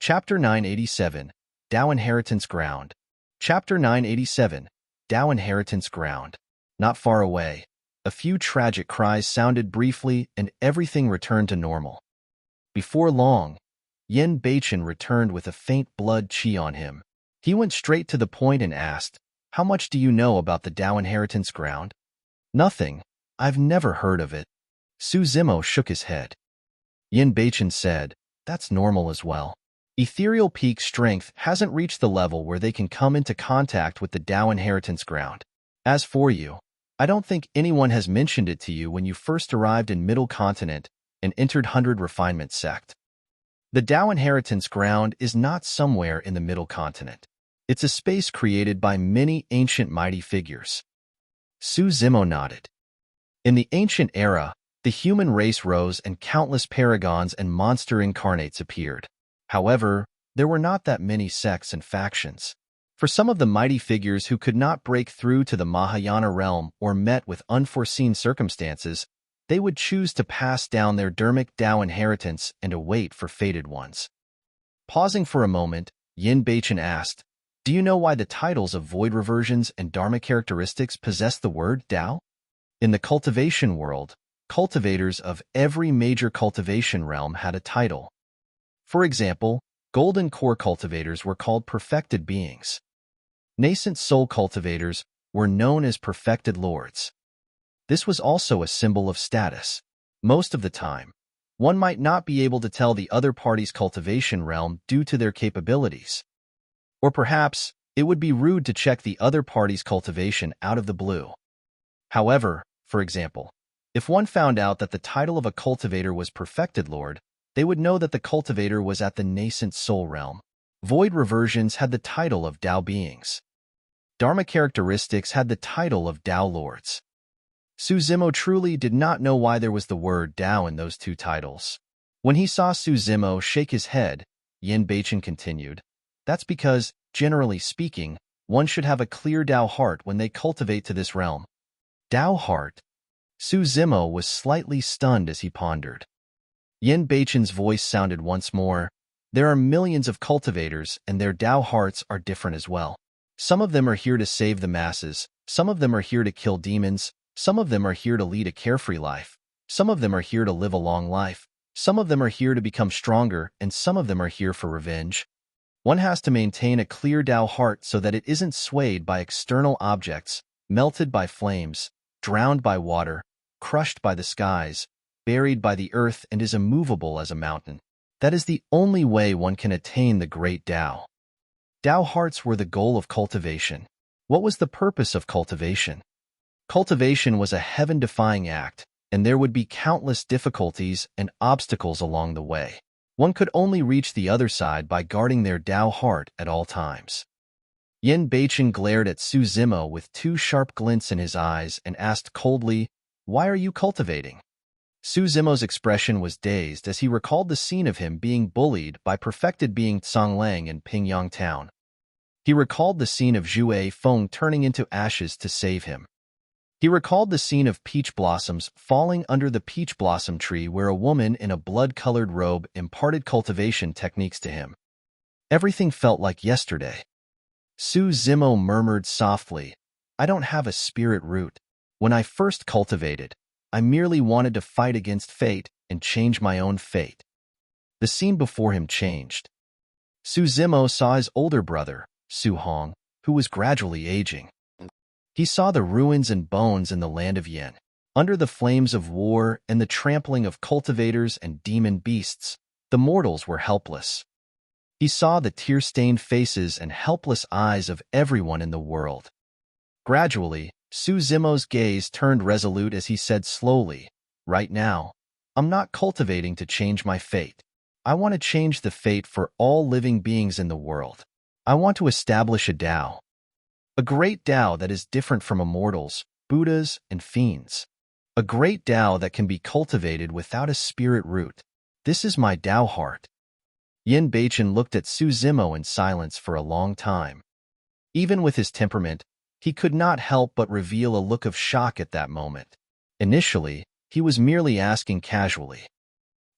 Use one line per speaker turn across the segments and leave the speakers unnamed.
Chapter 987, Tao Inheritance Ground. Chapter 987, Tao Inheritance Ground. Not far away, a few tragic cries sounded briefly and everything returned to normal. Before long, Yin Beichen returned with a faint blood qi on him. He went straight to the point and asked, "How much do you know about the Tao Inheritance Ground?" "Nothing. I've never heard of it." Su Zimo shook his head. Yin Beichen said, "That's normal as well. Ethereal peak strength hasn't reached the level where they can come into contact with the Tao Inheritance Ground. As for you, I don't think anyone has mentioned it to you when you first arrived in Middle Continent and entered 100 Refinement Sect. The Tao Inheritance Ground is not somewhere in the Middle Continent. It's a space created by many ancient mighty figures." Su Zimo nodded. In the ancient era, the human race rose and countless paragons and monster incarnates appeared. However, there were not that many sects and factions. For some of the mighty figures who could not break through to the Mahayana realm or met with unforeseen circumstances, they would choose to pass down their dharmic Tao inheritance and await for fated ones. Pausing for a moment, Yin Beichen asked, "Do you know why the titles of void reversions and dharma characteristics possess the word Tao? In the cultivation world, cultivators of every major cultivation realm had a title. For example, golden core cultivators were called perfected beings. Nascent soul cultivators were known as perfected lords. This was also a symbol of status. Most of the time, one might not be able to tell the other party's cultivation realm due to their capabilities. Or perhaps, it would be rude to check the other party's cultivation out of the blue. However, for example, if one found out that the title of a cultivator was perfected lord, they would know that the cultivator was at the nascent soul realm. Void reversions had the title of Tao beings. Dharma characteristics had the title of Tao lords. Su Zimo truly did not know why there was the word Tao in those two titles. When he saw Su Zimo shake his head, Yin Beichen continued, "That's because, generally speaking, one should have a clear Tao heart when they cultivate to this realm." Tao heart? Su Zimo was slightly stunned as he pondered. Yin Beichen's voice sounded once more. "There are millions of cultivators, and their Tao hearts are different as well. Some of them are here to save the masses, some of them are here to kill demons, some of them are here to lead a carefree life, some of them are here to live a long life, some of them are here to become stronger, and some of them are here for revenge. One has to maintain a clear Tao heart so that it isn't swayed by external objects, melted by flames, drowned by water, crushed by the skies, buried by the earth, and is immovable as a mountain. That is the only way one can attain the great Tao." Tao hearts were the goal of cultivation. What was the purpose of cultivation? Cultivation was a heaven-defying act, and there would be countless difficulties and obstacles along the way. One could only reach the other side by guarding their Tao heart at all times. Yin Beichen glared at Su Zimo with two sharp glints in his eyes and asked coldly, "Why are you cultivating?" Su Zimo's expression was dazed as he recalled the scene of him being bullied by perfected being Tsonglang in Pingyang Town. He recalled the scene of Zhu Feng turning into ashes to save him. He recalled the scene of peach blossoms falling under the peach blossom tree where a woman in a blood-colored robe imparted cultivation techniques to him. Everything felt like yesterday. Su Zimo murmured softly, "I don't have a spirit root. When I first cultivated, I merely wanted to fight against fate and change my own fate." The scene before him changed. Su Zimo saw his older brother, Su Hong, who was gradually aging. He saw the ruins and bones in the land of Yin. Under the flames of war and the trampling of cultivators and demon beasts, the mortals were helpless. He saw the tear-stained faces and helpless eyes of everyone in the world. Gradually, Su Zimo's gaze turned resolute as he said slowly, "Right now, I'm not cultivating to change my fate. I want to change the fate for all living beings in the world. I want to establish a Tao. A great Tao that is different from immortals, Buddhas, and fiends. A great Tao that can be cultivated without a spirit root. This is my Tao heart." Yin Beichen looked at Su Zimo in silence for a long time. Even with his temperament, he could not help but reveal a look of shock at that moment. Initially, he was merely asking casually.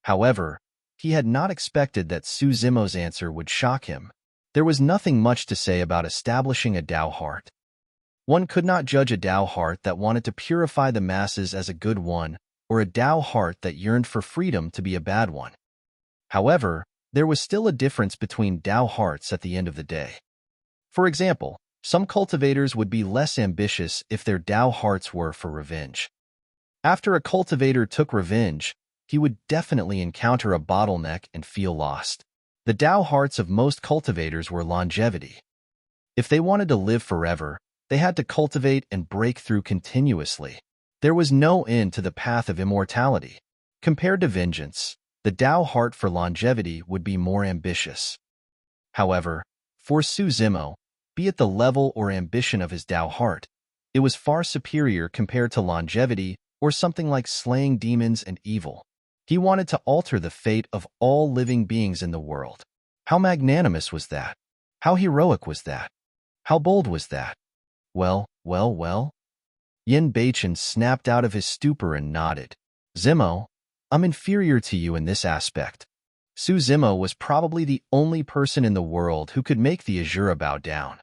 However, He had not expected that Su Zimo's answer would shock him. There was nothing much to say about establishing a Tao heart. One could not judge a Tao heart that wanted to purify the masses as a good one, or a Tao heart that yearned for freedom to be a bad one. However, there was still a difference between Tao hearts at the end of the day. For example, some cultivators would be less ambitious if their Tao hearts were for revenge. After a cultivator took revenge, he would definitely encounter a bottleneck and feel lost. The Tao hearts of most cultivators were longevity. If they wanted to live forever, they had to cultivate and break through continuously. There was no end to the path of immortality. Compared to vengeance, the Tao heart for longevity would be more ambitious. However, for Su Zimo, be it the level or ambition of his Tao heart, it was far superior compared to longevity or something like slaying demons and evil. He wanted to alter the fate of all living beings in the world. How magnanimous was that? How heroic was that? How bold was that? Well. Yin Beichen snapped out of his stupor and nodded. Zimo, I'm inferior to you in this aspect. Su Zimo was probably the only person in the world who could make the Azura bow down.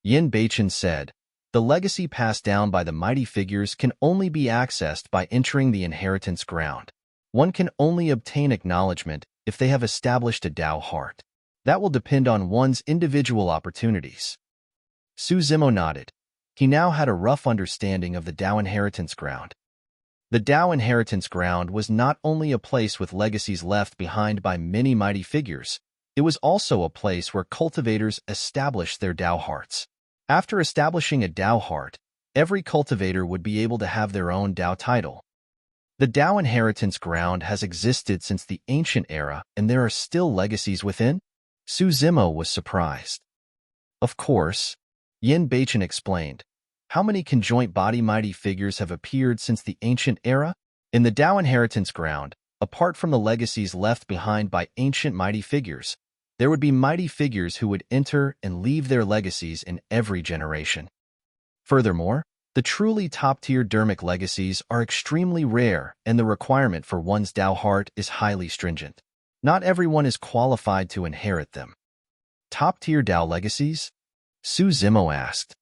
Yin Beichen said, the legacy passed down by the mighty figures can only be accessed by entering the inheritance ground. One can only obtain acknowledgement if they have established a Tao heart. That will depend on one's individual opportunities. Su Zimo nodded. He now had a rough understanding of the Tao inheritance ground. The Tao inheritance ground was not only a place with legacies left behind by many mighty figures, it was also a place where cultivators established their Tao hearts. After establishing a Tao heart, every cultivator would be able to have their own Tao title. The Tao inheritance ground has existed since the ancient era, and there are still legacies within? Su Zimo was surprised. Of course, Yin Beichen explained. How many conjoint body mighty figures have appeared since the ancient era? In the Tao inheritance ground, apart from the legacies left behind by ancient mighty figures, there would be mighty figures who would enter and leave their legacies in every generation. Furthermore, the truly top-tier dermic legacies are extremely rare, and the requirement for one's Tao heart is highly stringent. Not everyone is qualified to inherit them. Top-tier Tao legacies? Su Zimo asked.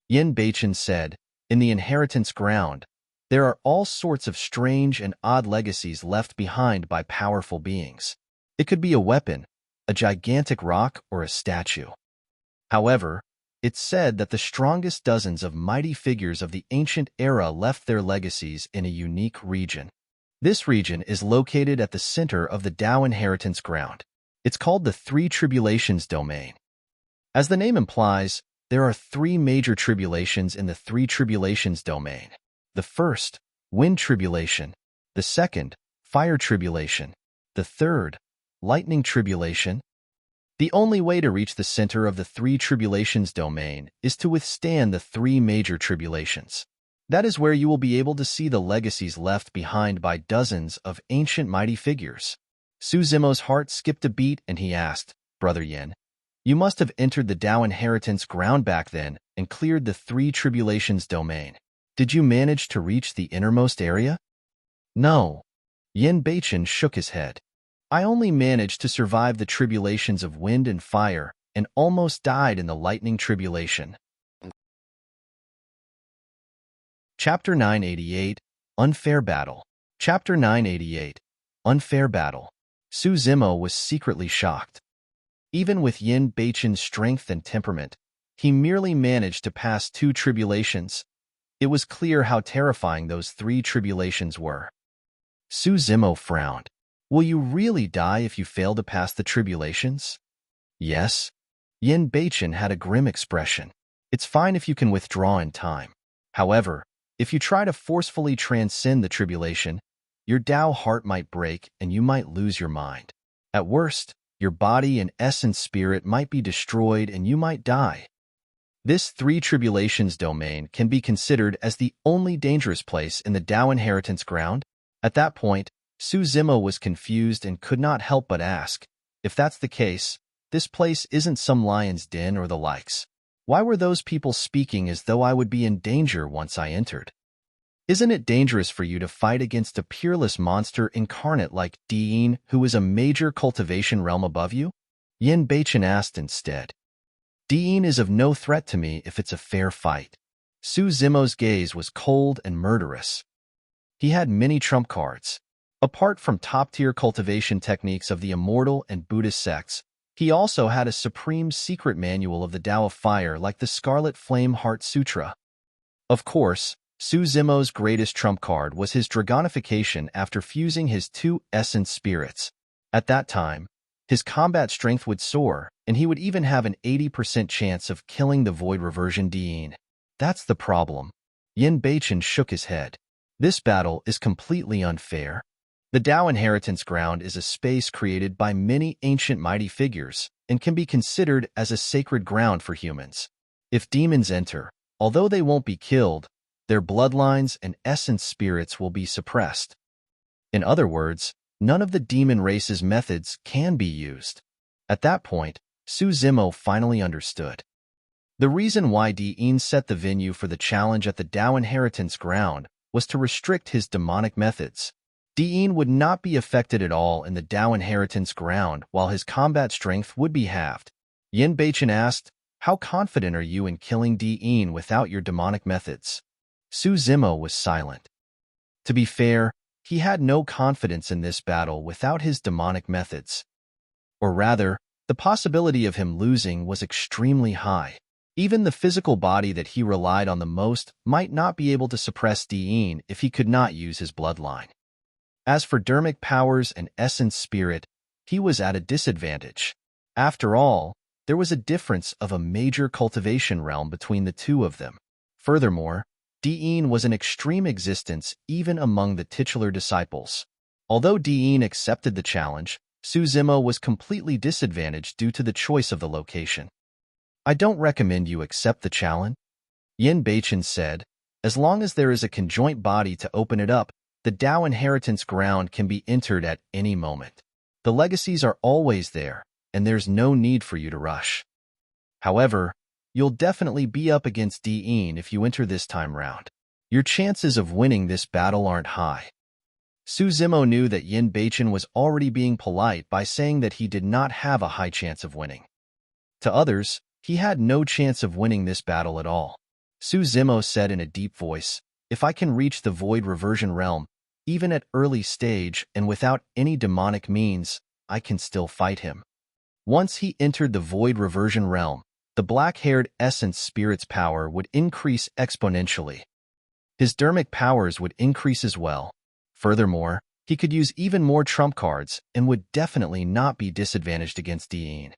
Yin Beichen said, in the inheritance ground, there are all sorts of strange and odd legacies left behind by powerful beings. It could be a weapon, a gigantic rock, or a statue. However, it's said that the strongest dozens of mighty figures of the ancient era left their legacies in a unique region. This region is located at the center of the Tao inheritance ground. It's called the Three Tribulations domain. As the name implies, there are three major tribulations in the Three Tribulations domain. The first, wind tribulation. The second, fire tribulation. The third, lightning tribulation. The only way to reach the center of the Three Tribulations domain is to withstand the three major tribulations. That is where you will be able to see the legacies left behind by dozens of ancient mighty figures. Su Zimo's heart skipped a beat and he asked, Brother Yin, you must have entered the Tao inheritance ground back then and cleared the Three Tribulations domain. Did you manage to reach the innermost area? No. Yin Beichen shook his head. I only managed to survive the tribulations of wind and fire and almost died in the lightning tribulation. Chapter 988, Unfair Battle. Chapter 988, Unfair Battle. Su Zimo was secretly shocked. Even with Yin Beichen's strength and temperament, he merely managed to pass two tribulations. It was clear how terrifying those three tribulations were. Su Zimo frowned. Will you really die if you fail to pass the tribulations? Yes. Yin Beichen had a grim expression. It's fine if you can withdraw in time. However, if you try to forcefully transcend the tribulation, your Tao heart might break and you might lose your mind. At worst, your body and essence spirit might be destroyed and you might die. This Three Tribulations domain can be considered as the only dangerous place in the Tao inheritance ground. At that point, Su Zimo was confused and could not help but ask, if that's the case, this place isn't some lion's den or the likes. Why were those people speaking as though I would be in danger once I entered? Isn't it dangerous for you to fight against a peerless monster incarnate like Dean, who is a major cultivation realm above you? Yin Beichen asked instead. Dean is of no threat to me if it's a fair fight. Su Zimo's gaze was cold and murderous. He had many trump cards. Apart from top-tier cultivation techniques of the immortal and Buddhist sects, he also had a supreme secret manual of the Tao of Fire like the Scarlet Flame Heart Sutra. Of course, Su Zimo's greatest trump card was his dragonification after fusing his two essence spirits. At that time, his combat strength would soar, and he would even have an 80% chance of killing the Void Reversion Dean. That's the problem. Yin Beichen shook his head. This battle is completely unfair. The Tao Inheritance Ground is a space created by many ancient mighty figures and can be considered as a sacred ground for humans. If demons enter, although they won't be killed, their bloodlines and essence spirits will be suppressed. In other words, none of the demon race's methods can be used. At that point, Su Zimo finally understood. The reason why Dean set the venue for the challenge at the Tao Inheritance Ground was to restrict his demonic methods. Dean would not be affected at all in the Tao Inheritance Ground, while his combat strength would be halved. Yin Beichen asked, "How confident are you in killing Dean without your demonic methods?" Su Zimo was silent. To be fair, he had no confidence in this battle without his demonic methods. Or rather, the possibility of him losing was extremely high. Even the physical body that he relied on the most might not be able to suppress Dean if he could not use his bloodline. As for dermic powers and essence spirit, he was at a disadvantage. After all, there was a difference of a major cultivation realm between the two of them. Furthermore, Dean was an extreme existence even among the titular disciples. Although Dean accepted the challenge, Su Zimo was completely disadvantaged due to the choice of the location. "I don't recommend you accept the challenge," Yin Beichen said. "As long as there is a conjoint body to open it up, the Tao Inheritance Ground can be entered at any moment. The legacies are always there, and there's no need for you to rush. However, you'll definitely be up against Dean if you enter this time round. Your chances of winning this battle aren't high." Su Zimo knew that Yin Beichen was already being polite by saying that he did not have a high chance of winning. To others, he had no chance of winning this battle at all. Su Zimo said in a deep voice, "If I can reach the Void Reversion Realm, even at early stage and without any demonic means, I can still fight him." Once he entered the Void Reversion Realm, the black-haired essence spirit's power would increase exponentially. His dermic powers would increase as well. Furthermore, he could use even more trump cards and would definitely not be disadvantaged against Dean.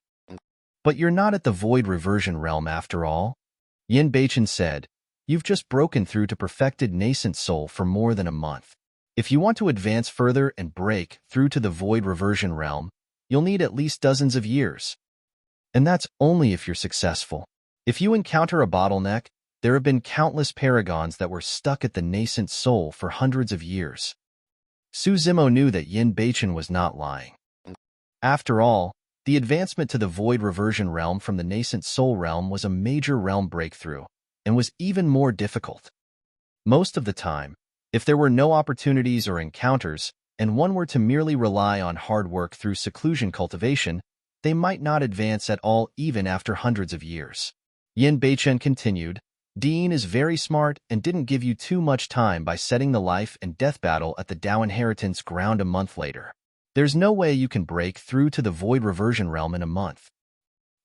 "But you're not at the Void Reversion Realm after all," Yin Beichen said. "You've just broken through to perfected nascent soul for more than a month. If you want to advance further and break through to the Void Reversion Realm, you'll need at least dozens of years. And that's only if you're successful. If you encounter a bottleneck, there have been countless paragons that were stuck at the nascent soul for hundreds of years." Su Zimo knew that Yin Beichen was not lying. After all, the advancement to the Void Reversion Realm from the nascent soul realm was a major realm breakthrough, and was even more difficult. Most of the time, if there were no opportunities or encounters, and one were to merely rely on hard work through seclusion cultivation, they might not advance at all even after hundreds of years. Yin Beichen continued, "Dean is very smart and didn't give you too much time by setting the life and death battle at the Tao Inheritance Ground a month later. There's no way you can break through to the Void Reversion Realm in a month."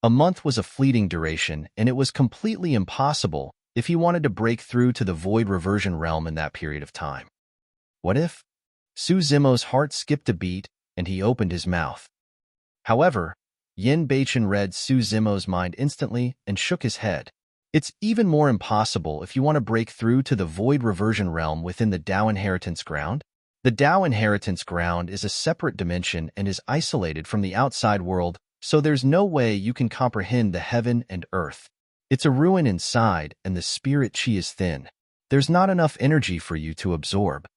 A month was a fleeting duration, and it was completely impossible if he wanted to break through to the Void Reversion Realm in that period of time. What if? Su Zimo's heart skipped a beat, and he opened his mouth. However, Yin Beichen read Su Zimo's mind instantly and shook his head. "It's even more impossible if you want to break through to the Void Reversion Realm within the Tao Inheritance Ground. The Tao Inheritance Ground is a separate dimension and is isolated from the outside world, so there's no way you can comprehend the heaven and earth. It's a ruin inside, and the spirit chi is thin. There's not enough energy for you to absorb."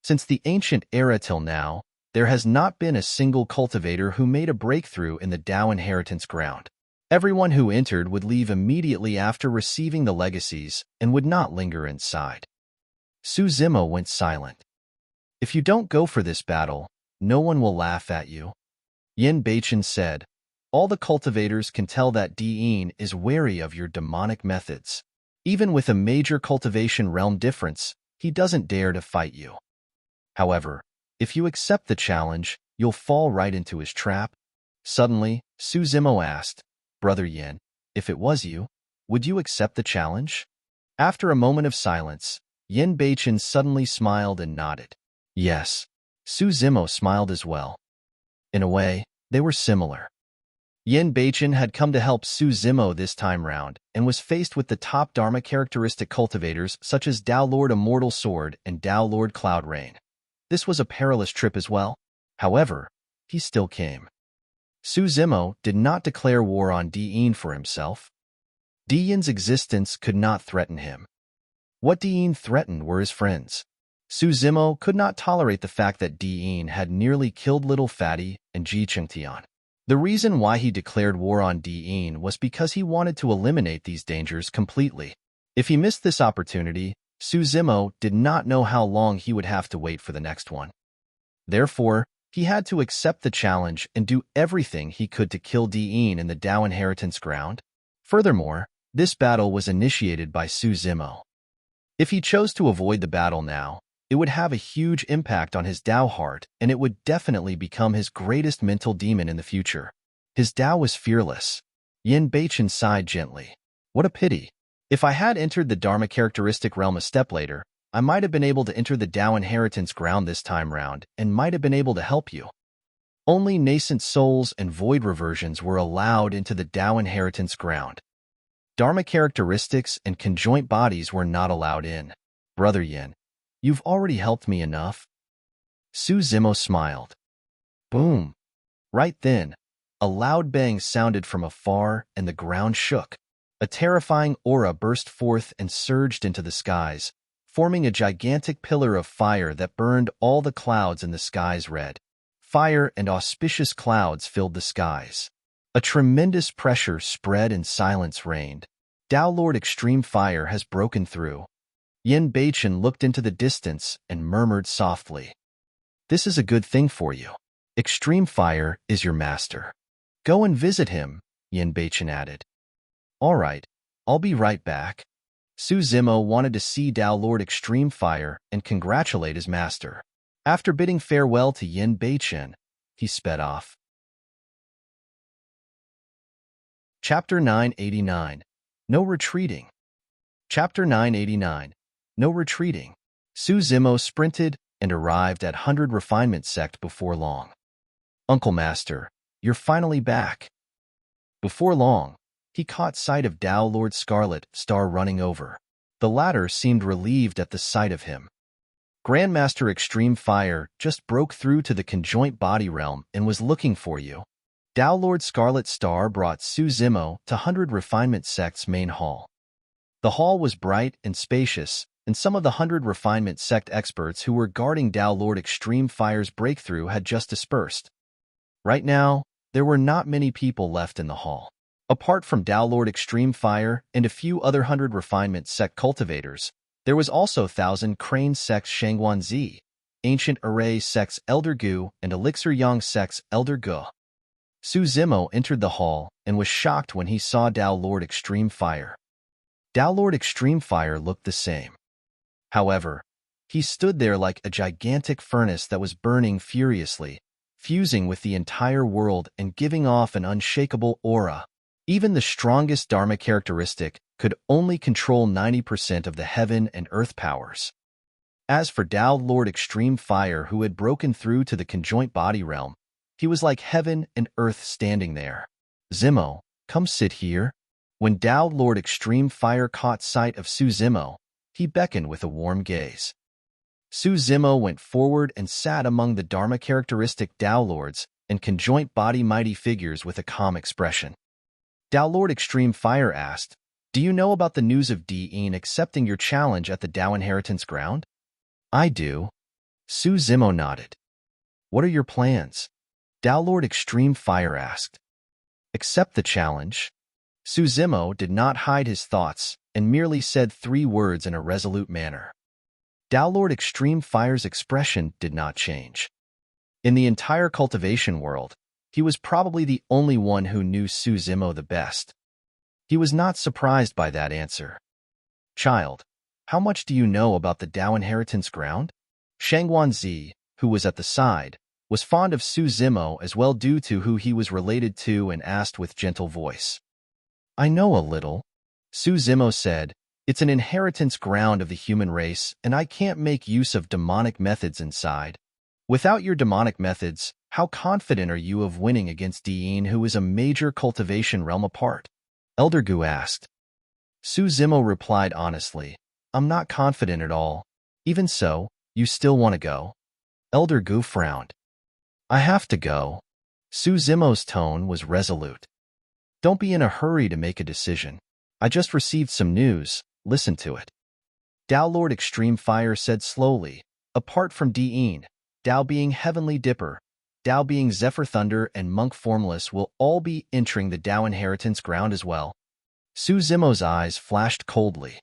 Since the ancient era till now, there has not been a single cultivator who made a breakthrough in the Tao Inheritance Ground. Everyone who entered would leave immediately after receiving the legacies and would not linger inside. Zimo went silent. If you don't go for this battle, no one will laugh at you. Yin Beichen said, all the cultivators can tell that Diin is wary of your demonic methods. Even with a major cultivation realm difference, he doesn't dare to fight you. However, if you accept the challenge, you'll fall right into his trap. Suddenly, Zimo asked, Brother Yin, if it was you, would you accept the challenge? After a moment of silence, Yin Beichen suddenly smiled and nodded. Yes. Zimo smiled as well. In a way, they were similar. Yin Beichen had come to help Zimo this time round and was faced with the top Dharma characteristic cultivators such as Dao Lord Immortal Sword and Dao Lord Cloud Rain. This was a perilous trip as well. However, he still came. Zimo did not declare war on Diin for himself. Diin's existence could not threaten him. What Diin threatened were his friends. Zimo could not tolerate the fact that Diin had nearly killed Little Fatty and Ji Chengtian. The reason why he declared war on Diin was because he wanted to eliminate these dangers completely. If he missed this opportunity, Zimo did not know how long he would have to wait for the next one. Therefore, he had to accept the challenge and do everything he could to kill Diin in the Dao Inheritance ground. Furthermore, this battle was initiated by Zimo. If he chose to avoid the battle now, it would have a huge impact on his Dao heart, and it would definitely become his greatest mental demon in the future. His Dao was fearless. Yin Beichen sighed gently. What a pity. If I had entered the Dharma characteristic realm a step later, I might have been able to enter the Dao Inheritance ground this time round and might have been able to help you. Only nascent souls and void reversions were allowed into the Dao Inheritance ground. Dharma characteristics and conjoint bodies were not allowed in. Brother Yin, you've already helped me enough. Zimo smiled. Boom! Right then, a loud bang sounded from afar and the ground shook. A terrifying aura burst forth and surged into the skies, forming a gigantic pillar of fire that burned all the clouds in the skies red. Fire and auspicious clouds filled the skies. A tremendous pressure spread and silence reigned. Dao Lord Extreme Fire has broken through. Yin Beichen looked into the distance and murmured softly. This is a good thing for you. Extreme Fire is your master. Go and visit him, Yin Beichen added. All right, I'll be right back. Zimo wanted to see Dao Lord Extreme Fire and congratulate his master. After bidding farewell to Yin Beichen, he sped off. Chapter 989. No Retreating. Chapter 989. No Retreating. Zimo sprinted and arrived at 100 Refinement Sect before long. Uncle Master, you're finally back. Before long, he caught sight of Dao Lord Scarlet Star running over. The latter seemed relieved at the sight of him. Grandmaster Extreme Fire just broke through to the conjoint body realm and was looking for you. Dao Lord Scarlet Star brought Zimo to 100 Refinement Sect's main hall. The hall was bright and spacious, and some of the 100 Refinement Sect experts who were guarding Dao Lord Extreme Fire's breakthrough had just dispersed. Right now, there were not many people left in the hall. Apart from Dao Lord Extreme Fire and a few other 100 Refinement Sect cultivators, there was also 1,000 Crane Sect's Shangguan Zi, Ancient Array Sect's Elder Gu, and Elixir Yang Sect's Elder Gu. Zimo entered the hall and was shocked when he saw Dao Lord Extreme Fire. Dao Lord Extreme Fire looked the same. However, he stood there like a gigantic furnace that was burning furiously, fusing with the entire world and giving off an unshakable aura. Even the strongest Dharma characteristic could only control 90% of the heaven and earth powers. As for Dao Lord Extreme Fire, who had broken through to the conjoint body realm, he was like heaven and earth standing there. Zimo, come sit here. When Dao Lord Extreme Fire caught sight of Zimo, he beckoned with a warm gaze. Zimo went forward and sat among the Dharma characteristic Dao Lords and conjoint body mighty figures with a calm expression. Dao Lord Extreme Fire asked, Do you know about the news of Diin accepting your challenge at the Dao Inheritance ground? I do. Zimo nodded. What are your plans? Dao Lord Extreme Fire asked. Accept the challenge. Zimo did not hide his thoughts and merely said 3 words in a resolute manner. Tao Lord Extreme Fire's expression did not change. In the entire cultivation world, he was probably the only one who knew Su Zimo the best. He was not surprised by that answer. Child, how much do you know about the Tao inheritance ground? Shangguanzi, who was at the side, was fond of Su Zimo as well due to who he was related to and asked with gentle voice. I know a little, Su Zimo said. It's an inheritance ground of the human race, and I can't make use of demonic methods inside. Without your demonic methods, how confident are you of winning against Diin, who is a major cultivation realm apart? Elder Gu asked. Su Zimo replied honestly, I'm not confident at all. Even so, you still want to go? Elder Gu frowned. I have to go. Su Zimo's tone was resolute. Don't be in a hurry to make a decision. I just received some news. Listen to it. Tao Lord Extreme Fire said slowly, apart from Diin, Tao being Heavenly Dipper, Tao being Zephyr Thunder, and Monk Formless will all be entering the Tao inheritance ground as well. Su Zimo's eyes flashed coldly.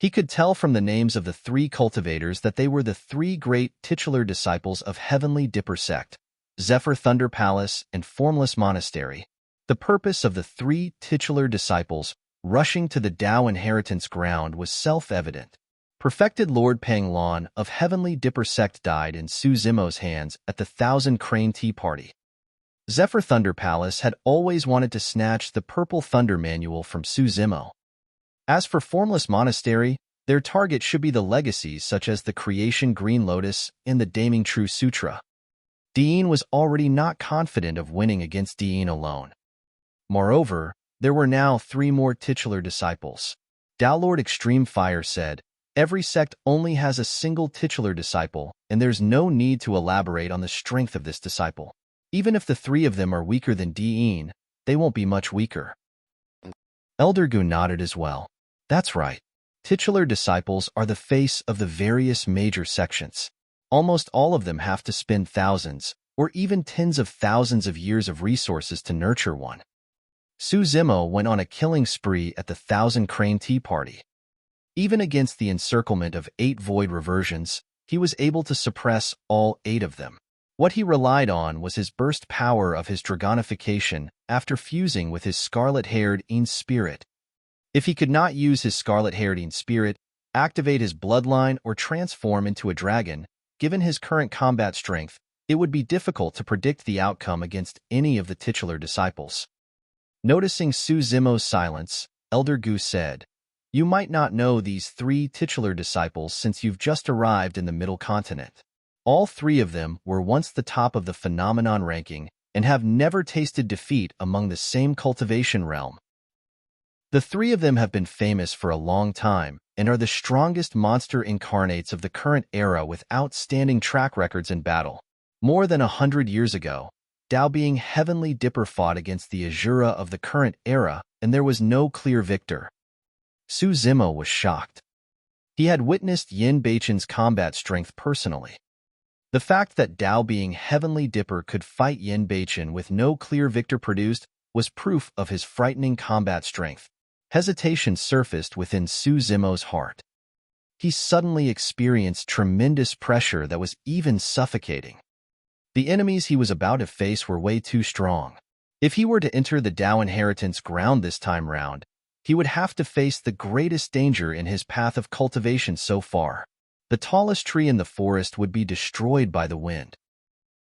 He could tell from the names of the three cultivators that they were the three great titular disciples of Heavenly Dipper sect, Zephyr Thunder Palace, and Formless Monastery. The purpose of the three titular disciples rushing to the Tao inheritance ground was self-evident. Perfected Lord Panglan of Heavenly Dipper sect died in Su Zimo's hands at the Thousand Crane Tea Party. Zephyr Thunder Palace had always wanted to snatch the Purple Thunder Manual from Su Zimo. As for Formless Monastery, their target should be the legacies such as the Creation Green Lotus and the Daming True Sutra. Diin was already not confident of winning against Diin alone. Moreover, there were now three more titular disciples. Tao Lord Extreme Fire said, every sect only has a single titular disciple, and there's no need to elaborate on the strength of this disciple. Even if the three of them are weaker than Diin, they won't be much weaker. Elder Gu nodded as well. That's right. Titular disciples are the face of the various major sections. Almost all of them have to spend thousands, or even tens of thousands of years of resources to nurture one. Su Zimo went on a killing spree at the Thousand Crane Tea Party. Even against the encirclement of 8 void reversions, he was able to suppress all 8 of them. What he relied on was his burst power of his dragonification after fusing with his scarlet-haired Een spirit. If he could not use his scarlet-haired Een spirit, activate his bloodline, or transform into a dragon, given his current combat strength, it would be difficult to predict the outcome against any of the titular disciples. Noticing Su Zimo's silence, Elder Gu said, You might not know these 3 titular disciples since you've just arrived in the Middle Continent. All 3 of them were once the top of the phenomenon ranking and have never tasted defeat among the same cultivation realm. The 3 of them have been famous for a long time and are the strongest monster incarnates of the current era with outstanding track records in battle. More than 100 years ago, Tao being Heavenly Dipper fought against the Azura of the current era, and there was no clear victor. Su Zimo was shocked. He had witnessed Yin Beichen's combat strength personally. The fact that Tao being Heavenly Dipper could fight Yin Beichen with no clear victor produced was proof of his frightening combat strength. Hesitation surfaced within Su Zimo's heart. He suddenly experienced tremendous pressure that was even suffocating. The enemies he was about to face were way too strong. If he were to enter the Tao inheritance ground this time round, he would have to face the greatest danger in his path of cultivation so far. The tallest tree in the forest would be destroyed by the wind.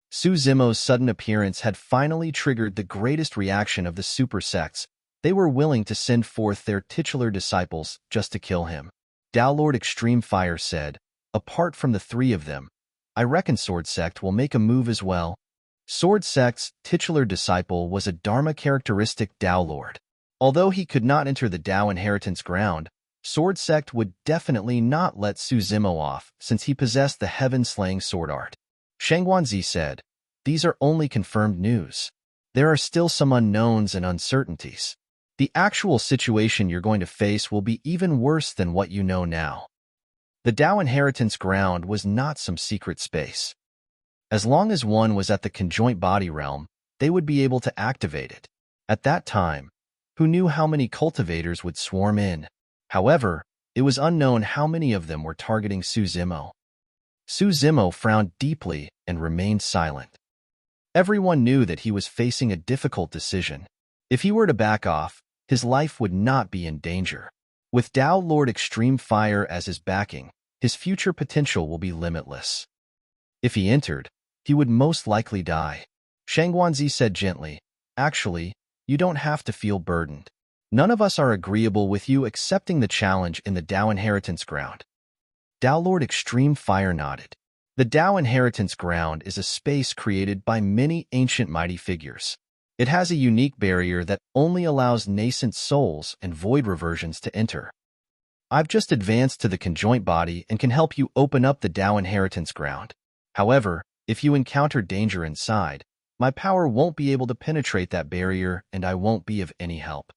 Su Zimo's sudden appearance had finally triggered the greatest reaction of the super sects. They were willing to send forth their titular disciples just to kill him. Tao Lord Extreme Fire said, apart from the 3 of them, I reckon Sword Sect will make a move as well. Sword Sect's titular disciple was a Dharma characteristic Tao Lord. Although he could not enter the Tao inheritance ground, Sword Sect would definitely not let Su Zimo off since he possessed the heaven-slaying sword art. Shangguanzi said, These are only confirmed news. There are still some unknowns and uncertainties. The actual situation you're going to face will be even worse than what you know now. The Tao inheritance ground was not some secret space. As long as one was at the conjoint body realm, they would be able to activate it. At that time, who knew how many cultivators would swarm in? However, It was unknown how many of them were targeting Successive. Successive frowned deeply and remained silent. Everyone knew that he was facing a difficult decision. If he were to back off, his life would not be in danger. With Tao Lord Extreme Fire as his backing, his future potential will be limitless. If he entered, he would most likely die. Shangguanzi said gently, "Actually, you don't have to feel burdened. None of us are agreeable with you accepting the challenge in the Tao Inheritance Ground." Tao Lord Extreme Fire nodded. The Tao Inheritance Ground is a space created by many ancient mighty figures. It has a unique barrier that only allows nascent souls and void reversions to enter. I've just advanced to the conjoint body and can help you open up the Tao Inheritance Ground. However, if you encounter danger inside, my power won't be able to penetrate that barrier and I won't be of any help.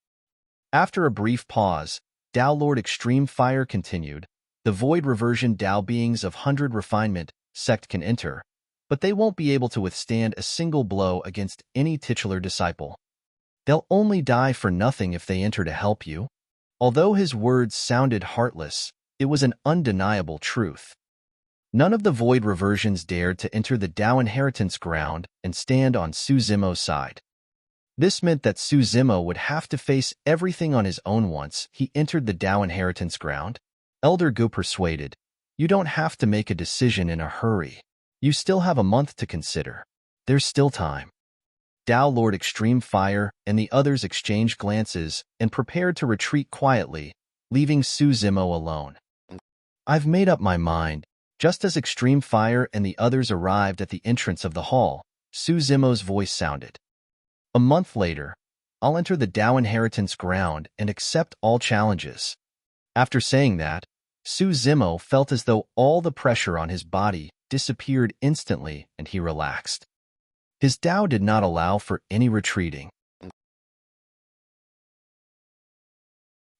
After a brief pause, Tao Lord Extreme Fire continued, "The void reversion Tao beings of 100 refinement sect can enter, but they won't be able to withstand a single blow against any titular disciple. They'll only die for nothing if they enter to help you." Although his words sounded heartless, it was an undeniable truth. None of the void reversions dared to enter the Tao Inheritance Ground and stand on Successive's side. This meant that Successive would have to face everything on his own once he entered the Tao Inheritance Ground. Elder Gu persuaded, "You don't have to make a decision in a hurry. You still have a month to consider. There's still time." Tao Lord Extreme Fire and the others exchanged glances and prepared to retreat quietly, leaving Successive alone. "I've made up my mind." Just as Extreme Fire and the others arrived at the entrance of the hall, Successive's voice sounded. "A month later, I'll enter the Tao Inheritance Ground and accept all challenges." After saying that, Successive felt as though all the pressure on his body disappeared instantly and he relaxed. His Tao did not allow for any retreating.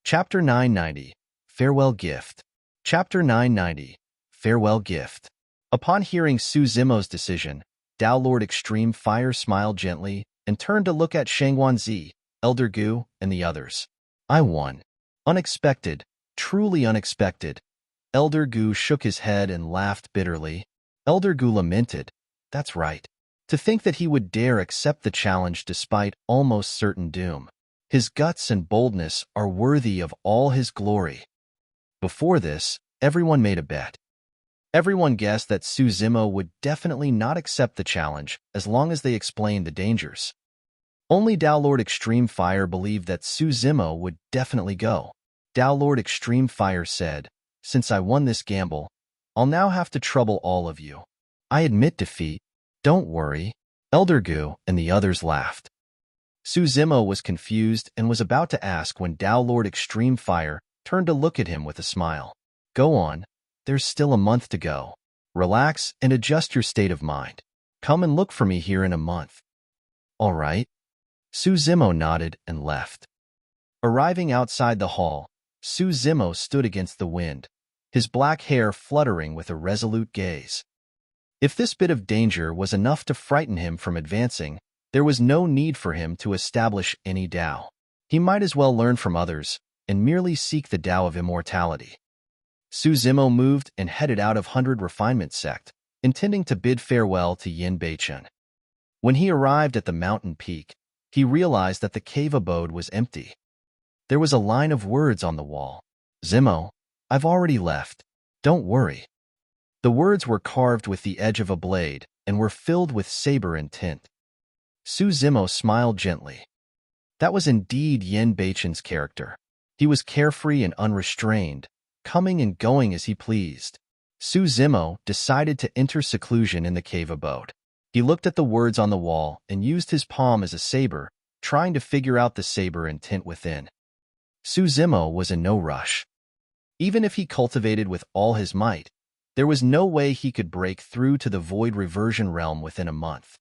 Chapter 990, Farewell Gift. Chapter 990, Farewell Gift. Upon hearing Successive's decision, Tao Lord Extreme Fire smiled gently and turned to look at Shangguanzi, Elder Gu, and the others. "I won. Unexpected, truly unexpected." Elder Gu shook his head and laughed bitterly. Elder Gu lamented, "That's right. To think that he would dare accept the challenge despite almost certain doom. His guts and boldness are worthy of all his glory." Before this, everyone made a bet. Everyone guessed that Successive would definitely not accept the challenge as long as they explained the dangers. Only Tao Lord Extreme Fire believed that Successive would definitely go. Tao Lord Extreme Fire said, "Since I won this gamble, I'll now have to trouble all of you. I admit defeat. Don't worry." Elder Gu and the others laughed. Successive was confused and was about to ask when Tao Lord Extreme Fire turned to look at him with a smile. "Go on. There's still a month to go. Relax and adjust your state of mind. Come and look for me here in a month." "All right." Successive nodded and left. Arriving outside the hall, Successive stood against the wind, his black hair fluttering with a resolute gaze. If this bit of danger was enough to frighten him from advancing, there was no need for him to establish any Tao. He might as well learn from others and merely seek the Tao of immortality. Successive moved and headed out of 100 Refinement Sect, intending to bid farewell to Yin Beichen. When he arrived at the mountain peak, he realized that the cave abode was empty. There was a line of words on the wall. "Zimo, I've already left. Don't worry." The words were carved with the edge of a blade and were filled with saber intent. Successive smiled gently. That was indeed Yin Beichen's character. He was carefree and unrestrained, coming and going as he pleased. Successive decided to enter seclusion in the cave abode. He looked at the words on the wall and used his palm as a saber, trying to figure out the saber intent within. Successive was in no rush. Even if he cultivated with all his might, there was no way he could break through to the void reversion realm within a month.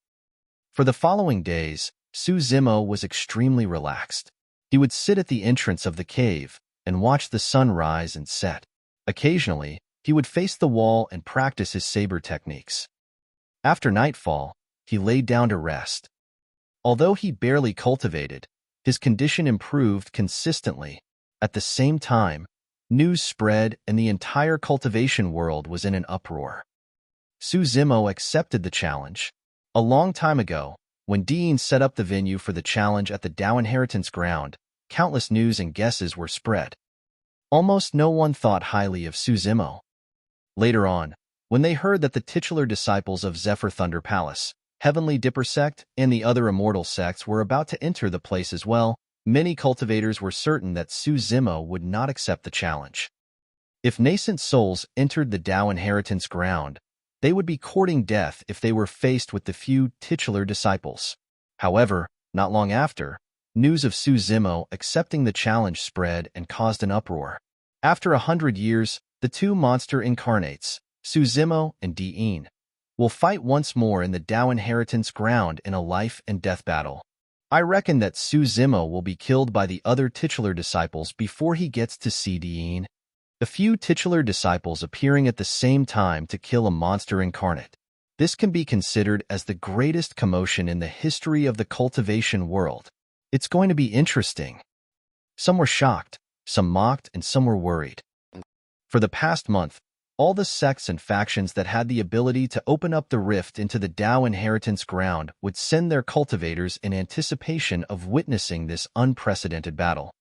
For the following days, Successive was extremely relaxed. He would sit at the entrance of the cave and watch the sun rise and set. Occasionally, he would face the wall and practice his saber techniques. After nightfall, he laid down to rest. Although he barely cultivated, his condition improved consistently. At the same time, News spread, and the entire cultivation world was in an uproar. Successive accepted the challenge. A long time ago, when Dean set up the venue for the challenge at the Dow Inheritance Ground, countless news and guesses were spread. Almost no one thought highly of Successive. Later on, when they heard that the titular disciples of Zephyr Thunder Palace, Heavenly Dipper sect, and the other immortal sects were about to enter the place as well, many cultivators were certain that Successive would not accept the challenge. If nascent souls entered the Dow Inheritance Ground, they would be courting death if they were faced with the few titular disciples. However, not long after, news of Successive accepting the challenge spread and caused an uproar. After 100 years, the two monster incarnates, Successive and Dean, will fight once more in the Dow Inheritance Ground in a life and death battle. I reckon that Successive will be killed by the other titular disciples before he gets to see Dean. A few titular disciples appearing at the same time to kill a monster incarnate. This can be considered as the greatest commotion in the history of the cultivation world. It's going to be interesting. Some were shocked, some mocked, and some were worried. For the past month, all the sects and factions that had the ability to open up the rift into the Dow Inheritance Ground would send their cultivators in anticipation of witnessing this unprecedented battle.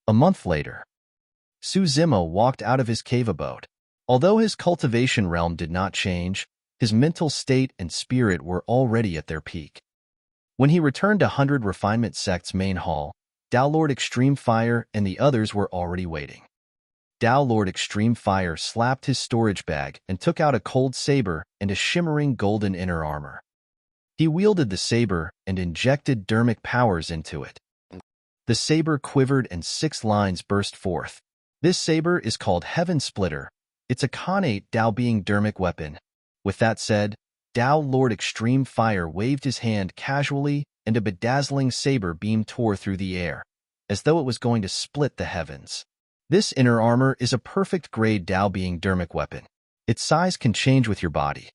A month later, Successive walked out of his cave abode. Although his cultivation realm did not change, his mental state and spirit were already at their peak. When he returned to 100 Refinement Sect's main hall, Dow Lord Extreme Fire and the others were already waiting. Dow Lord Extreme Fire slapped his storage bag and took out a cold saber and a shimmering golden inner armor. He wielded the saber and injected dermic powers into it. The saber quivered and 6 lines burst forth. This saber is called Heaven Splitter. It's a connate Dow being dermic weapon. With that said, Dow Lord Extreme Fire waved his hand casually and a bedazzling saber beam tore through the air, as though it was going to split the heavens. This inner armor is a perfect grade Dow being dermic weapon. Its size can change with your body.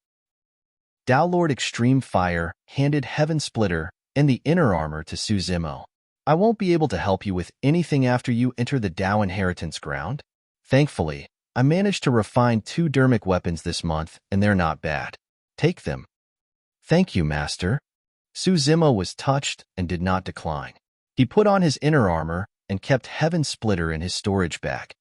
Dow Lord Extreme Fire handed Heaven Splitter and the inner armor to Successive. I won't be able to help you with anything after you enter the Dow Inheritance Ground. Thankfully, I managed to refine 2 dermic weapons this month, and they're not bad. Take them. Thank you, Master. Successive was touched and did not decline. He put on his inner armor and kept Heaven Splitter in his storage bag.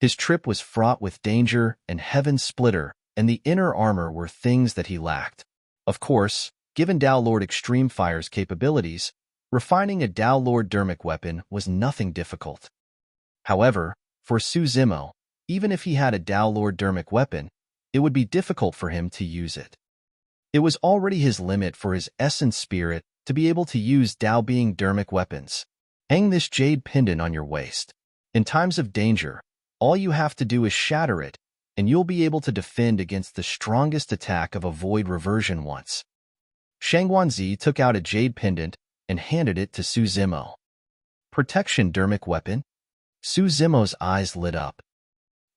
His trip was fraught with danger, and Heaven Splitter and the inner armor were things that he lacked. Of course, given Dow Lord Extreme Fire's capabilities, refining a Dow Lord dermic weapon was nothing difficult. However, for Successive, even if he had a Dow Lord dermic weapon, it would be difficult for him to use it. It was already his limit for his essence spirit to be able to use Dow being dermic weapons. Hang this jade pendant on your waist. In times of danger, all you have to do is shatter it, and you'll be able to defend against the strongest attack of a void reversion once. Shangguanzi took out a jade pendant and handed it to Successive. Protection dermic weapon? Successive's eyes lit up.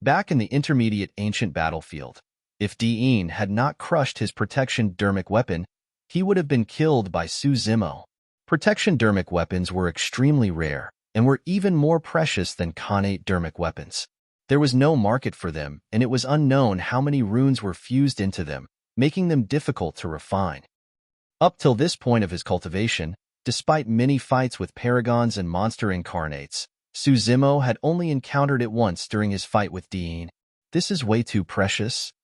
Back in the intermediate ancient battlefield, if Dean had not crushed his protection dermic weapon, he would have been killed by Successive. Protection dermic weapons were extremely rare and were even more precious than connate dermic weapons. There was no market for them, and it was unknown how many runes were fused into them, making them difficult to refine. Up till this point of his cultivation, despite many fights with paragons and monster incarnates, Successive had only encountered it once during his fight with Dean. This is way too precious.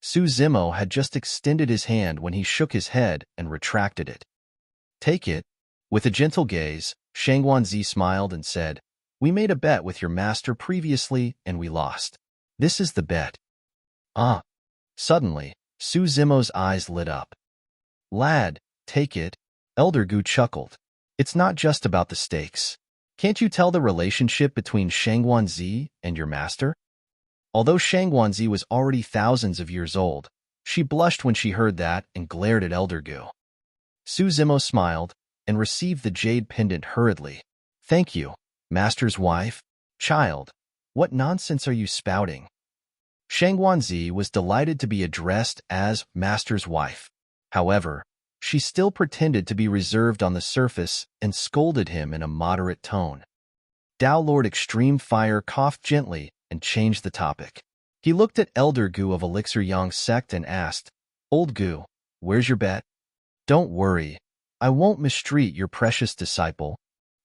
Successive had just extended his hand when he shook his head and retracted it. Take it. With a gentle gaze, Shangguanzi smiled and said, "We made a bet with your master previously, and we lost. This is the bet." Ah! Suddenly, Successive's eyes lit up. "Lad, take it." Elder Gu chuckled. "It's not just about the stakes. Can't you tell the relationship between Shangguanzi and your master?" Although Shangguanzi was already thousands of years old, she blushed when she heard that and glared at Elder Gu. Successive smiled and received the jade pendant hurriedly. "Thank you, master's wife." "Child, what nonsense are you spouting?" Shangguanzi was delighted to be addressed as master's wife. However, she still pretended to be reserved on the surface and scolded him in a moderate tone. Dow Lord Extreme Fire coughed gently and changed the topic. He looked at Elder Gu of Elixir Yang sect and asked, "Old Gu, where's your bet?" "Don't worry. I won't mistreat your precious disciple."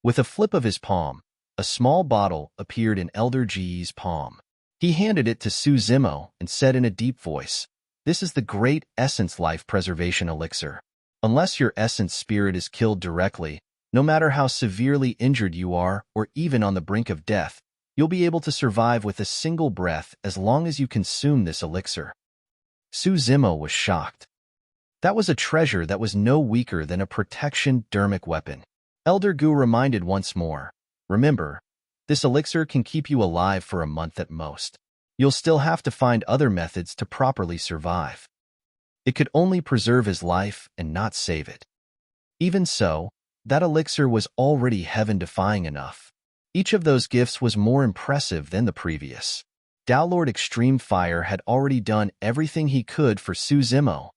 With a flip of his palm, a small bottle appeared in Elder Ji's palm. He handed it to Su Zimo and said in a deep voice, "This is the great Essence Life Preservation Elixir. Unless your essence spirit is killed directly, no matter how severely injured you are or even on the brink of death, you'll be able to survive with a single breath as long as you consume this elixir." Su Zimo was shocked. That was a treasure that was no weaker than a protection dermic weapon. Elder Gu reminded once more, "Remember, this elixir can keep you alive for a month at most. You'll still have to find other methods to properly survive." It could only preserve his life and not save it. Even so, that elixir was already heaven-defying enough. Each of those gifts was more impressive than the previous. Tao Lord Extreme Fire had already done everything he could for Su Zimo.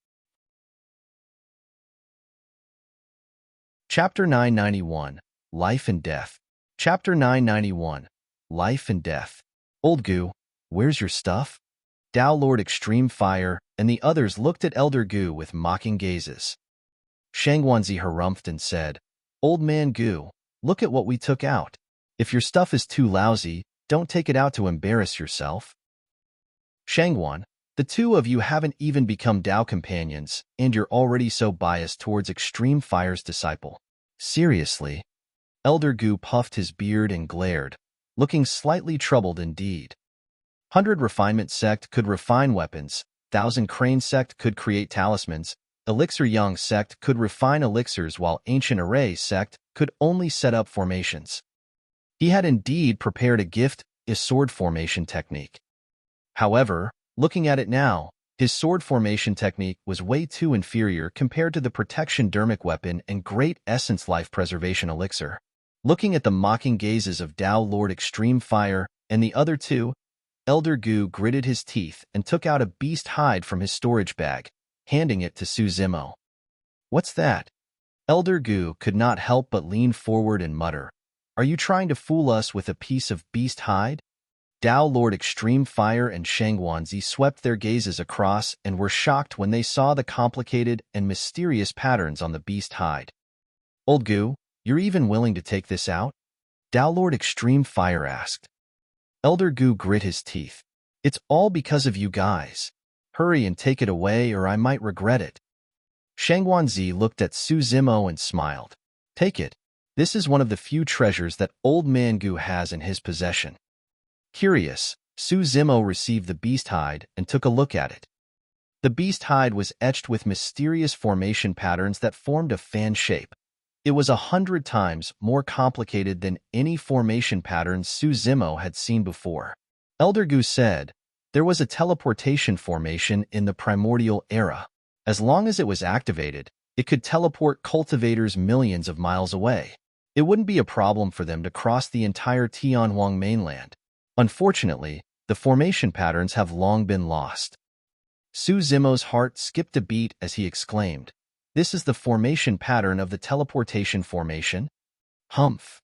Chapter 991, Life and Death. Chapter 991, Life and Death. "Old Gu, where's your stuff?" Tao Lord Extreme Fire and the others looked at Elder Gu with mocking gazes. Shangguanzi harumphed and said, "Old man Gu, look at what we took out. If your stuff is too lousy, don't take it out to embarrass yourself." "Shangguan, the two of you haven't even become Dao companions, and you're already so biased towards Extreme Fire's disciple. Seriously?" Elder Gu puffed his beard and glared, looking slightly troubled indeed. 100 Refinement Sect could refine weapons, 1000 Crane Sect could create talismans, Elixir Yang Sect could refine elixirs, while Ancient Array Sect could only set up formations. He had indeed prepared a gift, a sword formation technique. However, looking at it now, his sword formation technique was way too inferior compared to the protection dermic weapon and great essence life preservation elixir. Looking at the mocking gazes of Tao Lord Extreme Fire and the other two, Elder Gu gritted his teeth and took out a beast hide from his storage bag, handing it to Su Zimo. "What's that?" Elder Gu could not help but lean forward and mutter, "Are you trying to fool us with a piece of beast hide?" Tao Lord Extreme Fire and Shangguanzi swept their gazes across and were shocked when they saw the complicated and mysterious patterns on the beast hide. "Old Gu, you're even willing to take this out?" Tao Lord Extreme Fire asked. Elder Gu grit his teeth. "It's all because of you guys. Hurry and take it away or I might regret it." Shangguanzi looked at Su Zimo and smiled. "Take it. This is one of the few treasures that Old Man Gu has in his possession." Curious, Su Zimo received the beast hide and took a look at it. The beast hide was etched with mysterious formation patterns that formed a fan shape. It was 100 times more complicated than any formation patterns Su Zimo had seen before. Elder Gu said, "There was a teleportation formation in the primordial era. As long as it was activated, it could teleport cultivators millions of miles away. It wouldn't be a problem for them to cross the entire Tianhuang mainland. Unfortunately, the formation patterns have long been lost." Su Zimo's heart skipped a beat as he exclaimed, "This is the formation pattern of the teleportation formation?" "Humph."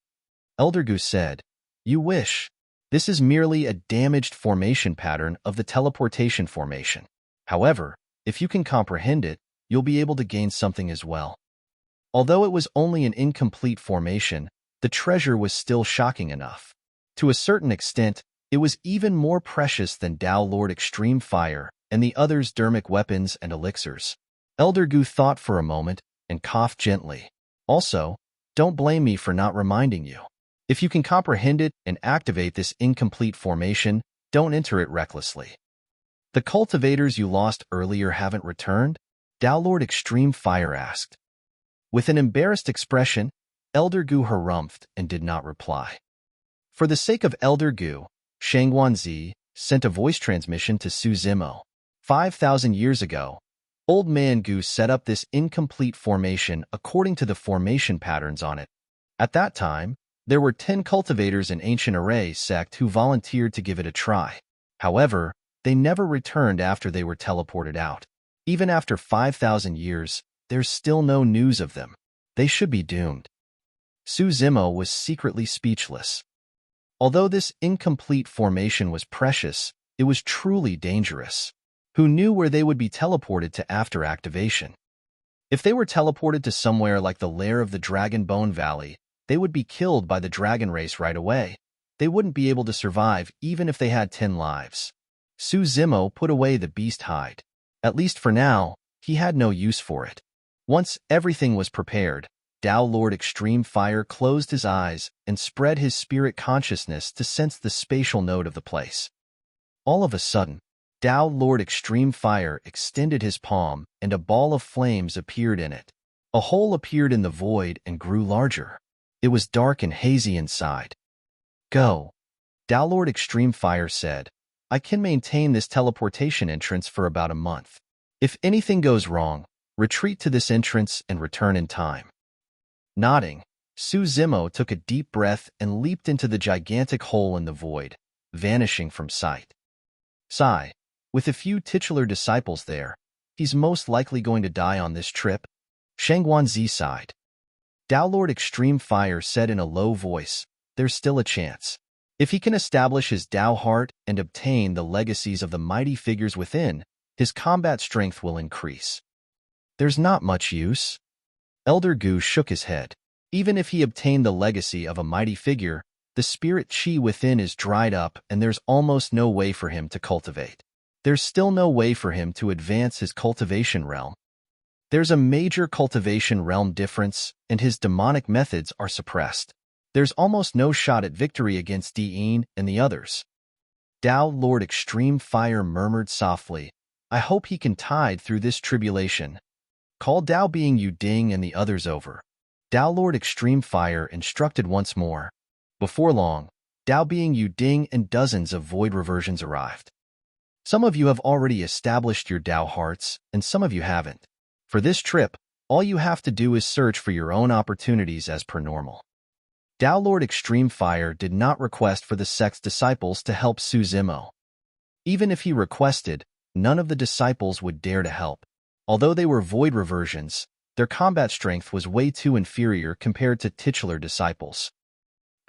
Elder Gu said, "You wish. This is merely a damaged formation pattern of the teleportation formation. However, if you can comprehend it, you'll be able to gain something as well." Although it was only an incomplete formation, the treasure was still shocking enough. To a certain extent, it was even more precious than Tao Lord Extreme Fire and the others' dermic weapons and elixirs. Elder Gu thought for a moment and coughed gently. "Also, don't blame me for not reminding you. If you can comprehend it and activate this incomplete formation, don't enter it recklessly." "The cultivators you lost earlier haven't returned?" Tao Lord Extreme Fire asked. With an embarrassed expression, Elder Gu harumphed and did not reply. For the sake of Elder Gu, Shangguanzi sent a voice transmission to Su Zimo. 5,000 years ago, Old Man Gu set up this incomplete formation according to the formation patterns on it. At that time, there were 10 cultivators in Ancient Array sect who volunteered to give it a try. However, they never returned after they were teleported out. Even after 5,000 years, there's still no news of them. They should be doomed." Su Zimo was secretly speechless. Although this incomplete formation was precious, it was truly dangerous. Who knew where they would be teleported to after activation? If they were teleported to somewhere like the lair of the Dragon Bone Valley, they would be killed by the dragon race right away. They wouldn't be able to survive even if they had 10 lives. Suzumo put away the beast hide. At least for now, he had no use for it. Once everything was prepared, Tao Lord Extreme Fire closed his eyes and spread his spirit consciousness to sense the spatial node of the place. All of a sudden, Tao Lord Extreme Fire extended his palm and a ball of flames appeared in it. A hole appeared in the void and grew larger. It was dark and hazy inside. Go. Tao Lord Extreme Fire said, I can maintain this teleportation entrance for about a month. If anything goes wrong, retreat to this entrance and return in time. Nodding, Suzumo took a deep breath and leaped into the gigantic hole in the void, vanishing from sight. Sigh. With a few titular disciples there, he's most likely going to die on this trip. Shangguanzi sighed. Tao Lord Extreme Fire said in a low voice, there's still a chance. If he can establish his Tao heart and obtain the legacies of the mighty figures within, his combat strength will increase. There's not much use. Elder Gu shook his head. Even if he obtained the legacy of a mighty figure, the spirit chi within is dried up and there's almost no way for him to cultivate. There's still no way for him to advance his cultivation realm. There's a major cultivation realm difference, and his demonic methods are suppressed. There's almost no shot at victory against Dean and the others. Tao Lord Extreme Fire murmured softly, I hope he can tide through this tribulation. Call Tao Being Yu Ding and the others over. Tao Lord Extreme Fire instructed once more. Before long, Tao Being Yu Ding and dozens of void reversions arrived. Some of you have already established your Tao hearts, and some of you haven't. For this trip, all you have to do is search for your own opportunities as per normal. Tao Lord Extreme Fire did not request for the sect's disciples to help Suzumo. Even if he requested, none of the disciples would dare to help. Although they were void reversions, their combat strength was way too inferior compared to titular disciples.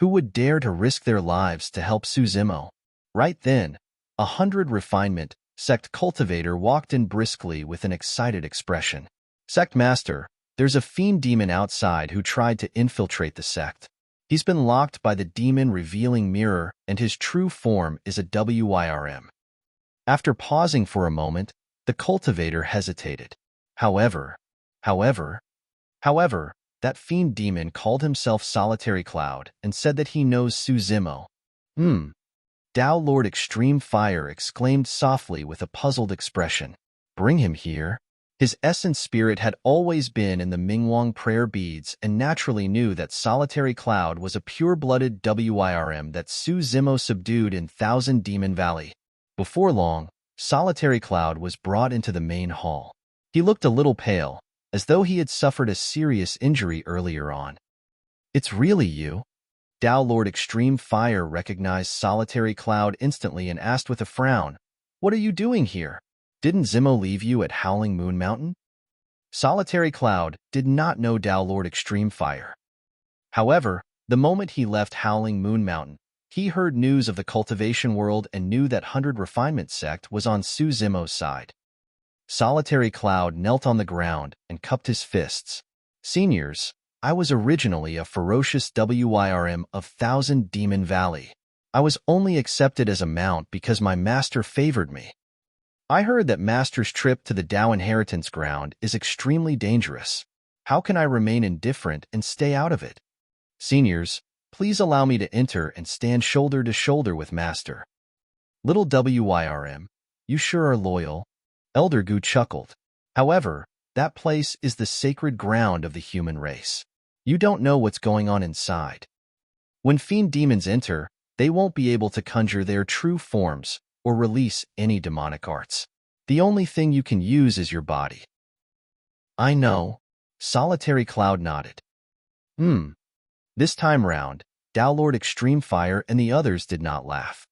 Who would dare to risk their lives to help Suzumo? Right then, 100 Refinement Sect Cultivator walked in briskly with an excited expression. Sect Master, there's a fiend demon outside who tried to infiltrate the sect. He's been locked by the demon revealing mirror and his true form is a WYRM. After pausing for a moment, the cultivator hesitated. However, that fiend demon called himself Solitary Cloud and said that he knows Suzumo. Tao Lord Extreme Fire exclaimed softly with a puzzled expression. Bring him here. His essence spirit had always been in the Mingwang prayer beads and naturally knew that Solitary Cloud was a pure-blooded WYRM that Suzumo subdued in Thousand Demon Valley. Before long, Solitary Cloud was brought into the main hall. He looked a little pale, as though he had suffered a serious injury earlier on. It's really you? Tao Lord Extreme Fire recognized Solitary Cloud instantly and asked with a frown, What are you doing here? Didn't Zimo leave you at Howling Moon Mountain? Solitary Cloud did not know Tao Lord Extreme Fire. However, the moment he left Howling Moon Mountain, he heard news of the cultivation world and knew that 100 Refinement Sect was on Suzumo's side. Solitary Cloud knelt on the ground and cupped his fists. Seniors, I was originally a ferocious WYRM of Thousand Demon Valley. I was only accepted as a mount because my master favored me. I heard that master's trip to the Tao Inheritance Ground is extremely dangerous. How can I remain indifferent and stay out of it? Seniors, please allow me to enter and stand shoulder to shoulder with master. Little WYRM, you sure are loyal. Elder Gu chuckled. However, that place is the sacred ground of the human race. You don't know what's going on inside. When fiend demons enter, they won't be able to conjure their true forms or release any demonic arts. The only thing you can use is your body. I know. Solitary Cloud nodded. This time round, Tao Lord Extreme Fire and the others did not laugh.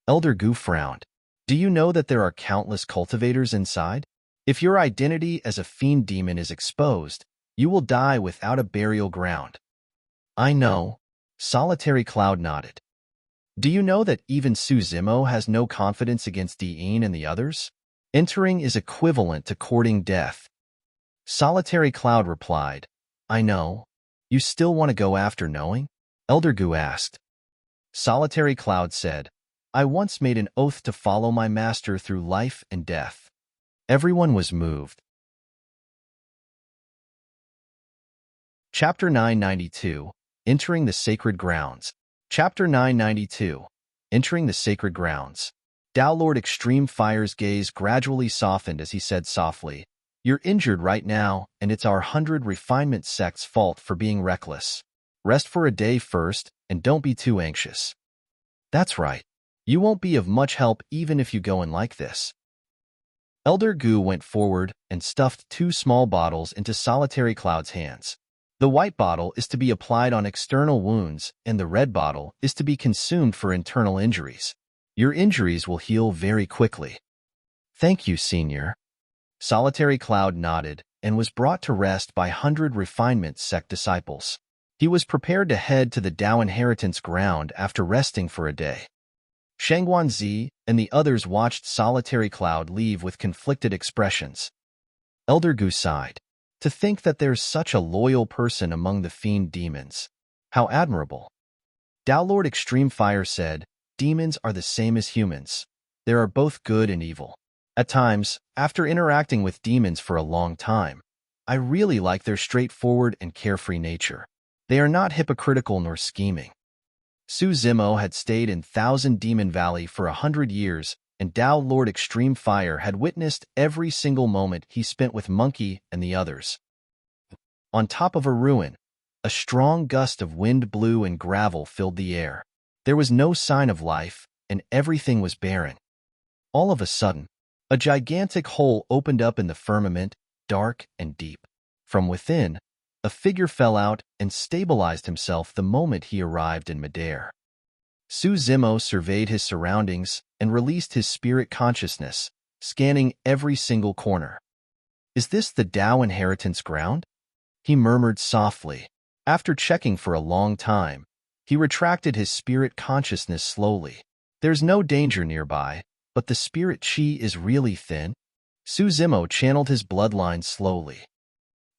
Elder Gu frowned. Do you know that there are countless cultivators inside? If your identity as a fiend demon is exposed, you will die without a burial ground. I know. Solitary Cloud nodded. Do you know that even Su Zimo has no confidence against Dean and the others? Entering is equivalent to courting death. Solitary Cloud replied, I know. You still want to go after knowing? Elder Gu asked. Solitary Cloud said, I once made an oath to follow my master through life and death. Everyone was moved. Chapter 992, Entering the Sacred Grounds. Chapter 992, Entering the Sacred Grounds. Tao Lord Extreme Fire's gaze gradually softened as he said softly, You're injured right now, and it's our 100 refinement sect's fault for being reckless. Rest for a day first, and don't be too anxious. That's right. You won't be of much help even if you go in like this. Elder Gu went forward and stuffed 2 small bottles into Solitary Cloud's hands. The white bottle is to be applied on external wounds, and the red bottle is to be consumed for internal injuries. Your injuries will heal very quickly. Thank you, Senior. Solitary Cloud nodded and was brought to rest by 100 refinement sect disciples. He was prepared to head to the Tao Inheritance ground after resting for a day. Shangguanzi and the others watched Solitary Cloud leave with conflicted expressions. Elder Gu sighed. To think that there's such a loyal person among the fiend demons. How admirable. Tao Lord Extreme Fire said, Demons are the same as humans. There are both good and evil. At times, after interacting with demons for a long time, I really like their straightforward and carefree nature. They are not hypocritical nor scheming. Su Zimo had stayed in Thousand Demon Valley for 100 years, and Tao Lord Extreme Fire had witnessed every single moment he spent with Monkey and the others. On top of a ruin, a strong gust of wind blew and gravel filled the air. There was no sign of life, and everything was barren. All of a sudden, a gigantic hole opened up in the firmament, dark and deep. From within, a figure fell out and stabilized himself the moment he arrived in midair. Su Zimo surveyed his surroundings and released his spirit consciousness, scanning every single corner. Is this the Tao Inheritance ground? He murmured softly. After checking for a long time, he retracted his spirit consciousness slowly. There's no danger nearby, but the spirit chi is really thin. Su Zimo channeled his bloodline slowly.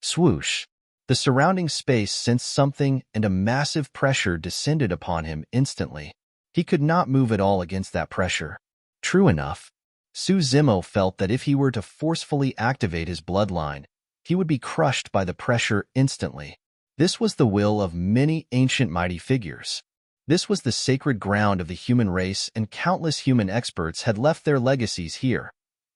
Swoosh! The surrounding space sensed something, and a massive pressure descended upon him instantly. He could not move at all against that pressure. True enough, Su Zimo felt that if he were to forcefully activate his bloodline, he would be crushed by the pressure instantly. This was the will of many ancient mighty figures. This was the sacred ground of the human race, and countless human experts had left their legacies here.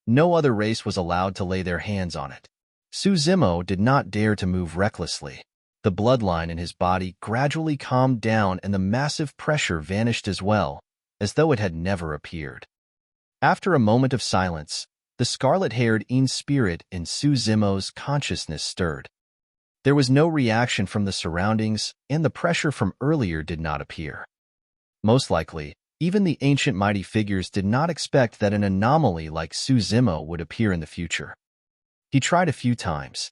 No other race was allowed to lay their hands on it. Su Zimo did not dare to move recklessly. The bloodline in his body gradually calmed down, and the massive pressure vanished as well, as though it had never appeared. After a moment of silence, the scarlet-haired Een spirit in Su Zimo's consciousness stirred. There was no reaction from the surroundings, and the pressure from earlier did not appear. Most likely, even the ancient mighty figures did not expect that an anomaly like Su Zimo would appear in the future. He tried a few times.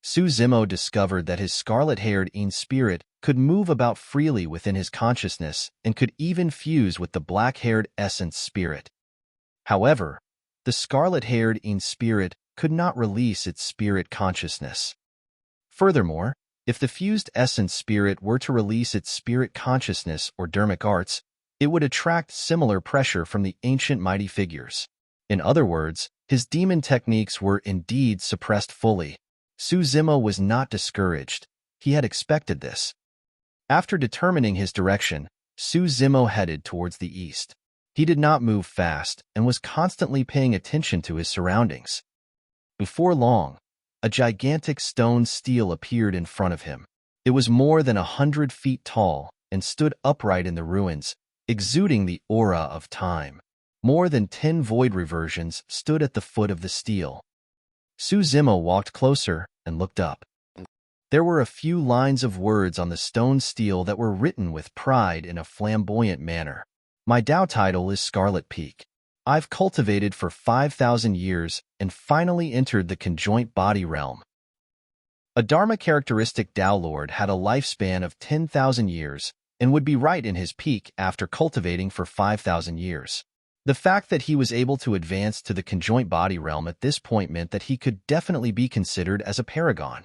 Su Zimo discovered that his scarlet-haired Een spirit could move about freely within his consciousness and could even fuse with the black-haired essence spirit. However, the scarlet-haired Een spirit could not release its spirit consciousness. Furthermore, if the fused essence spirit were to release its spirit consciousness or dermic arts, it would attract similar pressure from the ancient mighty figures. In other words, his demon techniques were indeed suppressed fully. Su Zimo was not discouraged. He had expected this. After determining his direction, Su Zimo headed towards the east. He did not move fast and was constantly paying attention to his surroundings. Before long, a gigantic stone stele appeared in front of him. It was more than 100 feet tall and stood upright in the ruins, exuding the aura of time. More than 10 void reversions stood at the foot of the stele. Su Zimo walked closer and looked up. There were a few lines of words on the stone stele that were written with pride in a flamboyant manner. My Tao title is Scarlet Peak. I've cultivated for 5,000 years and finally entered the conjoint body realm. A Dharma characteristic Tao Lord had a lifespan of 10,000 years and would be right in his peak after cultivating for 5,000 years. The fact that he was able to advance to the conjoint body realm at this point meant that he could definitely be considered as a paragon.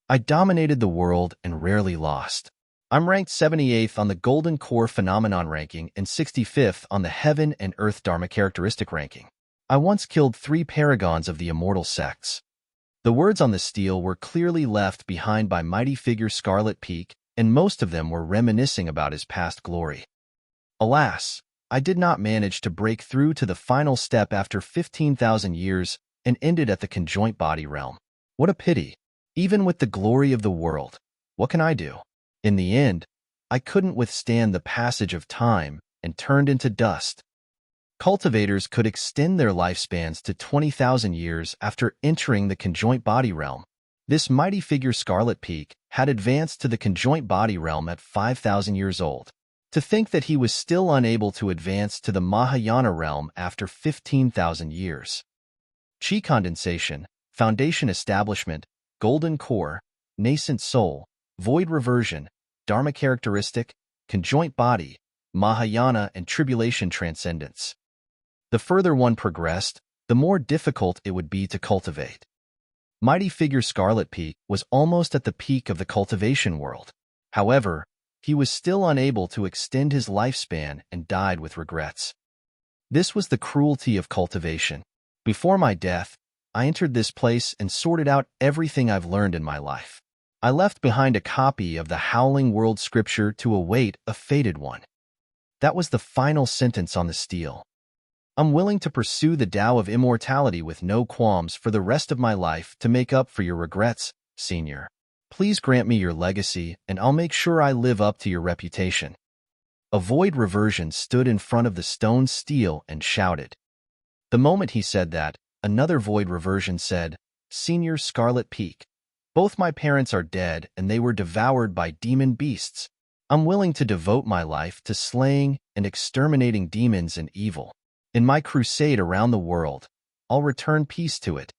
I dominated the world and rarely lost. I'm ranked 78th on the Golden Core Phenomenon ranking and 65th on the Heaven and Earth Dharma characteristic ranking. I once killed 3 paragons of the immortal sects. The words on the steel were clearly left behind by mighty figure Scarlet Peak, and most of them were reminiscing about his past glory. Alas, I did not manage to break through to the final step after 15,000 years and ended at the conjoint body realm. What a pity. Even with the glory of the world, what can I do? In the end, I couldn't withstand the passage of time and turned into dust. Cultivators could extend their lifespans to 20,000 years after entering the conjoint body realm. This mighty figure Scarlet Peak had advanced to the conjoint body realm at 5,000 years old. To think that he was still unable to advance to the Mahayana realm after 15,000 years. Chi condensation, foundation establishment, golden core, nascent soul, void reversion, dharma characteristic, conjoint body, Mahayana and tribulation transcendence. The further one progressed, the more difficult it would be to cultivate. Mighty figure Scarlet Peak was almost at the peak of the cultivation world. However, he was still unable to extend his lifespan and died with regrets. This was the cruelty of cultivation. Before my death, I entered this place and sorted out everything I've learned in my life. I left behind a copy of the Howling World scripture to await a fated one. That was the final sentence on the steel. I'm willing to pursue the Tao of immortality with no qualms for the rest of my life to make up for your regrets, Senior. Please grant me your legacy, and I'll make sure I live up to your reputation. A void reversion stood in front of the stone steel and shouted. The moment he said that, another void reversion said, Senior Scarlet Peak, both my parents are dead and they were devoured by demon beasts. I'm willing to devote my life to slaying and exterminating demons and evil. In my crusade around the world, I'll return peace to it.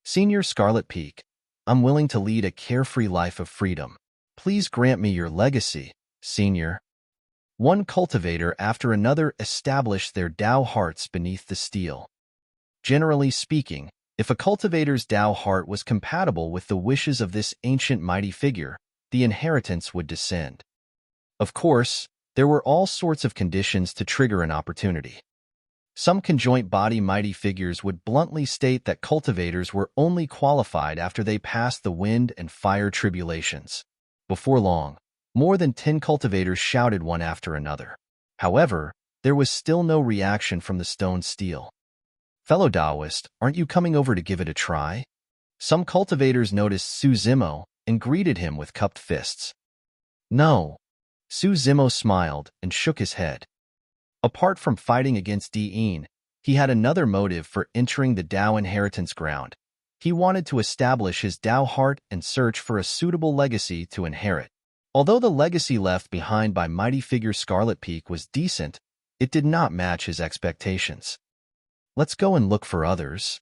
Senior Scarlet Peak, I'm willing to lead a carefree life of freedom. Please grant me your legacy, Senior. One cultivator after another established their Tao hearts beneath the steel. Generally speaking, if a cultivator's Tao heart was compatible with the wishes of this ancient mighty figure, the inheritance would descend. Of course, there were all sorts of conditions to trigger an opportunity. Some conjoint body mighty figures would bluntly state that cultivators were only qualified after they passed the wind and fire tribulations. Before long, more than 10 cultivators shouted one after another. However, there was still no reaction from the stone steel. Fellow Taoist, aren't you coming over to give it a try? Some cultivators noticed Su Zimo and greeted him with cupped fists. No. Su Zimo smiled and shook his head. Apart from fighting against Di'in, he had another motive for entering the Tao inheritance ground. He wanted to establish his Tao heart and search for a suitable legacy to inherit. Although the legacy left behind by mighty figure Scarlet Peak was decent, it did not match his expectations. Let's go and look for others.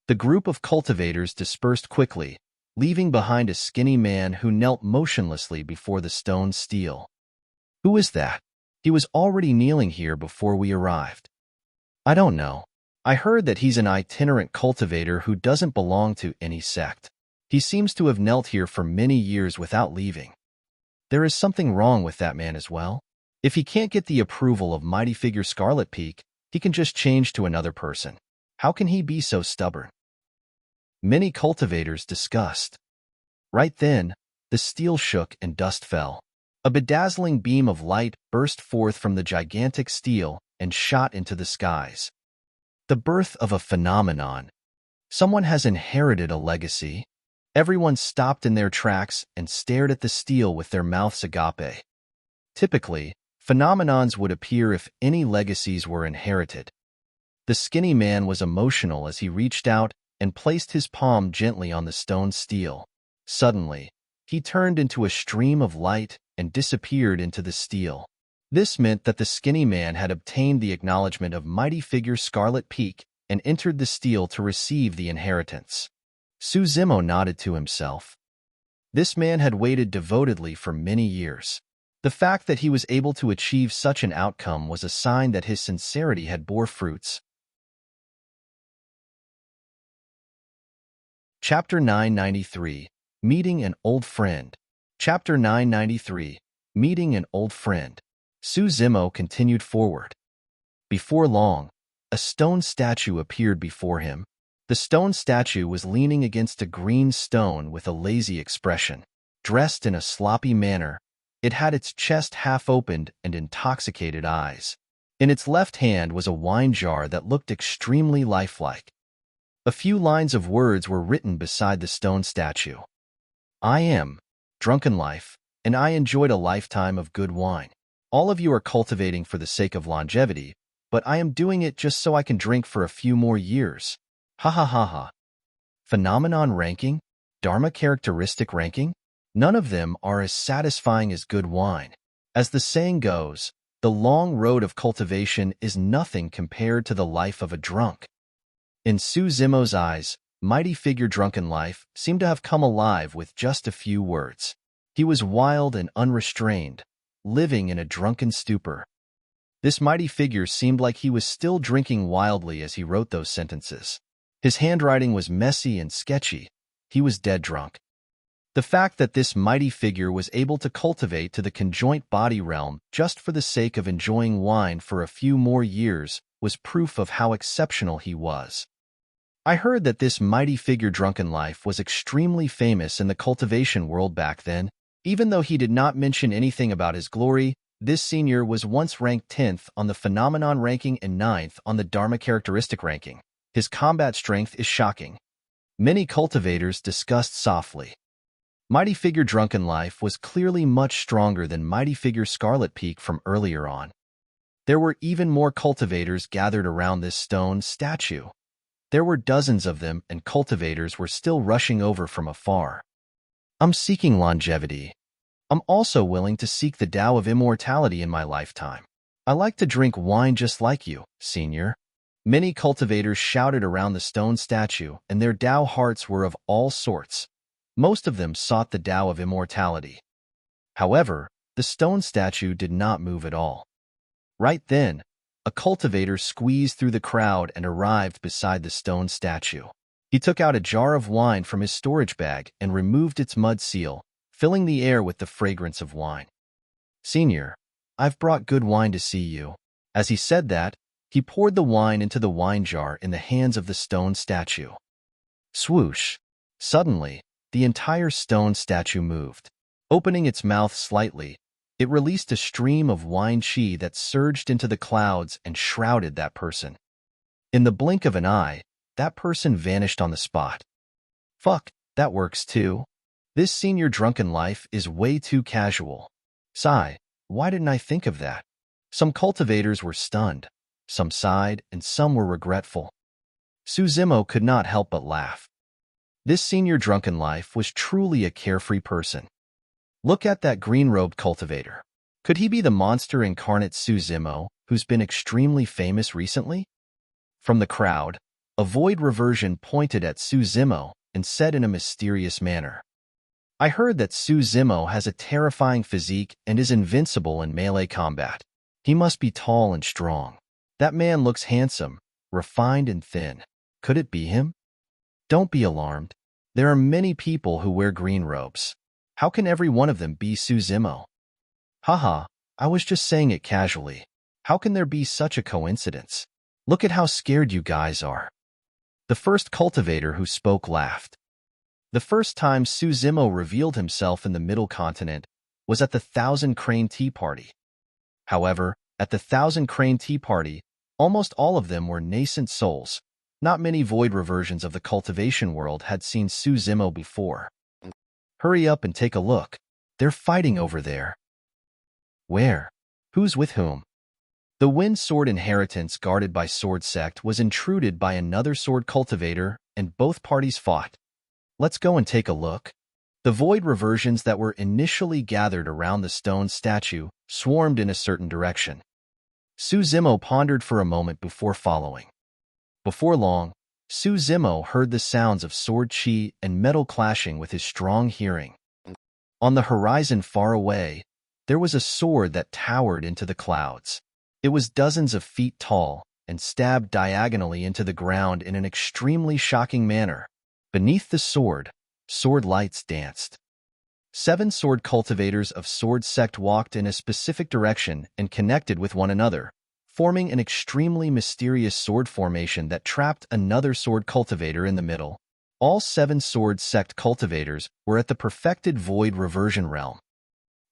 The group of cultivators dispersed quickly, leaving behind a skinny man who knelt motionlessly before the stone steel. Who is that? He was already kneeling here before we arrived. I don't know. I heard that he's an itinerant cultivator who doesn't belong to any sect. He seems to have knelt here for many years without leaving. There is something wrong with that man as well. If he can't get the approval of mighty figure Scarlet Peak, he can just change to another person. How can he be so stubborn? Many cultivators discussed. Right then, the steel shook and dust fell. A bedazzling beam of light burst forth from the gigantic steel and shot into the skies. The birth of a phenomenon. Someone has inherited a legacy. Everyone stopped in their tracks and stared at the steel with their mouths agape. Typically, phenomenons would appear if any legacies were inherited. The skinny man was emotional as he reached out and placed his palm gently on the stone steel. Suddenly, he turned into a stream of light and disappeared into the steel. This meant that the skinny man had obtained the acknowledgement of mighty figure Scarlet Peak and entered the steel to receive the inheritance. Su Zimo nodded to himself. This man had waited devotedly for many years. The fact that he was able to achieve such an outcome was a sign that his sincerity had bore fruits. Chapter 993, Meeting an Old Friend. Chapter 993, Meeting an Old Friend. Su Zimo continued forward. Before long, a stone statue appeared before him. The stone statue was leaning against a green stone with a lazy expression. Dressed in a sloppy manner, it had its chest half opened and intoxicated eyes. In its left hand was a wine jar that looked extremely lifelike. A few lines of words were written beside the stone statue. I am Drunken Life, and I enjoyed a lifetime of good wine. All of you are cultivating for the sake of longevity, but I am doing it just so I can drink for a few more years. Ha ha ha ha. Phenomenon ranking? Dharma characteristic ranking? None of them are as satisfying as good wine. As the saying goes, the long road of cultivation is nothing compared to the life of a drunk. In Su Zimo's eyes, mighty figure Drunken Life seemed to have come alive with just a few words. He was wild and unrestrained, living in a drunken stupor. This mighty figure seemed like he was still drinking wildly as he wrote those sentences. His handwriting was messy and sketchy. He was dead drunk. The fact that this mighty figure was able to cultivate to the conjoint body realm just for the sake of enjoying wine for a few more years was proof of how exceptional he was. I heard that this mighty figure Drunken Life was extremely famous in the cultivation world back then. Even though he did not mention anything about his glory, this senior was once ranked 10th on the phenomenon ranking and 9th on the Dharma characteristic ranking. His combat strength is shocking. Many cultivators discussed softly. Mighty figure Drunken Life was clearly much stronger than mighty figure Scarlet Peak from earlier on. There were even more cultivators gathered around this stone statue. There were dozens of them, and cultivators were still rushing over from afar. I'm seeking longevity. I'm also willing to seek the Tao of immortality in my lifetime. I like to drink wine just like you, senior. Many cultivators shouted around the stone statue, and their Tao hearts were of all sorts. Most of them sought the Tao of immortality. However, the stone statue did not move at all. Right then, a cultivator squeezed through the crowd and arrived beside the stone statue. He took out a jar of wine from his storage bag and removed its mud seal, filling the air with the fragrance of wine. Senior, I've brought good wine to see you. As he said that, he poured the wine into the wine jar in the hands of the stone statue. Swoosh! Suddenly, the entire stone statue moved. Opening its mouth slightly, it released a stream of wine chi that surged into the clouds and shrouded that person. In the blink of an eye, that person vanished on the spot. Fuck, that works too. This senior Drunken Life is way too casual. Sigh, why didn't I think of that? Some cultivators were stunned, some sighed, and some were regretful. Su Zimo could not help but laugh. This senior Drunken Life was truly a carefree person. Look at that green-robed cultivator. Could he be the monster incarnate Su Zimo, who's been extremely famous recently? From the crowd, a void reversion pointed at Su Zimo and said in a mysterious manner, I heard that Su Zimo has a terrifying physique and is invincible in melee combat. He must be tall and strong. That man looks handsome, refined and thin. Could it be him? Don't be alarmed. There are many people who wear green robes. How can every one of them be Su Zimo? Haha, I was just saying it casually. How can there be such a coincidence? Look at how scared you guys are. The first cultivator who spoke laughed. The first time Su Zimo revealed himself in the Middle Continent was at the Thousand Crane Tea Party. However, at the Thousand Crane Tea Party, almost all of them were nascent souls. Not many void reversions of the cultivation world had seen Su Zimo before. Hurry up and take a look. They're fighting over there. Where? Who's with whom? The Wind Sword inheritance guarded by Sword Sect was intruded by another sword cultivator, and both parties fought. Let's go and take a look. The void reversions that were initially gathered around the stone statue swarmed in a certain direction. Su Zimo pondered for a moment before following. Before long, Su Zimo heard the sounds of sword chi and metal clashing with his strong hearing. On the horizon far away, there was a sword that towered into the clouds. It was dozens of feet tall and stabbed diagonally into the ground in an extremely shocking manner. Beneath the sword lights danced. 7 sword cultivators of sword sect walked in a specific direction and connected with one another, forming an extremely mysterious sword formation that trapped another sword cultivator in the middle. All 7 sword sect cultivators were at the perfected void reversion realm.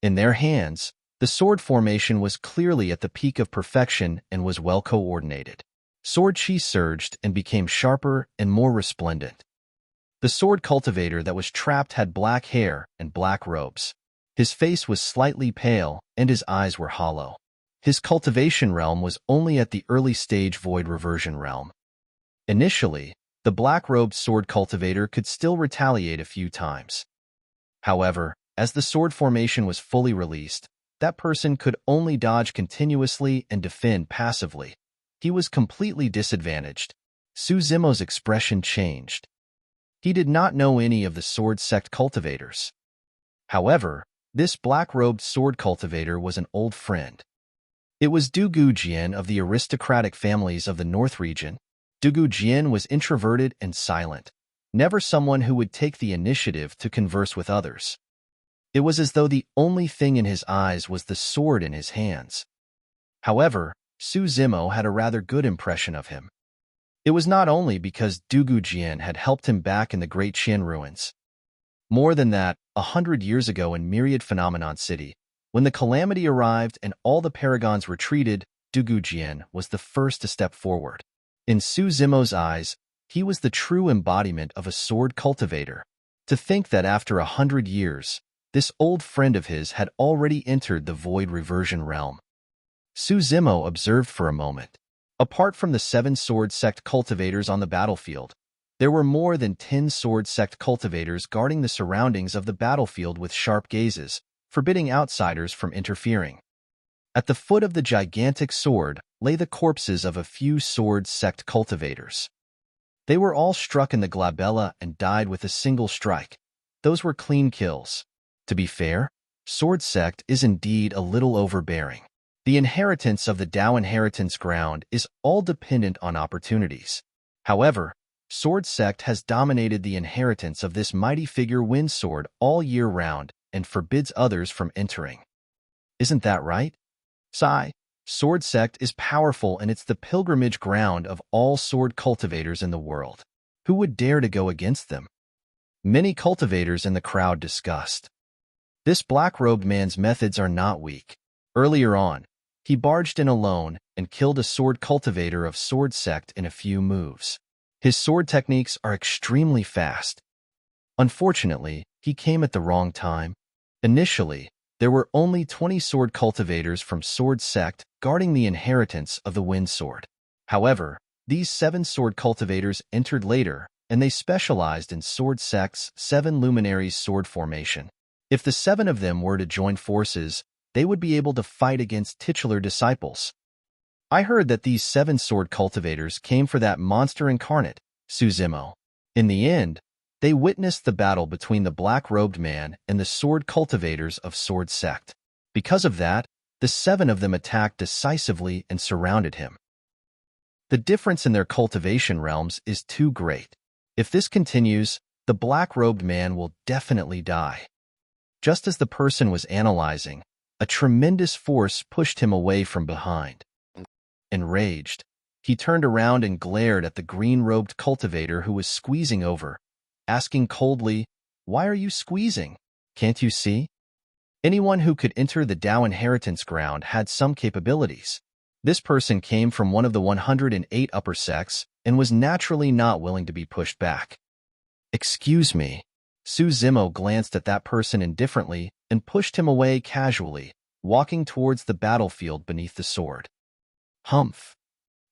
In their hands, the sword formation was clearly at the peak of perfection and was well coordinated. Sword chi surged and became sharper and more resplendent. The sword cultivator that was trapped had black hair and black robes. His face was slightly pale and his eyes were hollow. His cultivation realm was only at the early stage void reversion realm. Initially, the black-robed sword cultivator could still retaliate a few times. However, as the sword formation was fully released, that person could only dodge continuously and defend passively. He was completely disadvantaged. Suzumo's expression changed. He did not know any of the sword sect cultivators. However, this black-robed sword cultivator was an old friend. It was Dugu Jian of the aristocratic families of the North region. Dugu Jian was introverted and silent, never someone who would take the initiative to converse with others. It was as though the only thing in his eyes was the sword in his hands. However, Suzumo had a rather good impression of him. It was not only because Dugu Jian had helped him back in the Great Qian ruins. More than that, 100 years ago in Myriad Phenomenon City, when the calamity arrived and all the paragons retreated, Dugu Jian was the first to step forward. In Suzumo's eyes, he was the true embodiment of a sword cultivator. To think that after 100 years, this old friend of his had already entered the void reversion realm. Suzumo observed for a moment. Apart from the 7 sword sect cultivators on the battlefield, there were more than 10 sword sect cultivators guarding the surroundings of the battlefield with sharp gazes, forbidding outsiders from interfering. At the foot of the gigantic sword lay the corpses of a few sword sect cultivators. They were all struck in the glabella and died with a single strike. Those were clean kills. To be fair, sword sect is indeed a little overbearing. The inheritance of the Dao inheritance ground is all dependent on opportunities. However, sword sect has dominated the inheritance of this mighty figure Wind Sword all year round and forbids others from entering. Isn't that right? Sigh. Sword sect is powerful and it's the pilgrimage ground of all sword cultivators in the world. Who would dare to go against them? Many cultivators in the crowd discussed. This black-robed man's methods are not weak. Earlier on, he barged in alone and killed a sword cultivator of sword sect in a few moves. His sword techniques are extremely fast. Unfortunately, he came at the wrong time. Initially, there were only 20 sword cultivators from sword sect guarding the inheritance of the Wind Sword. However, these 7 sword cultivators entered later, and they specialized in sword sect's 7 luminaries sword formation. If the 7 of them were to join forces, they would be able to fight against titular disciples. I heard that these 7 sword cultivators came for that monster incarnate, Suzumo. In the end, they witnessed the battle between the black-robed man and the sword cultivators of sword sect. Because of that, the 7 of them attacked decisively and surrounded him. The difference in their cultivation realms is too great. If this continues, the black-robed man will definitely die. Just as the person was analyzing, a tremendous force pushed him away from behind. Enraged, he turned around and glared at the green-robed cultivator who was squeezing over, asking coldly, "Why are you squeezing? Can't you see?" Anyone who could enter the Dao inheritance ground had some capabilities. This person came from one of the 108 upper sects and was naturally not willing to be pushed back. "Excuse me." Suzumo glanced at that person indifferently and pushed him away casually, walking towards the battlefield beneath the sword. "Humph."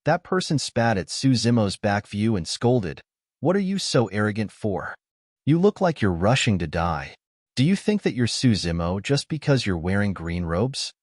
That person spat at Suzumo's back view and scolded, "What are you so arrogant for? You look like you're rushing to die. Do you think that you're Suzumo just because you're wearing green robes?"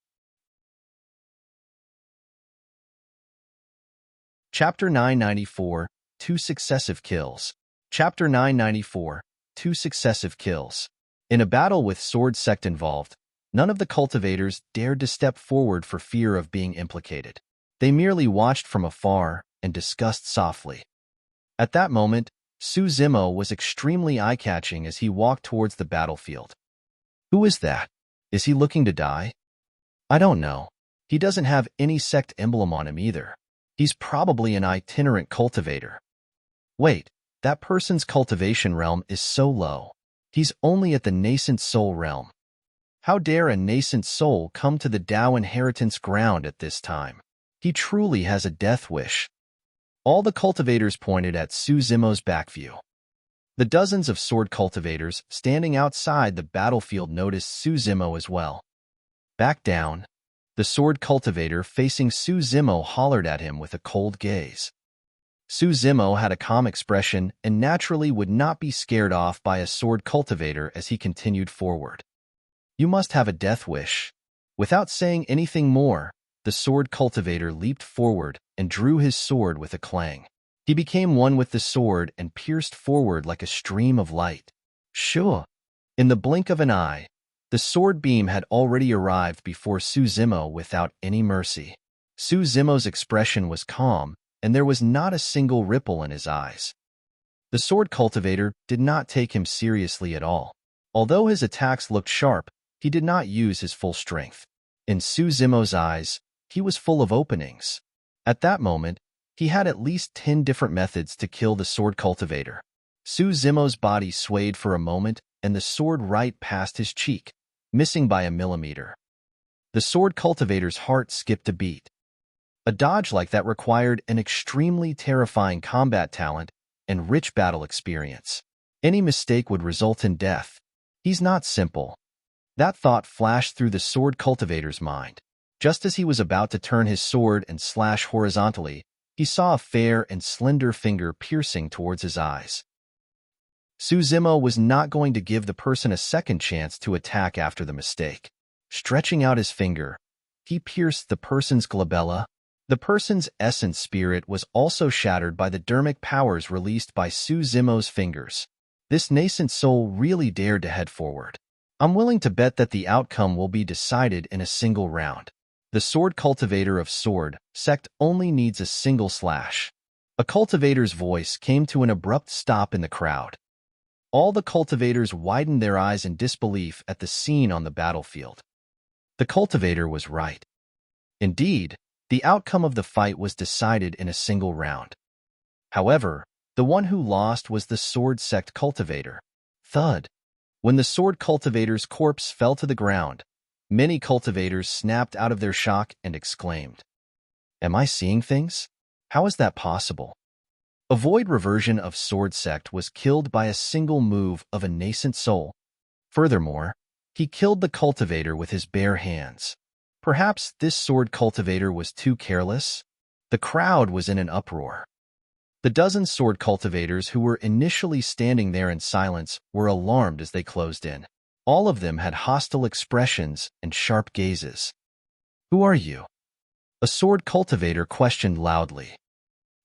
Chapter 994, 2 Successive Kills. Chapter 994, 2 Successive Kills. In a battle with sword sect involved, None of the cultivators dared to step forward for fear of being implicated. They merely watched from afar and discussed softly. At that moment, Suzumo was extremely eye-catching as he walked towards the battlefield. Who is that? Is he looking to die? I don't know. He doesn't have any sect emblem on him either. He's probably an itinerant cultivator. Wait, that person's cultivation realm is so low. He's only at the nascent soul realm. How dare a nascent soul come to the Tao inheritance ground at this time? He truly has a death wish. All the cultivators pointed at Suzumo's back view. The dozens of sword cultivators standing outside the battlefield noticed Suzumo as well. Back down. The sword cultivator facing Suzumo hollered at him with a cold gaze. Suzumo had a calm expression and naturally would not be scared off by a sword cultivator as he continued forward. You must have a death wish. Without saying anything more, the sword cultivator leaped forward and drew his sword with a clang. He became one with the sword and pierced forward like a stream of light. Sure. In the blink of an eye, the sword beam had already arrived before Suzumo without any mercy. Suzumo's expression was calm, and there was not a single ripple in his eyes. The sword cultivator did not take him seriously at all. Although his attacks looked sharp, he did not use his full strength. In Suzumo's eyes, he was full of openings. At that moment, he had at least 10 different methods to kill the sword cultivator. Suzumo's body swayed for a moment, and the sword right past his cheek, missing by a millimeter. The sword cultivator's heart skipped a beat. A dodge like that required an extremely terrifying combat talent and rich battle experience. Any mistake would result in death. He's not simple. That thought flashed through the sword cultivator's mind. Just as he was about to turn his sword and slash horizontally, he saw a fair and slender finger piercing towards his eyes. Suzumo was not going to give the person a second chance to attack after the mistake. Stretching out his finger, he pierced the person's glabella. The person's essence spirit was also shattered by the dermic powers released by Suzumo's fingers. This nascent soul really dared to head forward. I'm willing to bet that the outcome will be decided in a single round. The sword cultivator of sword sect only needs a single slash. A cultivator's voice came to an abrupt stop in the crowd. All the cultivators widened their eyes in disbelief at the scene on the battlefield. The cultivator was right. Indeed, the outcome of the fight was decided in a single round. However, the one who lost was the sword sect cultivator. Thud. When the sword cultivator's corpse fell to the ground, many cultivators snapped out of their shock and exclaimed, "Am I seeing things? How is that possible?" A void reversion of sword sect was killed by a single move of a nascent soul. Furthermore, he killed the cultivator with his bare hands. Perhaps this sword cultivator was too careless? The crowd was in an uproar. The dozen sword cultivators who were initially standing there in silence were alarmed as they closed in. All of them had hostile expressions and sharp gazes. "Who are you?" A sword cultivator questioned loudly.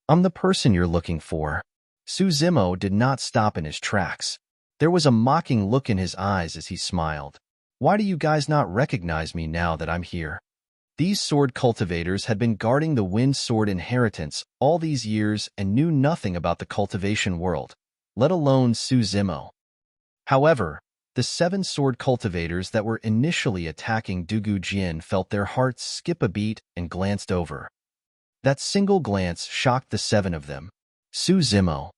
"I'm the person you're looking for." Suzumo did not stop in his tracks. There was a mocking look in his eyes as he smiled. "Why do you guys not recognize me now that I'm here?" These sword cultivators had been guarding the wind sword inheritance all these years and knew nothing about the cultivation world, let alone Suzumo. However, the 7 sword cultivators that were initially attacking Dugu Jin felt their hearts skip a beat and glanced over. That single glance shocked the 7 of them. Suzumo.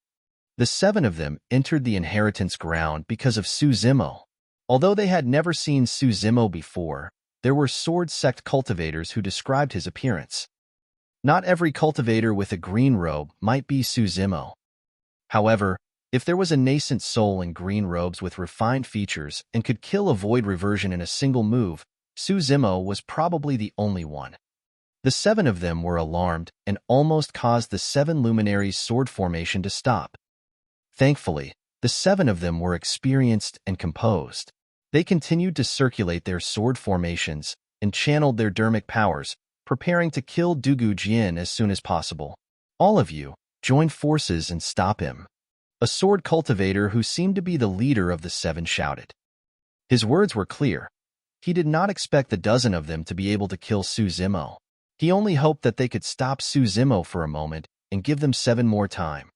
The 7 of them entered the inheritance ground because of Suzumo. Although they had never seen Suzumo before, there were sword sect cultivators who described his appearance. Not every cultivator with a green robe might be Suzumo. However, if there was a nascent soul in green robes with refined features and could kill a void reversion in a single move, Suzumo was probably the only one. The 7 of them were alarmed and almost caused the 7 luminaries' sword formation to stop. Thankfully, the 7 of them were experienced and composed. They continued to circulate their sword formations and channeled their dermic powers, preparing to kill Dugu Jin as soon as possible. "All of you, join forces and stop him." A sword cultivator who seemed to be the leader of the 7 shouted. His words were clear. He did not expect the dozen of them to be able to kill Suzumo. He only hoped that they could stop Suzumo for a moment and give them 7 more time.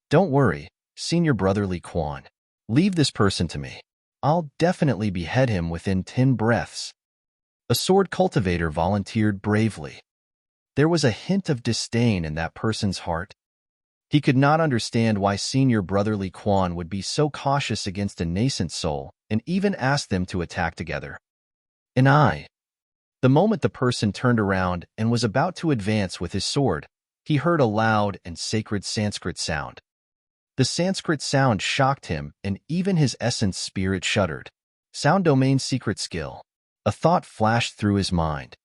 Don't worry, Senior Brotherly Quan. Leave this person to me. I'll definitely behead him within 10 breaths. A sword cultivator volunteered bravely. There was a hint of disdain in that person's heart. He could not understand why Senior Brotherly Quan would be so cautious against a nascent soul and even ask them to attack together. The moment the person turned around and was about to advance with his sword, he heard a loud and sacred Sanskrit sound. The Sanskrit sound shocked him, and even his essence spirit shuddered. Sound domain secret skill. A thought flashed through his mind.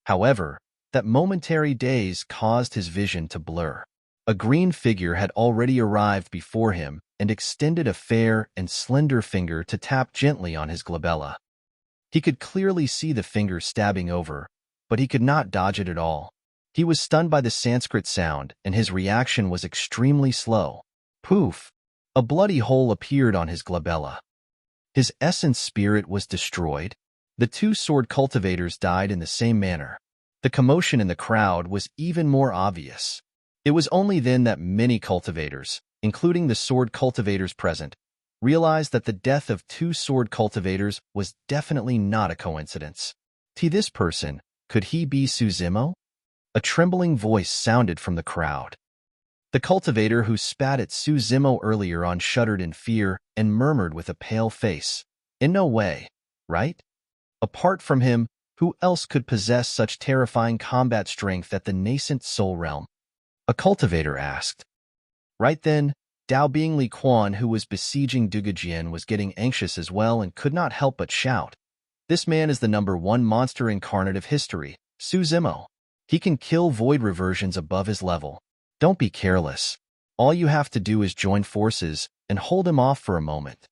However, that momentary daze caused his vision to blur. A green figure had already arrived before him and extended a fair and slender finger to tap gently on his glabella. He could clearly see the finger stabbing over, but he could not dodge it at all. He was stunned by the Sanskrit sound, and his reaction was extremely slow. Poof! A bloody hole appeared on his glabella. His essence spirit was destroyed. The 2 sword cultivators died in the same manner. The commotion in the crowd was even more obvious. It was only then that many cultivators, including the sword cultivators present, realized that the death of 2 sword cultivators was definitely not a coincidence. To this person, could he be Suzumo? A trembling voice sounded from the crowd. The cultivator who spat at Suzumo earlier on shuddered in fear and murmured with a pale face, "In no way, right? Apart from him, who else could possess such terrifying combat strength at the nascent soul realm?" A cultivator asked. Right then, Dao Bingli Quan, who was besieging Dugajian, was getting anxious as well and could not help but shout, "This man is the #1 monster incarnate of history, Suzumo. He can kill void reversions above his level. Don't be careless. All you have to do is join forces and hold him off for a moment."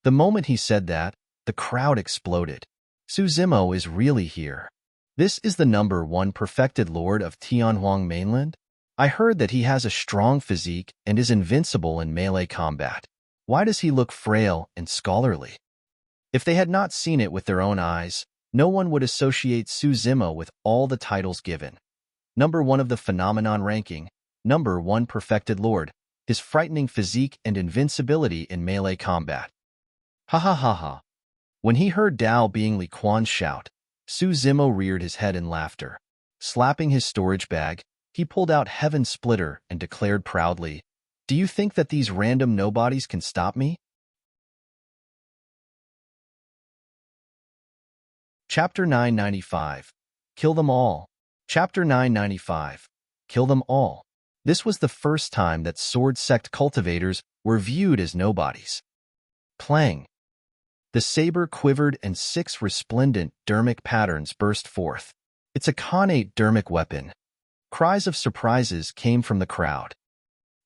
The moment he said that, the crowd exploded. Suzumo is really here. This is the #1 perfected lord of Tianhuang mainland? I heard that he has a strong physique and is invincible in melee combat. Why does he look frail and scholarly? If they had not seen it with their own eyes, no one would associate Suzumo with all the titles given. #1 of the phenomenon ranking, #1 perfected lord, his frightening physique and invincibility in melee combat. Ha ha ha ha. When he heard Dao Bingli Quan's shout, Suzumo reared his head in laughter. Slapping his storage bag, he pulled out Heaven Splitter and declared proudly, "Do you think that these random nobodies can stop me?" Chapter 995. Kill them all. Chapter 995. Kill them all. This was the first time that sword sect cultivators were viewed as nobodies. Clang. The saber quivered and 6 resplendent dermic patterns burst forth. It's a connate dermic weapon. Cries of surprises came from the crowd.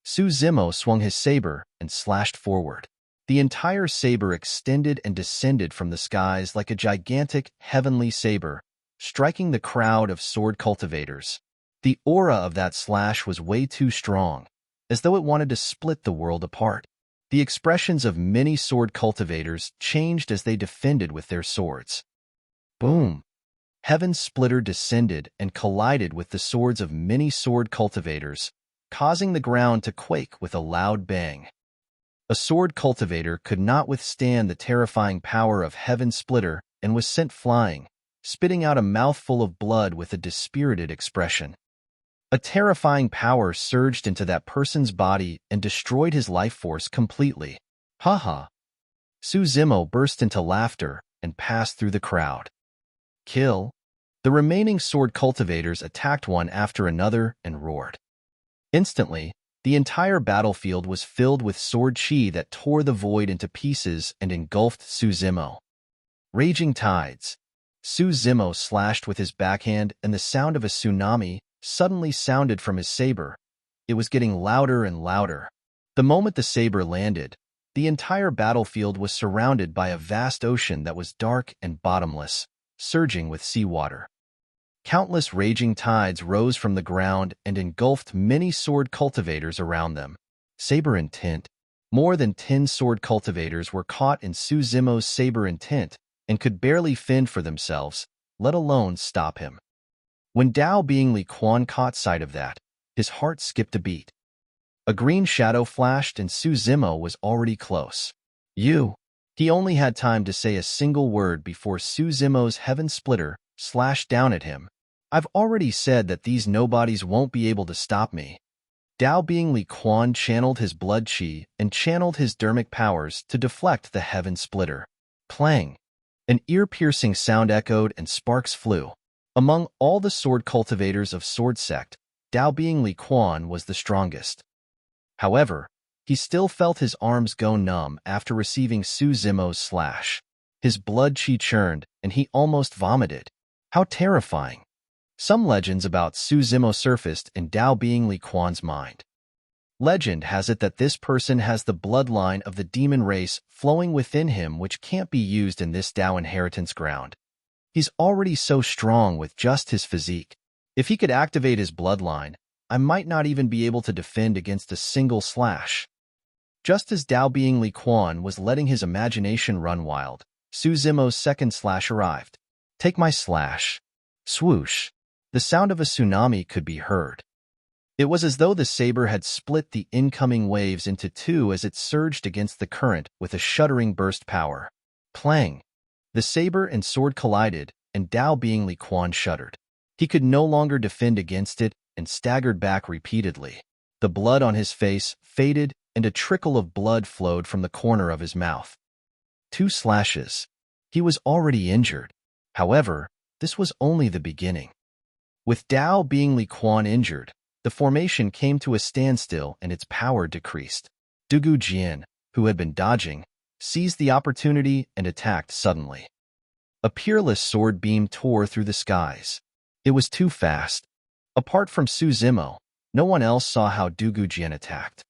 Suzumo swung his saber and slashed forward. The entire saber extended and descended from the skies like a gigantic, heavenly saber, striking the crowd of sword cultivators. The aura of that slash was way too strong, as though it wanted to split the world apart. The expressions of many sword cultivators changed as they defended with their swords. Boom! Heaven Splitter descended and collided with the swords of many sword cultivators, causing the ground to quake with a loud bang. A sword cultivator could not withstand the terrifying power of Heaven Splitter and was sent flying, spitting out a mouthful of blood with a dispirited expression. A terrifying power surged into that person's body and destroyed his life force completely. Ha ha! Suzumo burst into laughter and passed through the crowd. Kill! The remaining sword cultivators attacked one after another and roared. Instantly, the entire battlefield was filled with sword chi that tore the void into pieces and engulfed Suzumo. Raging tides. Suzumo slashed with his backhand, and the sound of a tsunami suddenly sounded from his saber. It was getting louder and louder. The moment the saber landed, the entire battlefield was surrounded by a vast ocean that was dark and bottomless, surging with seawater. Countless raging tides rose from the ground and engulfed many sword cultivators around them. Saber intent. More than 10 sword cultivators were caught in Suzumo's saber intent, and could barely fend for themselves, let alone stop him. When Dao Bing Li Quan caught sight of that, his heart skipped a beat. A green shadow flashed and Su Zimo was already close. You. He only had time to say a single word before Su Zimo's heaven splitter slashed down at him. I've already said that these nobodies won't be able to stop me. Dao Bing Li Quan channeled his blood chi and channeled his dermic powers to deflect the heaven splitter. Clang! An ear-piercing sound echoed and sparks flew. Among all the sword cultivators of Sword Sect, Dao Bing Li Quan was the strongest. However, he still felt his arms go numb after receiving Su Zimo's slash. His blood chi churned, and he almost vomited. How terrifying! Some legends about Su Zimo surfaced in Dao Bing Li Quan's mind. Legend has it that this person has the bloodline of the demon race flowing within him, which can't be used in this Dao inheritance ground. He's already so strong with just his physique. If he could activate his bloodline, I might not even be able to defend against a single slash. Just as Dao Bing Li Quan was letting his imagination run wild, Su Zimo's second slash arrived. Take my slash. Swoosh. The sound of a tsunami could be heard. It was as though the saber had split the incoming waves into two as it surged against the current with a shuddering burst power. Clang! The saber and sword collided, and Dao Bing Li Quan shuddered. He could no longer defend against it and staggered back repeatedly. The blood on his face faded, and a trickle of blood flowed from the corner of his mouth. 2 slashes. He was already injured. However, this was only the beginning. With Dao Bing Li Quan injured, the formation came to a standstill and its power decreased. Dugu Jian, who had been dodging, seized the opportunity and attacked suddenly. A peerless sword beam tore through the skies. It was too fast. Apart from Su Zimo, no one else saw how Dugu Jian attacked.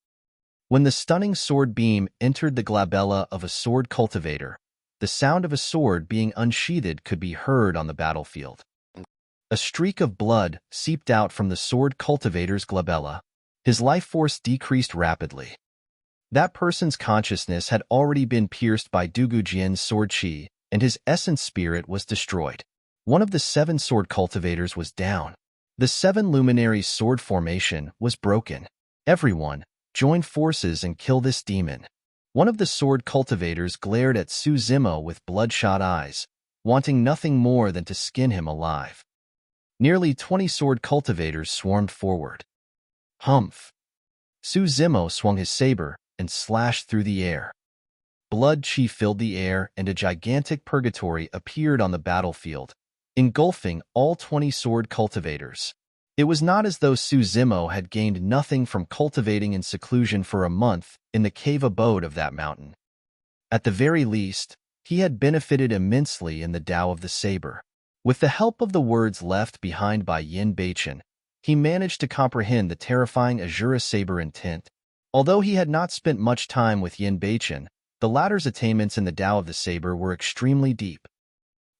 When the stunning sword beam entered the glabella of a sword cultivator, the sound of a sword being unsheathed could be heard on the battlefield. A streak of blood seeped out from the sword cultivator's glabella. His life force decreased rapidly. That person's consciousness had already been pierced by Dugu Jian's sword chi, and his essence spirit was destroyed. One of the 7 sword cultivators was down. The 7 luminary sword formation was broken. Everyone, join forces and kill this demon. One of the sword cultivators glared at Su Zimo with bloodshot eyes, wanting nothing more than to skin him alive. Nearly 20 sword cultivators swarmed forward. Humph! Su Zimo swung his saber and slashed through the air. Blood chi filled the air and a gigantic purgatory appeared on the battlefield, engulfing all 20 sword cultivators. It was not as though Su Zimo had gained nothing from cultivating in seclusion for a month in the cave abode of that mountain. At the very least, he had benefited immensely in the Tao of the Saber. With the help of the words left behind by Yin Beichen, he managed to comprehend the terrifying Azura Saber intent. Although he had not spent much time with Yin Beichen, the latter's attainments in the Tao of the Saber were extremely deep.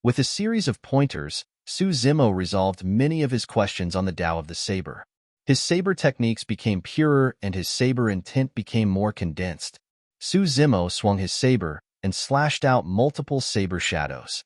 With a series of pointers, Su Zimo resolved many of his questions on the Tao of the Saber. His saber techniques became purer and his saber intent became more condensed. Su Zimo swung his saber and slashed out multiple saber shadows.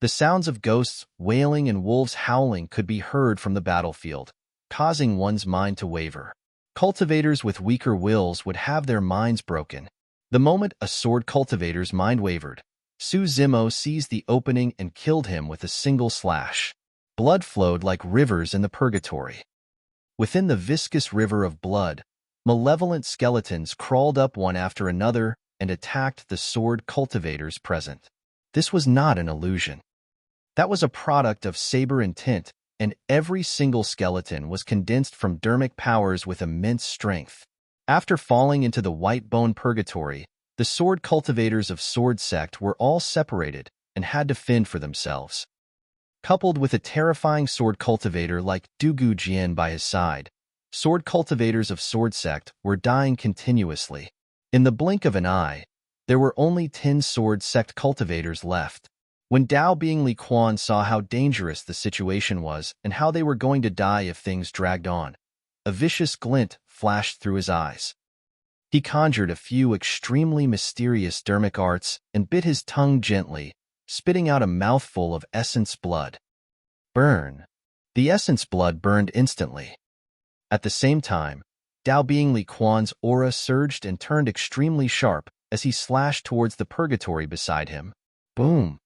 The sounds of ghosts wailing and wolves howling could be heard from the battlefield, causing one's mind to waver. Cultivators with weaker wills would have their minds broken. The moment a sword cultivator's mind wavered, Su Zimo seized the opening and killed him with a single slash. Blood flowed like rivers in the purgatory. Within the viscous river of blood, malevolent skeletons crawled up one after another and attacked the sword cultivators present. This was not an illusion. That was a product of saber intent, and every single skeleton was condensed from dermic powers with immense strength. After falling into the white bone purgatory, the sword cultivators of Sword Sect were all separated and had to fend for themselves. Coupled with a terrifying sword cultivator like Dugu Jian by his side, sword cultivators of Sword Sect were dying continuously. In the blink of an eye, there were only 10 Sword Sect cultivators left. When Dao Bing Li Quan saw how dangerous the situation was and how they were going to die if things dragged on, a vicious glint flashed through his eyes. He conjured a few extremely mysterious dermic arts and bit his tongue gently, spitting out a mouthful of essence blood. Burn. The essence blood burned instantly. At the same time, Dao Bing Li Quan's aura surged and turned extremely sharp as he slashed towards the purgatory beside him. Boom!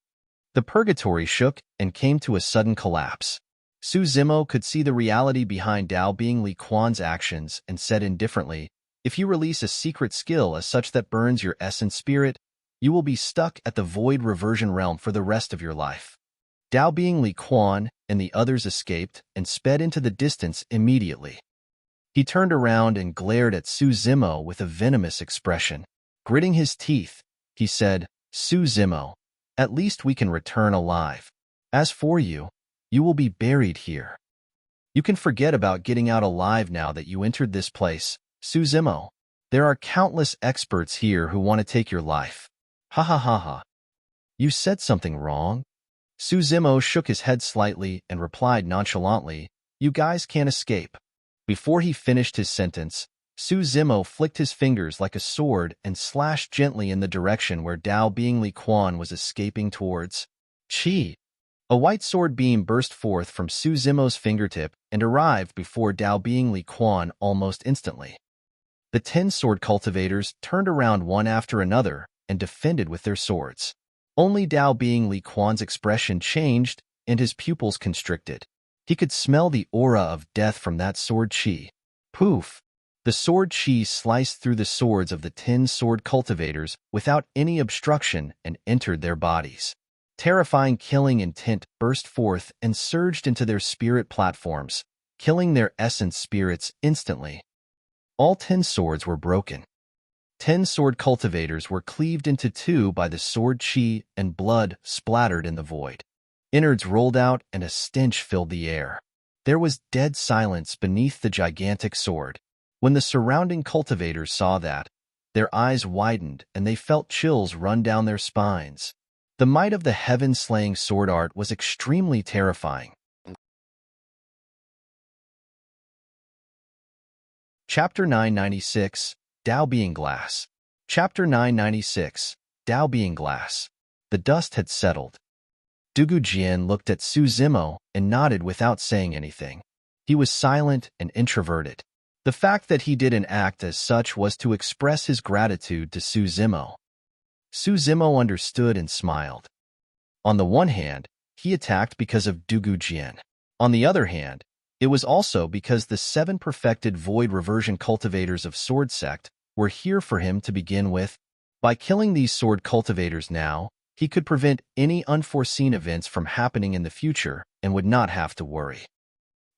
The purgatory shook and came to a sudden collapse. Su Zimo could see the reality behind Dao Bing Li Quan's actions and said indifferently, "If you release a secret skill as such that burns your essence spirit, you will be stuck at the void reversion realm for the rest of your life." Dao Bing Li Quan and the others escaped and sped into the distance immediately. He turned around and glared at Su Zimo with a venomous expression. Gritting his teeth, he said, "Su Zimo, at least we can return alive. As for you, you will be buried here. You can forget about getting out alive now that you entered this place, Su Zimo. There are countless experts here who want to take your life." Ha ha ha ha. "You said something wrong?" Su Zimo shook his head slightly and replied nonchalantly, "You guys can't escape." Before he finished his sentence, Su Zimo flicked his fingers like a sword and slashed gently in the direction where Dao Bing Li Quan was escaping towards. Chi! A white sword beam burst forth from Su Zimo's fingertip and arrived before Dao Bing Li Quan almost instantly. The 10 sword cultivators turned around one after another and defended with their swords. Only Dao Bing Li Quan's expression changed and his pupils constricted. He could smell the aura of death from that sword chi. Poof! The sword chi sliced through the swords of the 10 sword cultivators without any obstruction and entered their bodies. Terrifying killing intent burst forth and surged into their spirit platforms, killing their essence spirits instantly. All 10 swords were broken. 10 sword cultivators were cleaved into 2 by the sword chi and blood splattered in the void. Innards rolled out and a stench filled the air. There was dead silence beneath the gigantic sword. When the surrounding cultivators saw that, their eyes widened and they felt chills run down their spines. The might of the heaven-slaying sword art was extremely terrifying. Chapter 996, Dao Being Glass. Chapter 996, Dao Being Glass. The dust had settled. Dugu Jian looked at Su Zimo and nodded without saying anything. He was silent and introverted. The fact that he didn't act as such was to express his gratitude to Su Zimo. Su Zimo understood and smiled. On the one hand, he attacked because of Dugu Jian. On the other hand, it was also because the 7 perfected void reversion cultivators of Sword Sect were here for him to begin with. By killing these sword cultivators now, he could prevent any unforeseen events from happening in the future and would not have to worry.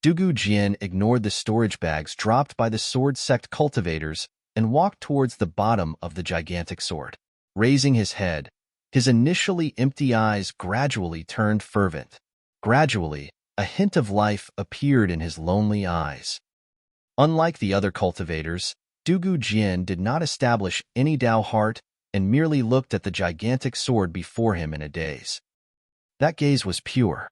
Dugu Jian ignored the storage bags dropped by the Sword Sect cultivators and walked towards the bottom of the gigantic sword. Raising his head, his initially empty eyes gradually turned fervent. Gradually, a hint of life appeared in his lonely eyes. Unlike the other cultivators, Dugu Jian did not establish any Dao heart and merely looked at the gigantic sword before him in a daze. That gaze was pure.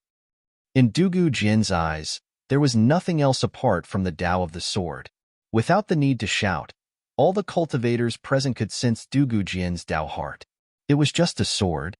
In Dugu Jian's eyes, there was nothing else apart from the Dao of the sword. Without the need to shout, all the cultivators present could sense Dugu Jian's Dao heart. It was just a sword.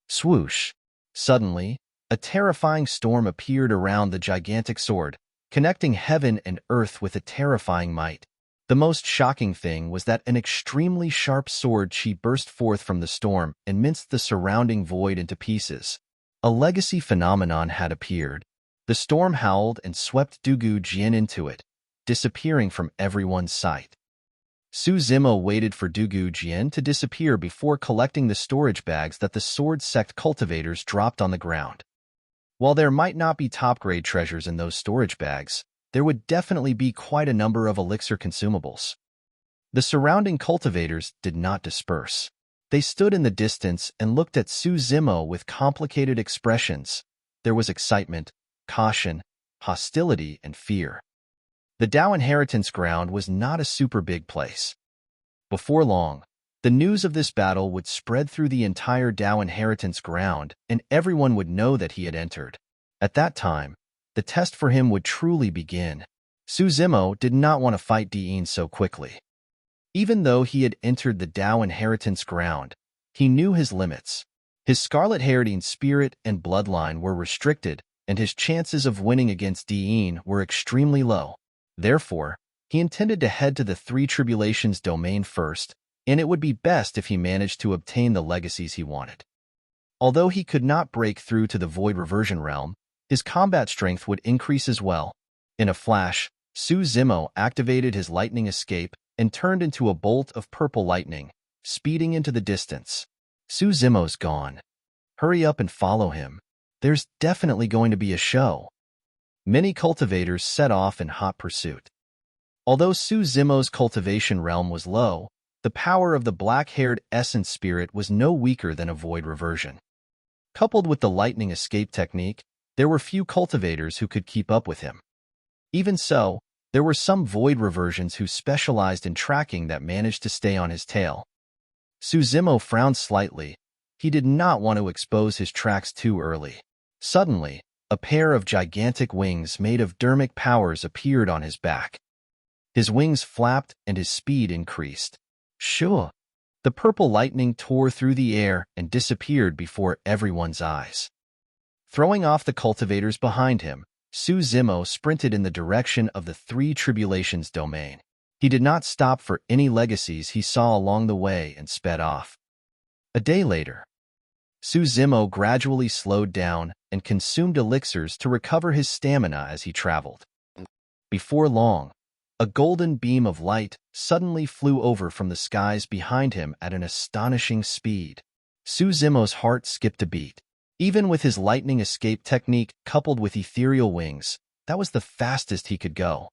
Swoosh! Suddenly, a terrifying storm appeared around the gigantic sword, connecting heaven and earth with a terrifying might. The most shocking thing was that an extremely sharp sword chi burst forth from the storm and minced the surrounding void into pieces. A legacy phenomenon had appeared. The storm howled and swept Dugu Jian into it, disappearing from everyone's sight. Su Zimo waited for Dugu Jian to disappear before collecting the storage bags that the Sword Sect cultivators dropped on the ground. While there might not be top-grade treasures in those storage bags, there would definitely be quite a number of elixir consumables. The surrounding cultivators did not disperse. They stood in the distance and looked at Su Zimo with complicated expressions. There was excitement, caution, hostility, and fear. The Dao Inheritance Ground was not a super big place. Before long, the news of this battle would spread through the entire Dao Inheritance Ground, and everyone would know that he had entered. At that time, the test for him would truly begin. Su Zimo did not want to fight Diin so quickly. Even though he had entered the Dao Inheritance Ground, he knew his limits. His Scarlet Heredane's spirit and bloodline were restricted, and his chances of winning against Dean were extremely low. Therefore, he intended to head to the Three Tribulations domain first, and it would be best if he managed to obtain the legacies he wanted. Although he could not break through to the Void Reversion realm, his combat strength would increase as well. In a flash, Su Zimo activated his lightning escape and turned into a bolt of purple lightning, speeding into the distance. Su Zimo's gone. Hurry up and follow him. There's definitely going to be a show. Many cultivators set off in hot pursuit. Although Su Zimo's cultivation realm was low, the power of the black-haired essence spirit was no weaker than a void reversion. Coupled with the lightning escape technique, there were few cultivators who could keep up with him. Even so, there were some void reversions who specialized in tracking that managed to stay on his tail. Su Zimo frowned slightly. He did not want to expose his tracks too early. Suddenly, a pair of gigantic wings made of dermic powers appeared on his back. His wings flapped and his speed increased. Sure. The purple lightning tore through the air and disappeared before everyone's eyes. Throwing off the cultivators behind him, Su Zimo sprinted in the direction of the Three Tribulations domain. He did not stop for any legacies he saw along the way and sped off. A day later, Su Zimo gradually slowed down and consumed elixirs to recover his stamina as he traveled. Before long, a golden beam of light suddenly flew over from the skies behind him at an astonishing speed. Su Zimo's heart skipped a beat. Even with his lightning escape technique coupled with ethereal wings, that was the fastest he could go.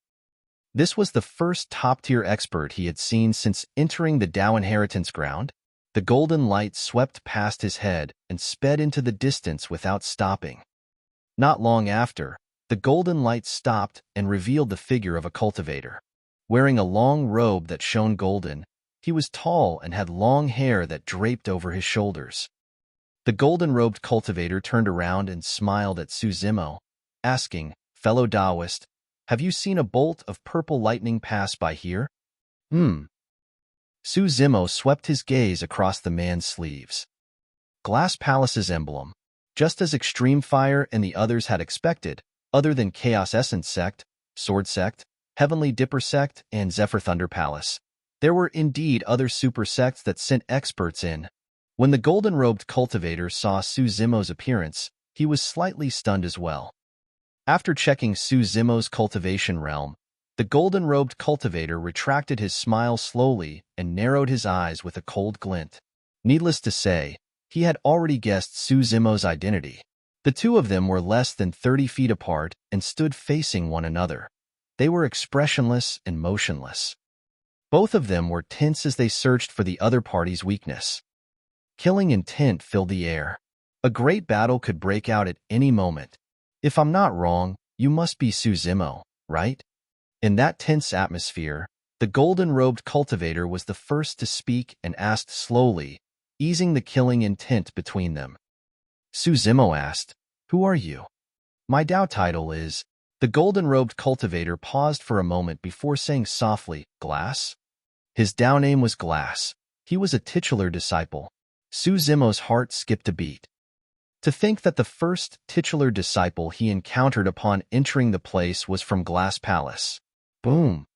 This was the first top-tier expert he had seen since entering the Dao Inheritance ground. The golden light swept past his head and sped into the distance without stopping. Not long after, the golden light stopped and revealed the figure of a cultivator. Wearing a long robe that shone golden, he was tall and had long hair that draped over his shoulders. The golden-robed cultivator turned around and smiled at Su Zimo, asking, "Fellow Taoist, have you seen a bolt of purple lightning pass by here?" Su Zimo swept his gaze across the man's sleeves. Glass Palace's emblem. Just as Extreme Fire and the others had expected, other than Chaos Essence Sect, Sword Sect, Heavenly Dipper Sect, and Zephyr Thunder Palace, there were indeed other super sects that sent experts in. When the golden-robed cultivator saw Su Zimo's appearance, he was slightly stunned as well. After checking Su Zimo's cultivation realm, the golden-robed cultivator retracted his smile slowly and narrowed his eyes with a cold glint. Needless to say, he had already guessed Su Zimo's identity. The two of them were less than 30 feet apart and stood facing one another. They were expressionless and motionless. Both of them were tense as they searched for the other party's weakness. Killing intent filled the air. A great battle could break out at any moment. If I'm not wrong, you must be Su Zimo, right? In that tense atmosphere, the golden-robed cultivator was the first to speak and asked slowly, easing the killing intent between them. Su Zimo asked, "Who are you?" "My Dao title is..." The golden-robed cultivator paused for a moment before saying softly, "Glass?" His Dao name was Glass. He was a titular disciple. Su Zimo's heart skipped a beat. To think that the first titular disciple he encountered upon entering the place was from Glass Palace. Boom!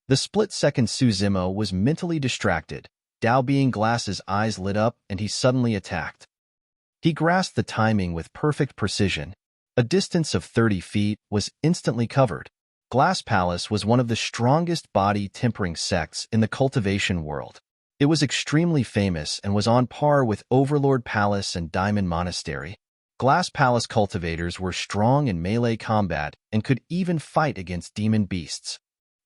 The split-second Su Zimo was mentally distracted. Dao being Glass's eyes lit up and he suddenly attacked. He grasped the timing with perfect precision. A distance of 30 feet was instantly covered. Glass Palace was one of the strongest body-tempering sects in the cultivation world. It was extremely famous and was on par with Overlord Palace and Diamond Monastery. Glass Palace cultivators were strong in melee combat and could even fight against demon beasts.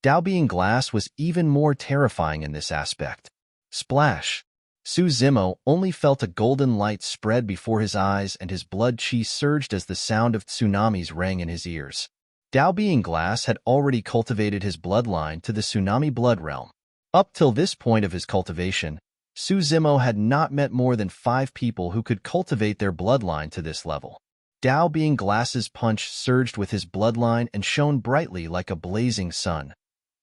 Dao being Glass was even more terrifying in this aspect. Splash! Su Zimo only felt a golden light spread before his eyes and his blood chi surged as the sound of tsunamis rang in his ears. Dao being Glass had already cultivated his bloodline to the tsunami blood realm. Up till this point of his cultivation, Su Zimo had not met more than 5 people who could cultivate their bloodline to this level. Dao being Glass's punch surged with his bloodline and shone brightly like a blazing sun,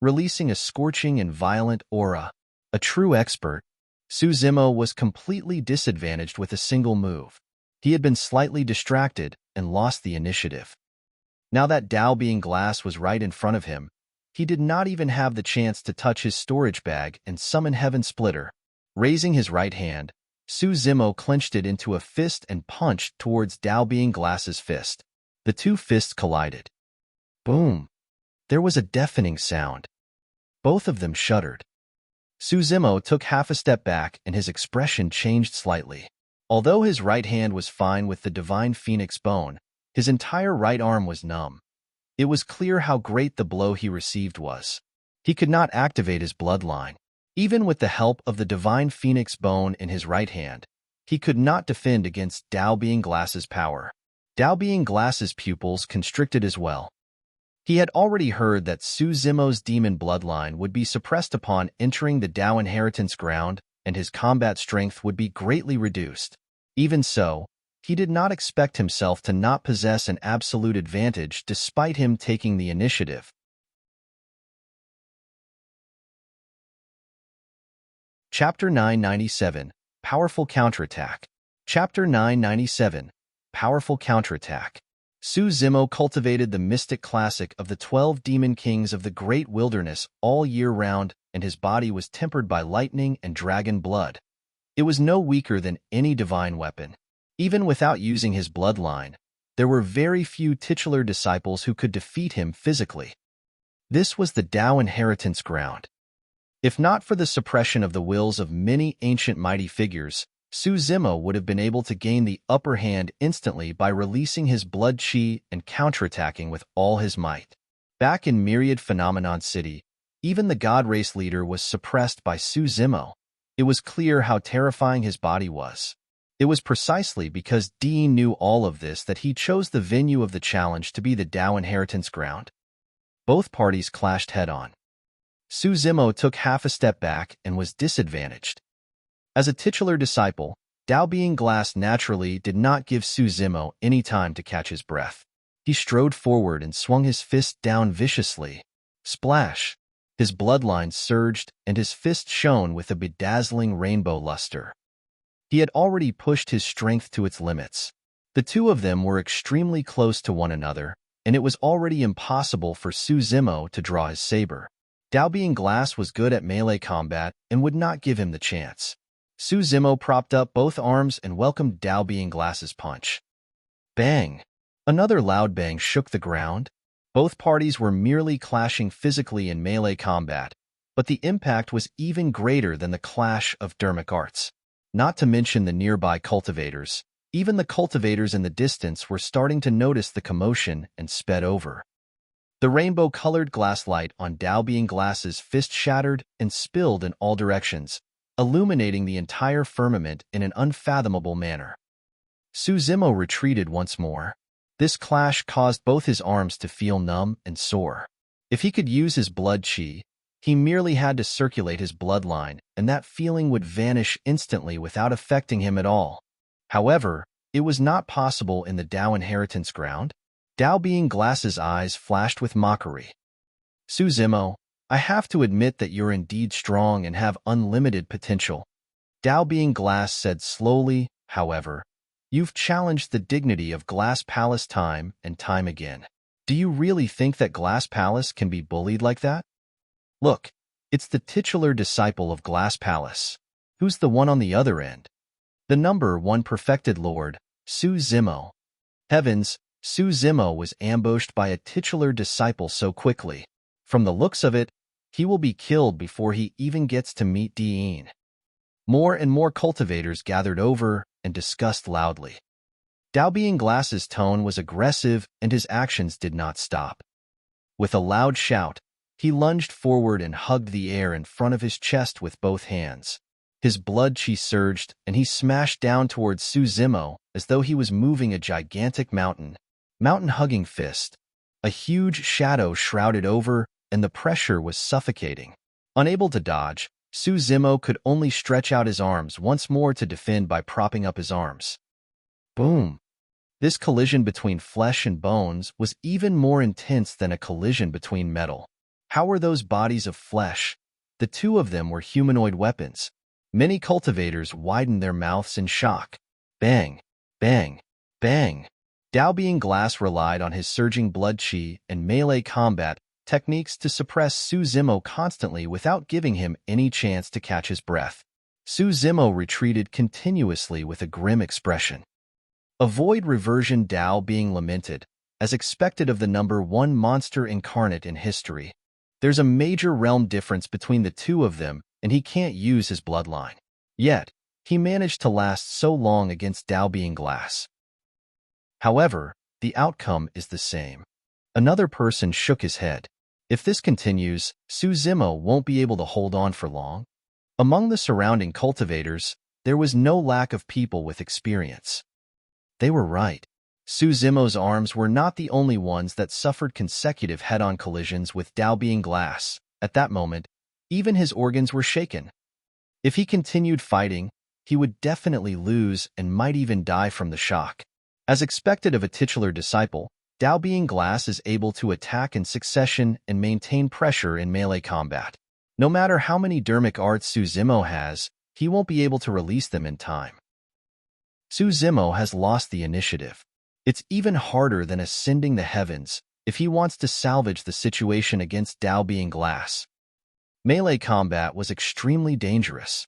releasing a scorching and violent aura. A true expert. Suzimo was completely disadvantaged with a single move. He had been slightly distracted and lost the initiative. Now that Dao being glass was right in front of him, he did not even have the chance to touch his storage bag and summon Heaven Splitter. Raising his right hand, Suzimo clenched it into a fist and punched towards Dao being glass's fist. The two fists collided. Boom! There was a deafening sound. Both of them shuddered. Suzimo took half a step back and his expression changed slightly. Although his right hand was fine with the divine phoenix bone, his entire right arm was numb. It was clear how great the blow he received was. He could not activate his bloodline. Even with the help of the divine phoenix bone in his right hand, he could not defend against Dao being glass's power. Dao being glass's pupils constricted as well. He had already heard that Suzimo's demon bloodline would be suppressed upon entering the Dao inheritance ground, and his combat strength would be greatly reduced. Even so, he did not expect himself to not possess an absolute advantage despite him taking the initiative. Chapter 997, Powerful Counterattack. Chapter 997, Powerful Counterattack. Suzimo cultivated the mystic classic of the 12 demon kings of the great wilderness all year round, and his body was tempered by lightning and dragon blood. It was no weaker than any divine weapon. Even without using his bloodline, there were very few titular disciples who could defeat him physically. This was the Dao inheritance ground. If not for the suppression of the wills of many ancient mighty figures, Suzimo would have been able to gain the upper hand instantly by releasing his blood chi and counterattacking with all his might. Back in Myriad Phenomenon City, even the God Race leader was suppressed by Suzimo. It was clear how terrifying his body was. It was precisely because Dean knew all of this that he chose the venue of the challenge to be the Dao inheritance ground. Both parties clashed head-on. Suzimo took half a step back and was disadvantaged. As a titular disciple, Dao being glass naturally did not give Suzimo any time to catch his breath. He strode forward and swung his fist down viciously. Splash! His bloodline surged and his fist shone with a bedazzling rainbow luster. He had already pushed his strength to its limits. The two of them were extremely close to one another, and it was already impossible for Suzimo to draw his saber. Dao being glass was good at melee combat and would not give him the chance. Suzimo propped up both arms and welcomed Dao being glass's punch. Bang! Another loud bang shook the ground. Both parties were merely clashing physically in melee combat, but the impact was even greater than the clash of dermic arts. Not to mention the nearby cultivators. Even the cultivators in the distance were starting to notice the commotion and sped over. The rainbow-colored glass light on Dao being glass's fist shattered and spilled in all directions, illuminating the entire firmament in an unfathomable manner. Suzimo retreated once more. This clash caused both his arms to feel numb and sore. If he could use his blood chi, he merely had to circulate his bloodline, and that feeling would vanish instantly without affecting him at all. However, it was not possible in the Dao inheritance ground. Dao being glass's eyes flashed with mockery. Suzimo, I have to admit that you're indeed strong and have unlimited potential. Dao being glass said slowly, however, you've challenged the dignity of Glass Palace time and time again. Do you really think that Glass Palace can be bullied like that? Look, it's the titular disciple of Glass Palace. Who's the one on the other end? The number one perfected lord, Suzimo. Heavens, Suzimo was ambushed by a titular disciple so quickly. From the looks of it, he will be killed before he even gets to meet Dean. More and more cultivators gathered over and discussed loudly. Dao being glass's tone was aggressive and his actions did not stop. With a loud shout, he lunged forward and hugged the air in front of his chest with both hands. His blood chi surged, and he smashed down towards Suzimo as though he was moving a gigantic mountain-hugging fist. A huge shadow shrouded over, and the pressure was suffocating. Unable to dodge, Suzimo could only stretch out his arms once more to defend by propping up his arms. Boom! This collision between flesh and bones was even more intense than a collision between metal. How were those bodies of flesh? The two of them were humanoid weapons. Many cultivators widened their mouths in shock. Bang, bang, bang. Dao Being Glass relied on his surging blood chi and melee combat techniques to suppress Su Zimo constantly without giving him any chance to catch his breath. Su Zimo retreated continuously with a grim expression. Avoid reversion Dao being lamented, as expected of the number one monster incarnate in history. There's a major realm difference between the two of them, and he can't use his bloodline. Yet, he managed to last so long against Dao Being Glass. However, the outcome is the same. Another person shook his head. If this continues, Su Zimo won't be able to hold on for long. Among the surrounding cultivators, there was no lack of people with experience. They were right. Su Zimo's arms were not the only ones that suffered consecutive head-on collisions with Dao Being Glass. At that moment, even his organs were shaken. If he continued fighting, he would definitely lose and might even die from the shock. As expected of a titular disciple, Dao Being Glass is able to attack in succession and maintain pressure in melee combat. No matter how many dermic arts Su Zimo has, he won't be able to release them in time. Su Zimo has lost the initiative. It's even harder than ascending the heavens if he wants to salvage the situation against Dao Being Glass. Melee combat was extremely dangerous.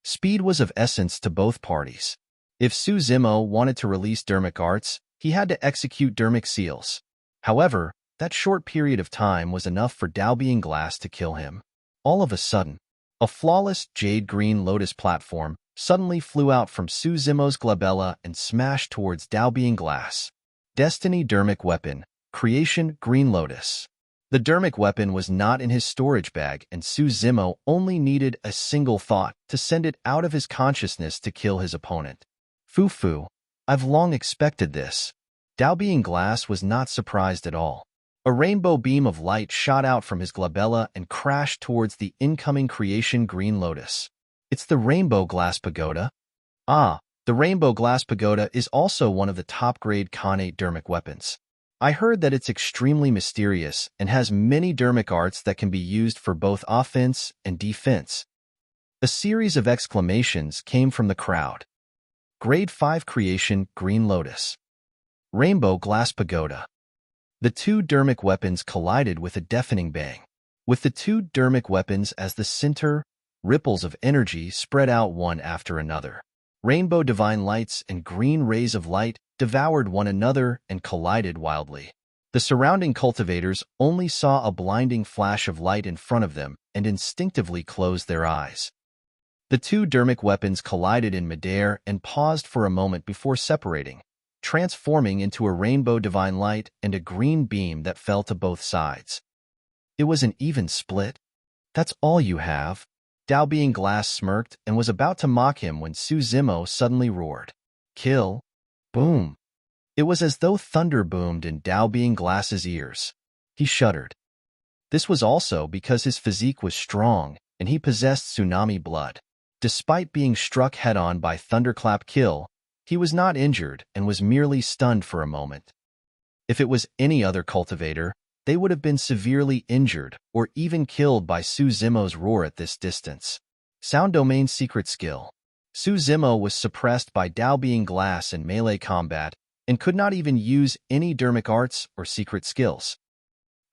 Speed was of essence to both parties. If Su Zimo wanted to release dermic arts, he had to execute dermic seals. However, that short period of time was enough for Dao Being Glass to kill him. All of a sudden, a flawless jade-green lotus platform suddenly flew out from Su Zimo's glabella and smashed towards Dao Being Glass. Destiny Dermic Weapon, Creation Green Lotus. The dermic weapon was not in his storage bag, and Su Zimo only needed a single thought to send it out of his consciousness to kill his opponent. Foo-foo, I've long expected this. Dao Being Glass was not surprised at all. A rainbow beam of light shot out from his glabella and crashed towards the incoming Creation Green Lotus. It's the Rainbow Glass Pagoda. Ah, the Rainbow Glass Pagoda is also one of the top-grade Khanate dermic weapons. I heard that it's extremely mysterious and has many dermic arts that can be used for both offense and defense. A series of exclamations came from the crowd. Grade 5 Creation Green Lotus. Rainbow Glass Pagoda. The two dermic weapons collided with a deafening bang. With the two dermic weapons as the center, ripples of energy spread out one after another. Rainbow divine lights and green rays of light devoured one another and collided wildly. The surrounding cultivators only saw a blinding flash of light in front of them and instinctively closed their eyes. The two dermic weapons collided in midair and paused for a moment before separating, transforming into a rainbow divine light and a green beam that fell to both sides. It was an even split. That's all you have? Dao Being Glass smirked and was about to mock him when Su Zimo suddenly roared. Kill. Boom. It was as though thunder boomed in Dao Being Glass's ears. He shuddered. This was also because his physique was strong and he possessed tsunami blood. Despite being struck head-on by Thunderclap Kill, he was not injured and was merely stunned for a moment. If it was any other cultivator, they would have been severely injured or even killed by Su Zimo's roar at this distance. Sound Domain Secret Skill. Su Zimo was suppressed by Dao Being Glass in melee combat and could not even use any dermic arts or secret skills.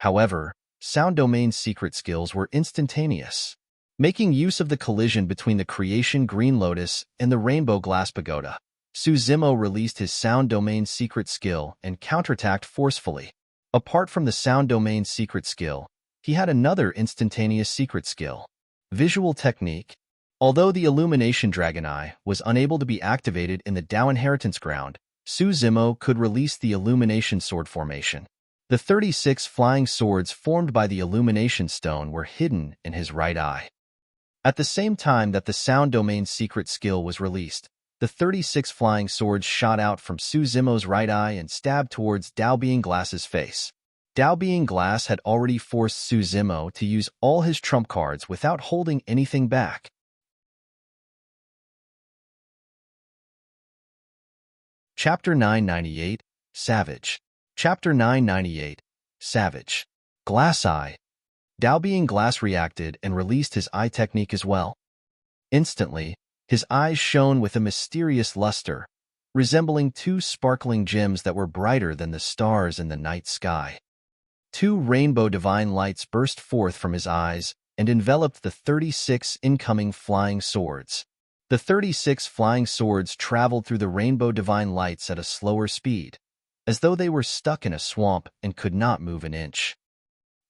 However, Sound Domain's secret skills were instantaneous. Making use of the collision between the Creation Green Lotus and the Rainbow Glass Pagoda, Su Zimo released his Sound Domain secret skill and counterattacked forcefully. Apart from the Sound Domain secret skill, he had another instantaneous secret skill. Visual Technique. Although the Illumination Dragon Eye was unable to be activated in the Dao Inheritance Ground, Su Zimo could release the Illumination Sword formation. The 36 flying swords formed by the Illumination Stone were hidden in his right eye. At the same time that the Sound Domain secret skill was released, the 36 flying swords shot out from Su Zimo's right eye and stabbed towards Dao Being Glass's face. Dao Being Glass had already forced Su Zimo to use all his trump cards without holding anything back. Chapter 998, Savage. Chapter 998, Savage. Glass Eye. Dao Being Glass reacted and released his eye technique as well. Instantly, his eyes shone with a mysterious luster, resembling two sparkling gems that were brighter than the stars in the night sky. Two rainbow divine lights burst forth from his eyes and enveloped the 36 incoming flying swords. The 36 flying swords traveled through the rainbow divine lights at a slower speed, as though they were stuck in a swamp and could not move an inch.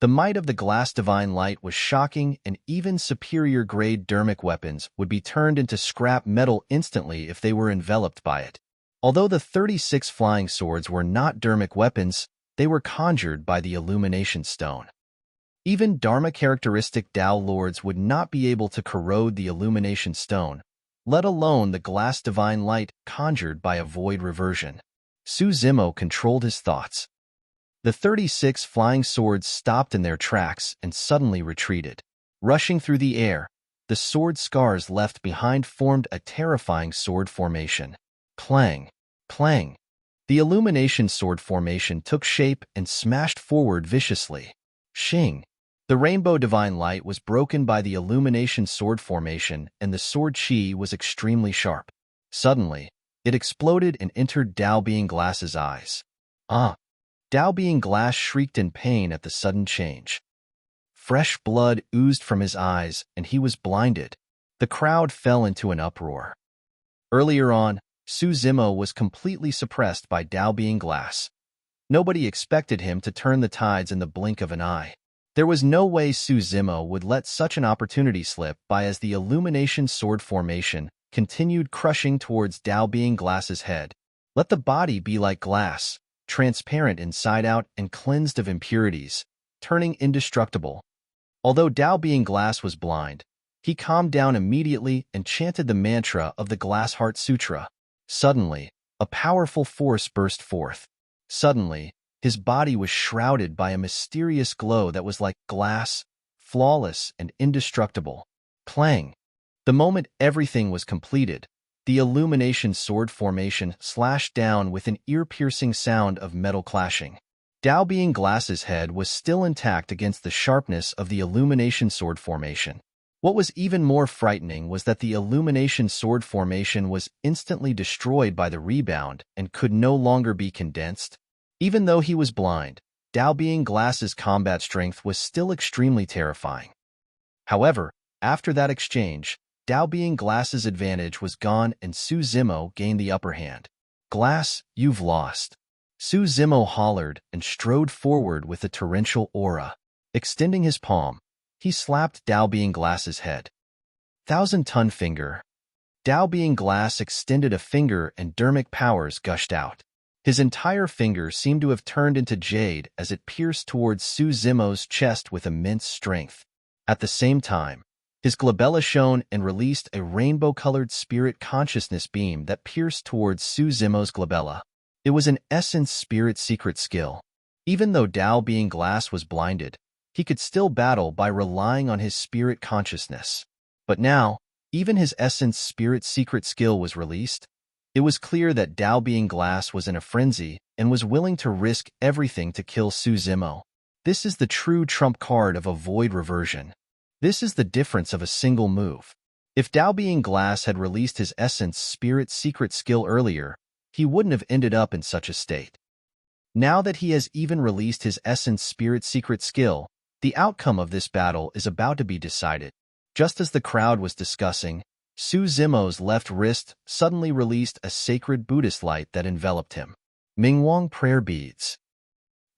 The might of the glass divine light was shocking, and even superior-grade dermic weapons would be turned into scrap metal instantly if they were enveloped by it. Although the 36 flying swords were not dermic weapons, they were conjured by the illumination stone. Even Dharma-characteristic Tao lords would not be able to corrode the illumination stone, let alone the glass divine light conjured by a void reversion. Su Zimo controlled his thoughts. The 36 flying swords stopped in their tracks and suddenly retreated. Rushing through the air, the sword scars left behind formed a terrifying sword formation. Clang! Clang! The illumination sword formation took shape and smashed forward viciously. Shing! The rainbow divine light was broken by the illumination sword formation, and the sword chi was extremely sharp. Suddenly, it exploded and entered Dao Being Glass's eyes. Ah! Dao Being Glass shrieked in pain at the sudden change. Fresh blood oozed from his eyes, and he was blinded. The crowd fell into an uproar. Earlier on, Su Zimo was completely suppressed by Dao Being Glass. Nobody expected him to turn the tides in the blink of an eye. There was no way Su Zimo would let such an opportunity slip by as the illumination sword formation continued crushing towards Dao Being Glass's head. Let the body be like glass, transparent inside out and cleansed of impurities, turning indestructible. Although Dao Being Glass was blind, he calmed down immediately and chanted the mantra of the Glass Heart Sutra. Suddenly, a powerful force burst forth. Suddenly, his body was shrouded by a mysterious glow that was like glass, flawless and indestructible. Clang! The moment everything was completed, the illumination sword formation slashed down with an ear-piercing sound of metal clashing. Dao Being Glass's head was still intact against the sharpness of the illumination sword formation. What was even more frightening was that the illumination sword formation was instantly destroyed by the rebound and could no longer be condensed. Even though he was blind, Dao Being Glass's combat strength was still extremely terrifying. However, after that exchange, Dao Being Glass's advantage was gone and Su Zimo gained the upper hand. "Glass, you've lost." Su Zimo hollered and strode forward with a torrential aura. Extending his palm, he slapped Dao Being Glass's head. "Thousand-ton finger." Dao Being Glass extended a finger and dermic powers gushed out. His entire finger seemed to have turned into jade as it pierced towards Su Zimo's chest with immense strength. At the same time, his glabella shone and released a rainbow-colored spirit consciousness beam that pierced towards Su Zimo's glabella. It was an essence spirit secret skill. Even though Dao Being Glass was blinded, he could still battle by relying on his spirit consciousness. But now, even his essence spirit secret skill was released. It was clear that Dao Being Glass was in a frenzy and was willing to risk everything to kill Su Zimo. This is the true trump card of a void reversion. This is the difference of a single move. If Dao Being Glass had released his essence spirit secret skill earlier, he wouldn't have ended up in such a state. Now that he has even released his essence spirit secret skill, the outcome of this battle is about to be decided. Just as the crowd was discussing, Su Zimo's left wrist suddenly released a sacred Buddhist light that enveloped him. Mingwang prayer beads.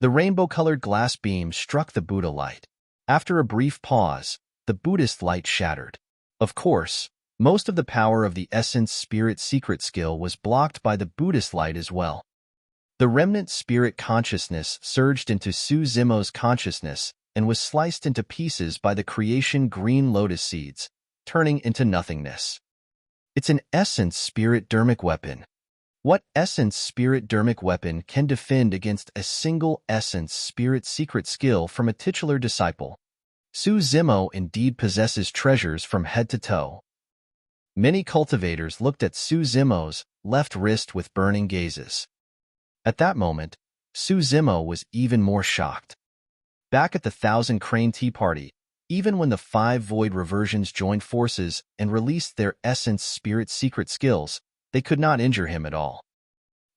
The rainbow-colored glass beam struck the Buddha light. After a brief pause, the Buddhist light shattered. Of course, most of the power of the essence spirit secret skill was blocked by the Buddhist light as well. The remnant spirit consciousness surged into Su Zimo's consciousness and was sliced into pieces by the creation green lotus seeds, turning into nothingness. It's an essence spirit dermic weapon. What essence spirit dermic weapon can defend against a single essence spirit secret skill from a titular disciple? Su Zimo indeed possesses treasures from head to toe. Many cultivators looked at Su Zimo's left wrist with burning gazes. At that moment, Su Zimo was even more shocked. Back at the Thousand Crane Tea Party, Even when the 5 void reversions joined forces and released their essence spirit secret skills, they could not injure him at all.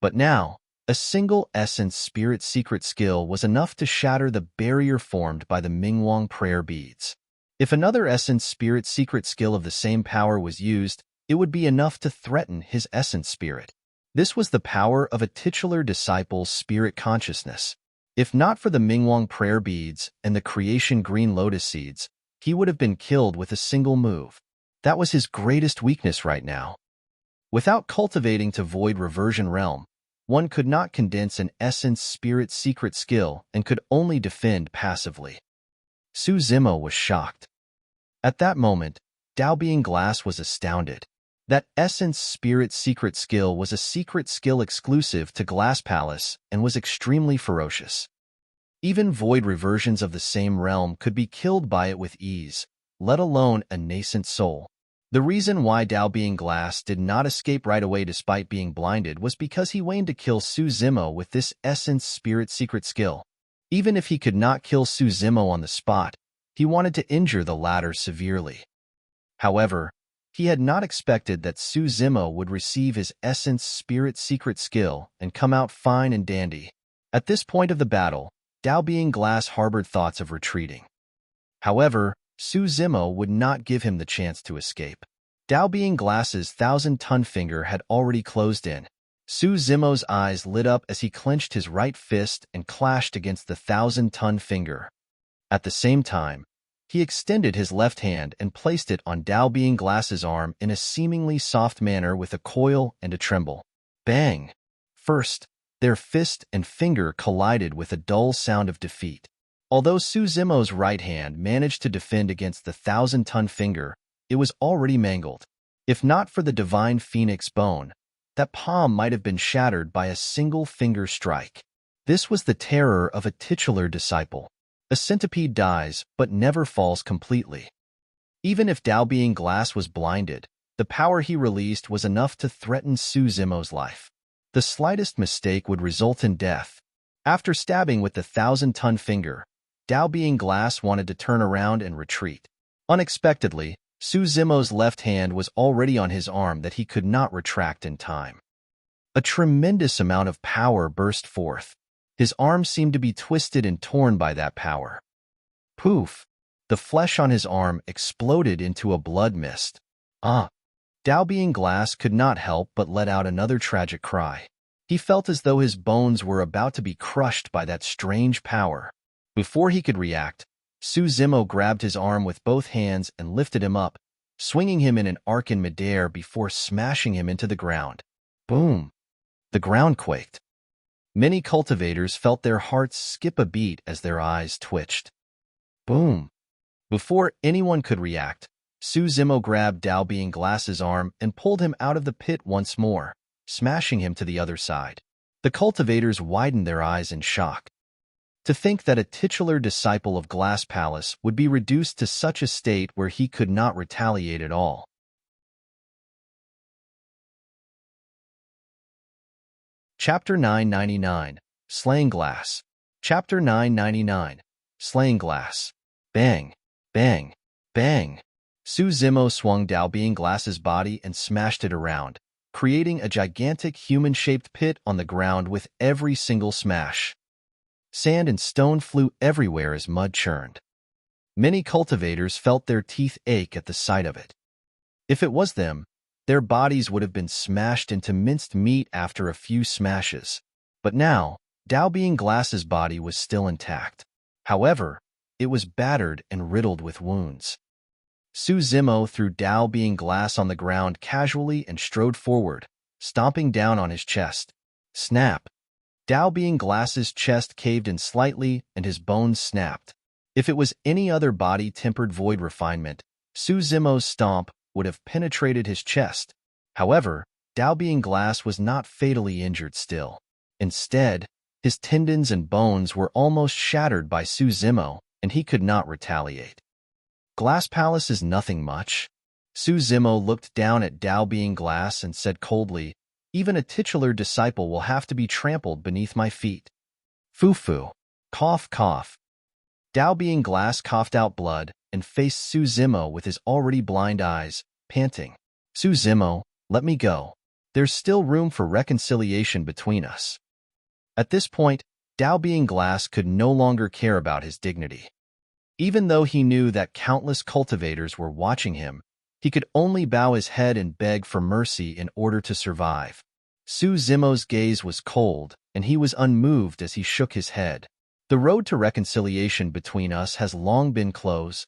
But now, a single essence spirit secret skill was enough to shatter the barrier formed by the Mingwang prayer beads. If another essence spirit secret skill of the same power was used, it would be enough to threaten his essence spirit. This was the power of a titular disciple's spirit consciousness. If not for the Mingwang prayer beads and the creation green lotus seeds, he would have been killed with a single move. That was his greatest weakness right now. Without cultivating to void reversion realm, one could not condense an essence spirit secret skill and could only defend passively. Su Zimo was shocked. At that moment, Dao Being Glass was astounded. That essence spirit secret skill was a secret skill exclusive to Glass Palace and was extremely ferocious. Even void reversions of the same realm could be killed by it with ease, let alone a nascent soul. The reason why Dao Being Glass did not escape right away despite being blinded was because he wanted to kill Su Zimo with this essence spirit secret skill. Even if he could not kill Su Zimo on the spot, he wanted to injure the latter severely. However, he had not expected that Su Zimo would receive his essence spirit secret skill and come out fine and dandy. At this point of the battle, Dao Being Glass harbored thoughts of retreating. However, Su Zimo would not give him the chance to escape. Dao Being Glass's 1,000-ton finger had already closed in. Su Zimo's eyes lit up as he clenched his right fist and clashed against the 1,000-ton finger. At the same time, he extended his left hand and placed it on Dao Being Glass's arm in a seemingly soft manner with a coil and a tremble. Bang! First, their fist and finger collided with a dull sound of defeat. Although Su Zimo's right hand managed to defend against the 1,000-ton finger, it was already mangled. If not for the divine phoenix bone, that palm might have been shattered by a single finger strike. This was the terror of a titular disciple. A centipede dies, but never falls completely. Even if Dao Being Glass was blinded, the power he released was enough to threaten Su Zimo's life. The slightest mistake would result in death. After stabbing with the 1,000-ton finger, Dao Being Glass wanted to turn around and retreat. Unexpectedly, Su Zimo's left hand was already on his arm that he could not retract in time. A tremendous amount of power burst forth. His arm seemed to be twisted and torn by that power. Poof! The flesh on his arm exploded into a blood mist. Dao Being Glass could not help but let out another tragic cry. He felt as though his bones were about to be crushed by that strange power. Before he could react, Su Zimo grabbed his arm with both hands and lifted him up, swinging him in an arc in midair before smashing him into the ground. Boom! The ground quaked. Many cultivators felt their hearts skip a beat as their eyes twitched. Boom! Before anyone could react, Su Zimo grabbed Dao Being Glass's arm and pulled him out of the pit once more, smashing him to the other side. The cultivators widened their eyes in shock. To think that a titular disciple of Glass Palace would be reduced to such a state where he could not retaliate at all. Chapter 999, Slaying Glass. Chapter 999, Slaying Glass. Bang! Bang! Bang! Su Zimo swung Dao Being Glass's body and smashed it around, creating a gigantic human-shaped pit on the ground with every single smash. Sand and stone flew everywhere as mud churned. Many cultivators felt their teeth ache at the sight of it. If it was them, their bodies would have been smashed into minced meat after a few smashes. But now, Dao Being Glass's body was still intact. However, it was battered and riddled with wounds. Su Zimo threw Dao Being Glass on the ground casually and strode forward, stomping down on his chest. Snap! Dao Being Glass's chest caved in slightly and his bones snapped. If it was any other body-tempered void refinement, Su Zimo's stomp would have penetrated his chest. However, Dao Being Glass was not fatally injured still. Instead, his tendons and bones were almost shattered by Su Zimo, and he could not retaliate. Glass Palace is nothing much. Su Zimo looked down at Dao Being Glass and said coldly, "Even a titular disciple will have to be trampled beneath my feet." Foo-foo. Cough, cough. Dao Being Glass coughed out blood, and faced Suzumo with his already blind eyes, panting. Suzumo, let me go. There's still room for reconciliation between us. At this point, Dao Being Glass could no longer care about his dignity. Even though he knew that countless cultivators were watching him, he could only bow his head and beg for mercy in order to survive. Suzumo's gaze was cold, and he was unmoved as he shook his head. The road to reconciliation between us has long been closed.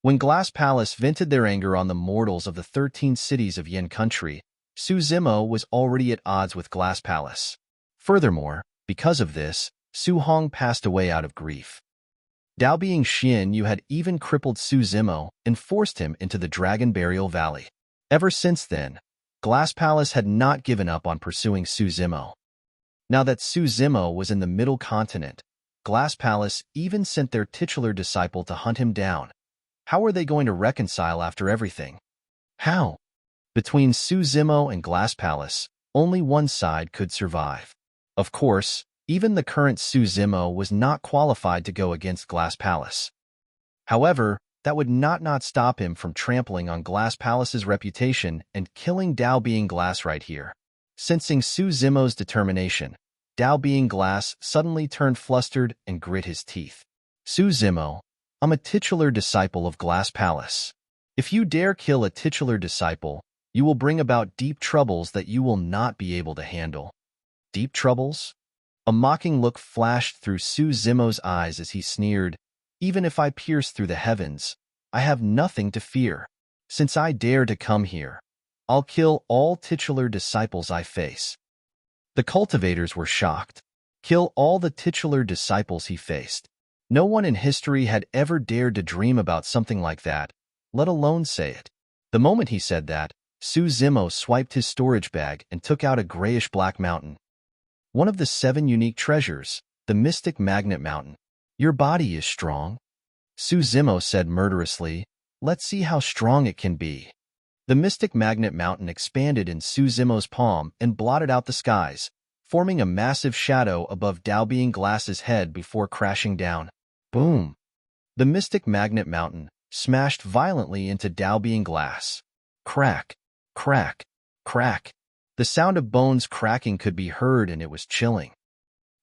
When Glass Palace vented their anger on the mortals of the 13 cities of Yin Country, Suzumo was already at odds with Glass Palace. Furthermore, because of this, Su Hong passed away out of grief. Dao Being Xian Yu had even crippled Suzumo and forced him into the Dragon Burial Valley. Ever since then, Glass Palace had not given up on pursuing Suzumo. Now that Suzumo was in the Middle Continent, Glass Palace even sent their titular disciple to hunt him down. How were they going to reconcile after everything? How? Between Suzumo and Glass Palace, only one side could survive. Of course, even the current Suzumo was not qualified to go against Glass Palace. However, that would not stop him from trampling on Glass Palace's reputation and killing Dao Being Glass right here. Sensing Suzumo's determination, Dao Being Glass suddenly turned flustered and grit his teeth. Suzumo, I'm a titular disciple of Glass Palace. If you dare kill a titular disciple, you will bring about deep troubles that you will not be able to handle. Deep troubles? A mocking look flashed through Suzumo's eyes as he sneered, Even if I pierce through the heavens, I have nothing to fear. Since I dare to come here, I'll kill all titular disciples I face. The cultivators were shocked. Kill all the titular disciples he faced. No one in history had ever dared to dream about something like that, let alone say it. The moment he said that, Suzumo swiped his storage bag and took out a grayish-black mountain. One of the 7 unique treasures, the mystic magnet mountain. Your body is strong. Suzumo said murderously, let's see how strong it can be. The mystic magnet mountain expanded in Suzumo's palm and blotted out the skies, forming a massive shadow above Dao Being Glass's head before crashing down. Boom! The mystic magnet mountain smashed violently into Dao Being Glass. Crack, crack, crack. The sound of bones cracking could be heard, and it was chilling.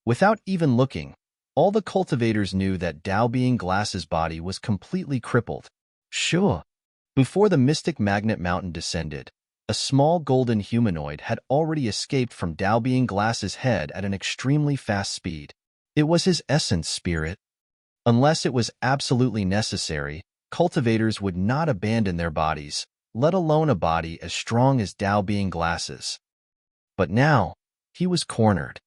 Without even looking, all the cultivators knew that Dao Being Glass's body was completely crippled. Sure. Before the mystic magnet mountain descended, a small golden humanoid had already escaped from Dao Being Glass's head at an extremely fast speed. It was his essence spirit. Unless it was absolutely necessary, cultivators would not abandon their bodies, let alone a body as strong as Dao Being Glass's. But now, he was cornered.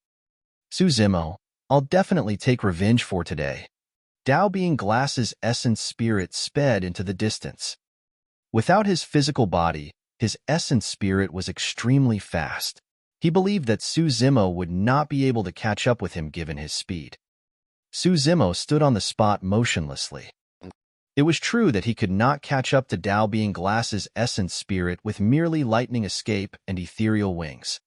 Suzumo, I'll definitely take revenge for today. Dao Being Glass's essence spirit sped into the distance. Without his physical body, his essence spirit was extremely fast. He believed that Suzumo would not be able to catch up with him given his speed. Suzumo stood on the spot motionlessly. It was true that he could not catch up to Dao Being Glass's essence spirit with merely lightning escape and ethereal wings.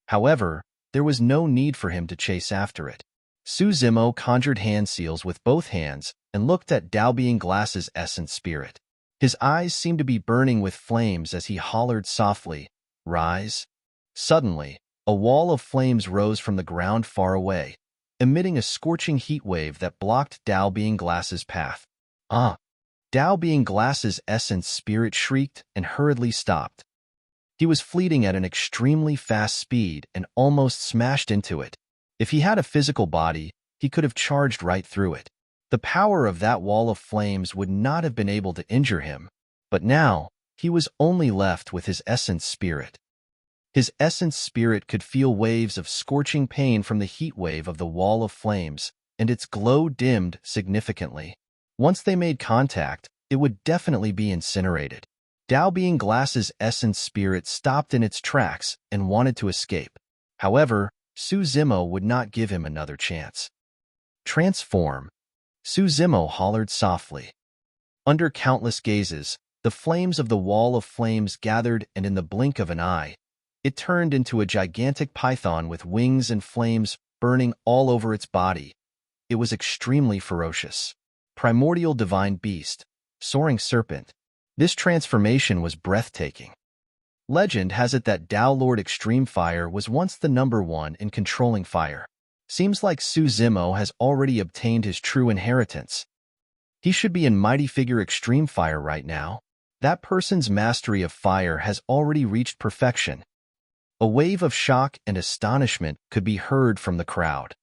However, there was no need for him to chase after it. Suzumo conjured hand seals with both hands and looked at Dao Being Glass's essence spirit. His eyes seemed to be burning with flames as he hollered softly, "Rise." Suddenly, a wall of flames rose from the ground far away, emitting a scorching heat wave that blocked Dao Being Glass's path. Dao Being Glass's essence spirit shrieked and hurriedly stopped. He was fleeting at an extremely fast speed and almost smashed into it. If he had a physical body, he could have charged right through it. The power of that wall of flames would not have been able to injure him, but now he was only left with his essence spirit. His essence spirit could feel waves of scorching pain from the heat wave of the wall of flames, and its glow dimmed significantly. Once they made contact, it would definitely be incinerated. Dao Being Glass's essence spirit stopped in its tracks and wanted to escape. However, Suzumo would not give him another chance. Transform. Suzumo hollered softly. Under countless gazes, the flames of the wall of flames gathered, and in the blink of an eye, it turned into a gigantic python with wings and flames burning all over its body. It was extremely ferocious. Primordial divine beast, soaring serpent. This transformation was breathtaking. Legend has it that Tao Lord Extreme Fire was once the #1 in controlling fire. Seems like Su Zimo has already obtained his true inheritance. He should be in Mighty Figure Extreme Fire right now. That person's mastery of fire has already reached perfection. A wave of shock and astonishment could be heard from the crowd.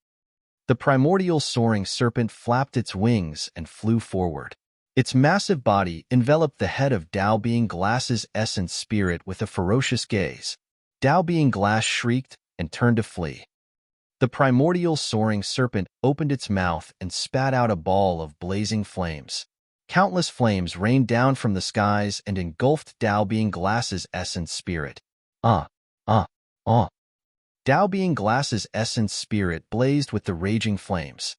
The primordial soaring serpent flapped its wings and flew forward. Its massive body enveloped the head of Tao Being Glass's essence spirit with a ferocious gaze. Tao Being Glass shrieked and turned to flee. The primordial soaring serpent opened its mouth and spat out a ball of blazing flames. Countless flames rained down from the skies and engulfed Tao Being Glass's essence spirit. Tao Being Glass's essence spirit blazed with the raging flames.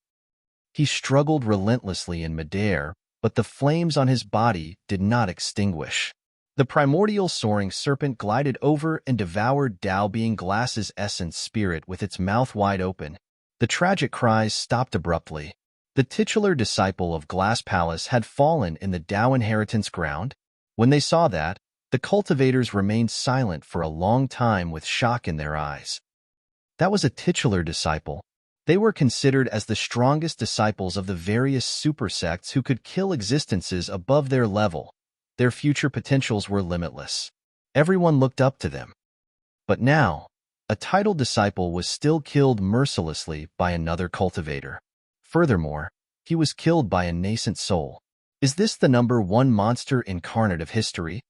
He struggled relentlessly in midair, but the flames on his body did not extinguish. The primordial soaring serpent glided over and devoured Tao Being Glass's essence spirit with its mouth wide open. The tragic cries stopped abruptly. The titular disciple of Glass Palace had fallen in the Tao inheritance ground. When they saw that, the cultivators remained silent for a long time with shock in their eyes. That was a titular disciple. They were considered as the strongest disciples of the various super sects who could kill existences above their level. Their future potentials were limitless. Everyone looked up to them. But now, a titled disciple was still killed mercilessly by another cultivator. Furthermore, he was killed by a nascent soul. Is this the #1 monster incarnate of history?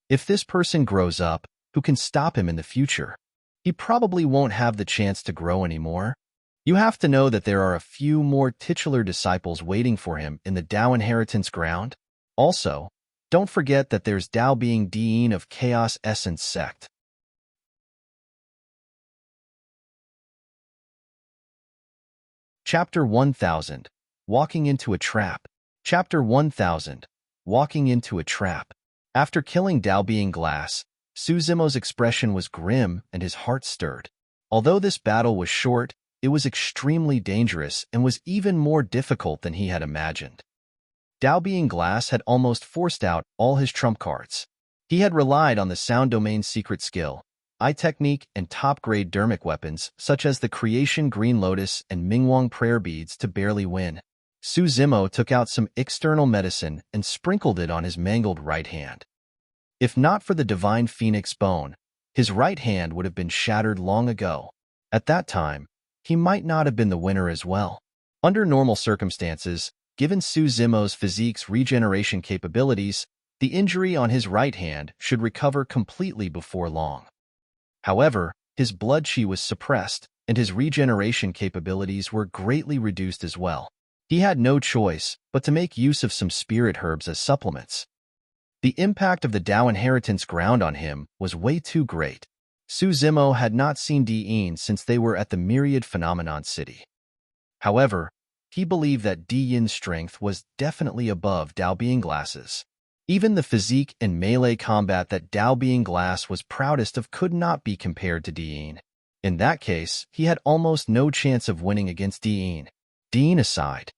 If this person grows up, who can stop him in the future? He probably won't have the chance to grow anymore. You have to know that there are a few more titular disciples waiting for him in the Tao inheritance ground. Also, don't forget that there's Tao Being Dean of Chaos Essence Sect. Chapter 1000. Walking into a Trap. Chapter 1000. Walking into a Trap. After killing Tao Being Glass, Su Zimo's expression was grim and his heart stirred. Although this battle was short, it was extremely dangerous and was even more difficult than he had imagined. Tao Being Glass had almost forced out all his trump cards. He had relied on the Sound Domain's secret skill, eye technique, and top-grade dermic weapons such as the Creation Green Lotus and Mingwang Prayer Beads to barely win. Su Zimo took out some external medicine and sprinkled it on his mangled right hand. If not for the Divine Phoenix Bone, his right hand would have been shattered long ago. At that time, he might not have been the winner as well. Under normal circumstances, given Su Zimo's physique's regeneration capabilities, the injury on his right hand should recover completely before long. However, his blood chi was suppressed, and his regeneration capabilities were greatly reduced as well. He had no choice but to make use of some spirit herbs as supplements. The impact of the Tao inheritance ground on him was way too great. Su Zimo had not seen Diyin since they were at the Myriad Phenomenon City. However, he believed that Diyin's strength was definitely above Tao Being Glass's. Even the physique and melee combat that Tao Being Glass was proudest of could not be compared to Diyin. In that case, he had almost no chance of winning against Diyin. Diyin aside,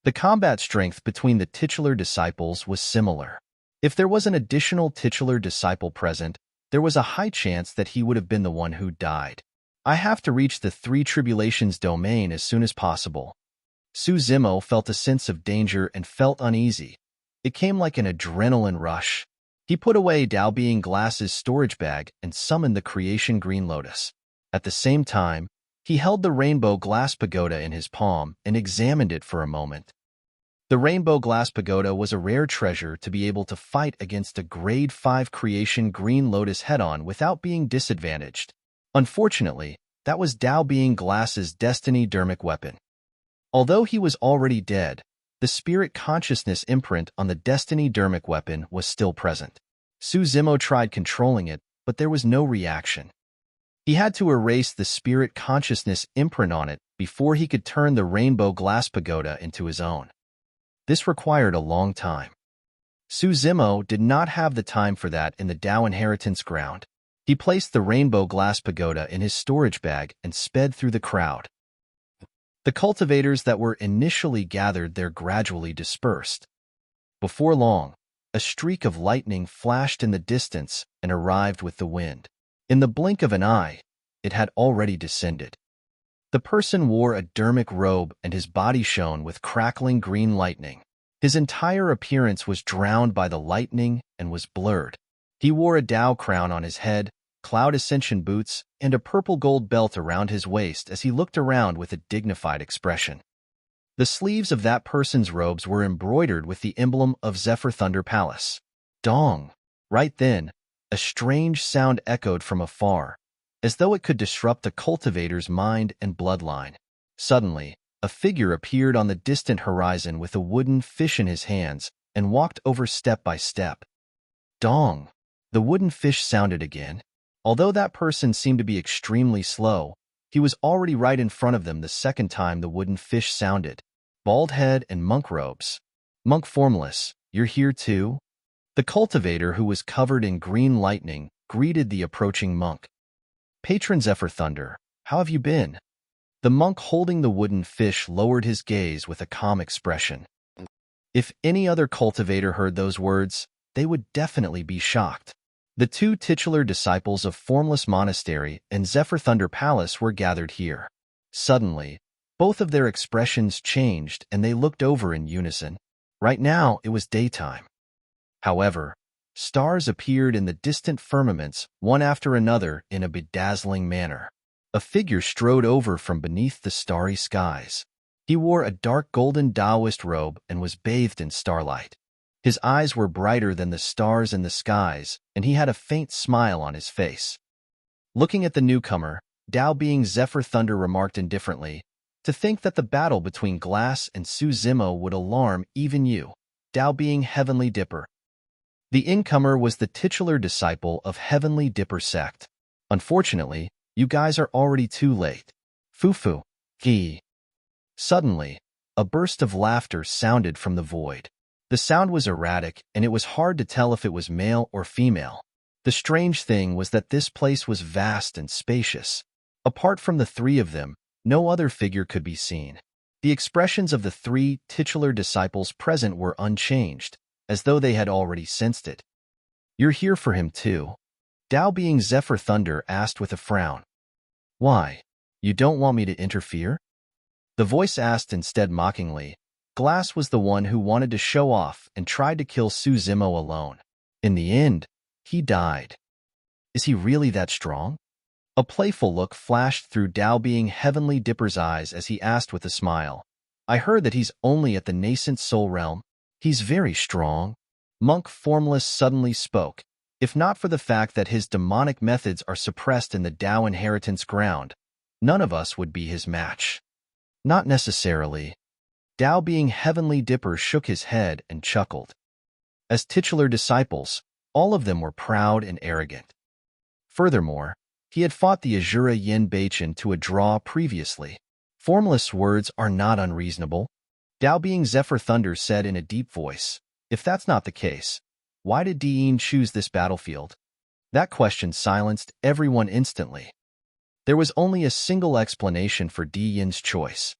the combat strength between the titular disciples was similar. If there was an additional titular disciple present, there was a high chance that he would have been the one who died. I have to reach the Three Tribulations domain as soon as possible. Su Zimo felt a sense of danger and felt uneasy. It came like an adrenaline rush. He put away Tao Being Glass's storage bag and summoned the Creation Green Lotus. At the same time, he held the Rainbow Glass Pagoda in his palm and examined it for a moment. The Rainbow Glass Pagoda was a rare treasure to be able to fight against a Grade 5 Creation Green Lotus head-on without being disadvantaged. Unfortunately, that was Tao Being Glass's Destiny dermic weapon. Although he was already dead, the spirit consciousness imprint on the Destiny dermic weapon was still present. Su Zimo tried controlling it, but there was no reaction. He had to erase the spirit consciousness imprint on it before he could turn the Rainbow Glass Pagoda into his own. This required a long time. Su Zimo did not have the time for that in the Tao inheritance ground. He placed the Rainbow Glass Pagoda in his storage bag and sped through the crowd. The cultivators that were initially gathered there gradually dispersed. Before long, a streak of lightning flashed in the distance and arrived with the wind. In the blink of an eye, it had already descended. The person wore a dermic robe and his body shone with crackling green lightning. His entire appearance was drowned by the lightning and was blurred. He wore a Dao crown on his head, cloud ascension boots, and a purple gold belt around his waist as he looked around with a dignified expression. The sleeves of that person's robes were embroidered with the emblem of Zephyr Thunder Palace. Dong! Right then, a strange sound echoed from afar, as though it could disrupt the cultivator's mind and bloodline. Suddenly, a figure appeared on the distant horizon with a wooden fish in his hands and walked over step by step. Dong! The wooden fish sounded again. Although that person seemed to be extremely slow, he was already right in front of them the second time the wooden fish sounded. Bald head and monk robes. Monk Formless, you're here too? The cultivator, who was covered in green lightning, greeted the approaching monk. Patron Zephyr Thunder, how have you been? The monk holding the wooden fish lowered his gaze with a calm expression. If any other cultivator heard those words, they would definitely be shocked. The two titular disciples of Formless Monastery and Zephyr Thunder Palace were gathered here. Suddenly, both of their expressions changed and they looked over in unison. Right now, it was daytime. However, stars appeared in the distant firmaments, one after another, in a bedazzling manner. A figure strode over from beneath the starry skies. He wore a dark golden Taoist robe and was bathed in starlight. His eyes were brighter than the stars in the skies, and he had a faint smile on his face. Looking at the newcomer, Dao being Zephyr Thunder remarked indifferently, "To think that the battle between Glass and Su Zimo would alarm even you." Dao being Heavenly Dipper. The incomer was the titular disciple of Heavenly Dipper sect. Unfortunately, you guys are already too late. Fufu. Gee. Suddenly, a burst of laughter sounded from the void. The sound was erratic, and it was hard to tell if it was male or female. The strange thing was that this place was vast and spacious. Apart from the three of them, no other figure could be seen. The expressions of the three titular disciples present were unchanged, as though they had already sensed it. You're here for him too? Dao being Zephyr Thunder asked with a frown. Why? You don't want me to interfere? The voice asked instead mockingly. Glass was the one who wanted to show off and tried to kill Su Zimo alone. In the end, he died. Is he really that strong? A playful look flashed through Dao being Heavenly Dipper's eyes as he asked with a smile. I heard that he's only at the nascent soul realm. He's very strong. Monk Formless suddenly spoke. If not for the fact that his demonic methods are suppressed in the Dao inheritance ground, none of us would be his match. Not necessarily. Dao being Heavenly Dipper shook his head and chuckled. As titular disciples, all of them were proud and arrogant. Furthermore, he had fought the Azura Yin Baichen to a draw previously. Formless words are not unreasonable. Dao being Zephyr Thunder said in a deep voice, if that's not the case, why did Di Yin choose this battlefield? That question silenced everyone instantly. There was only a single explanation for Di Yin's choice.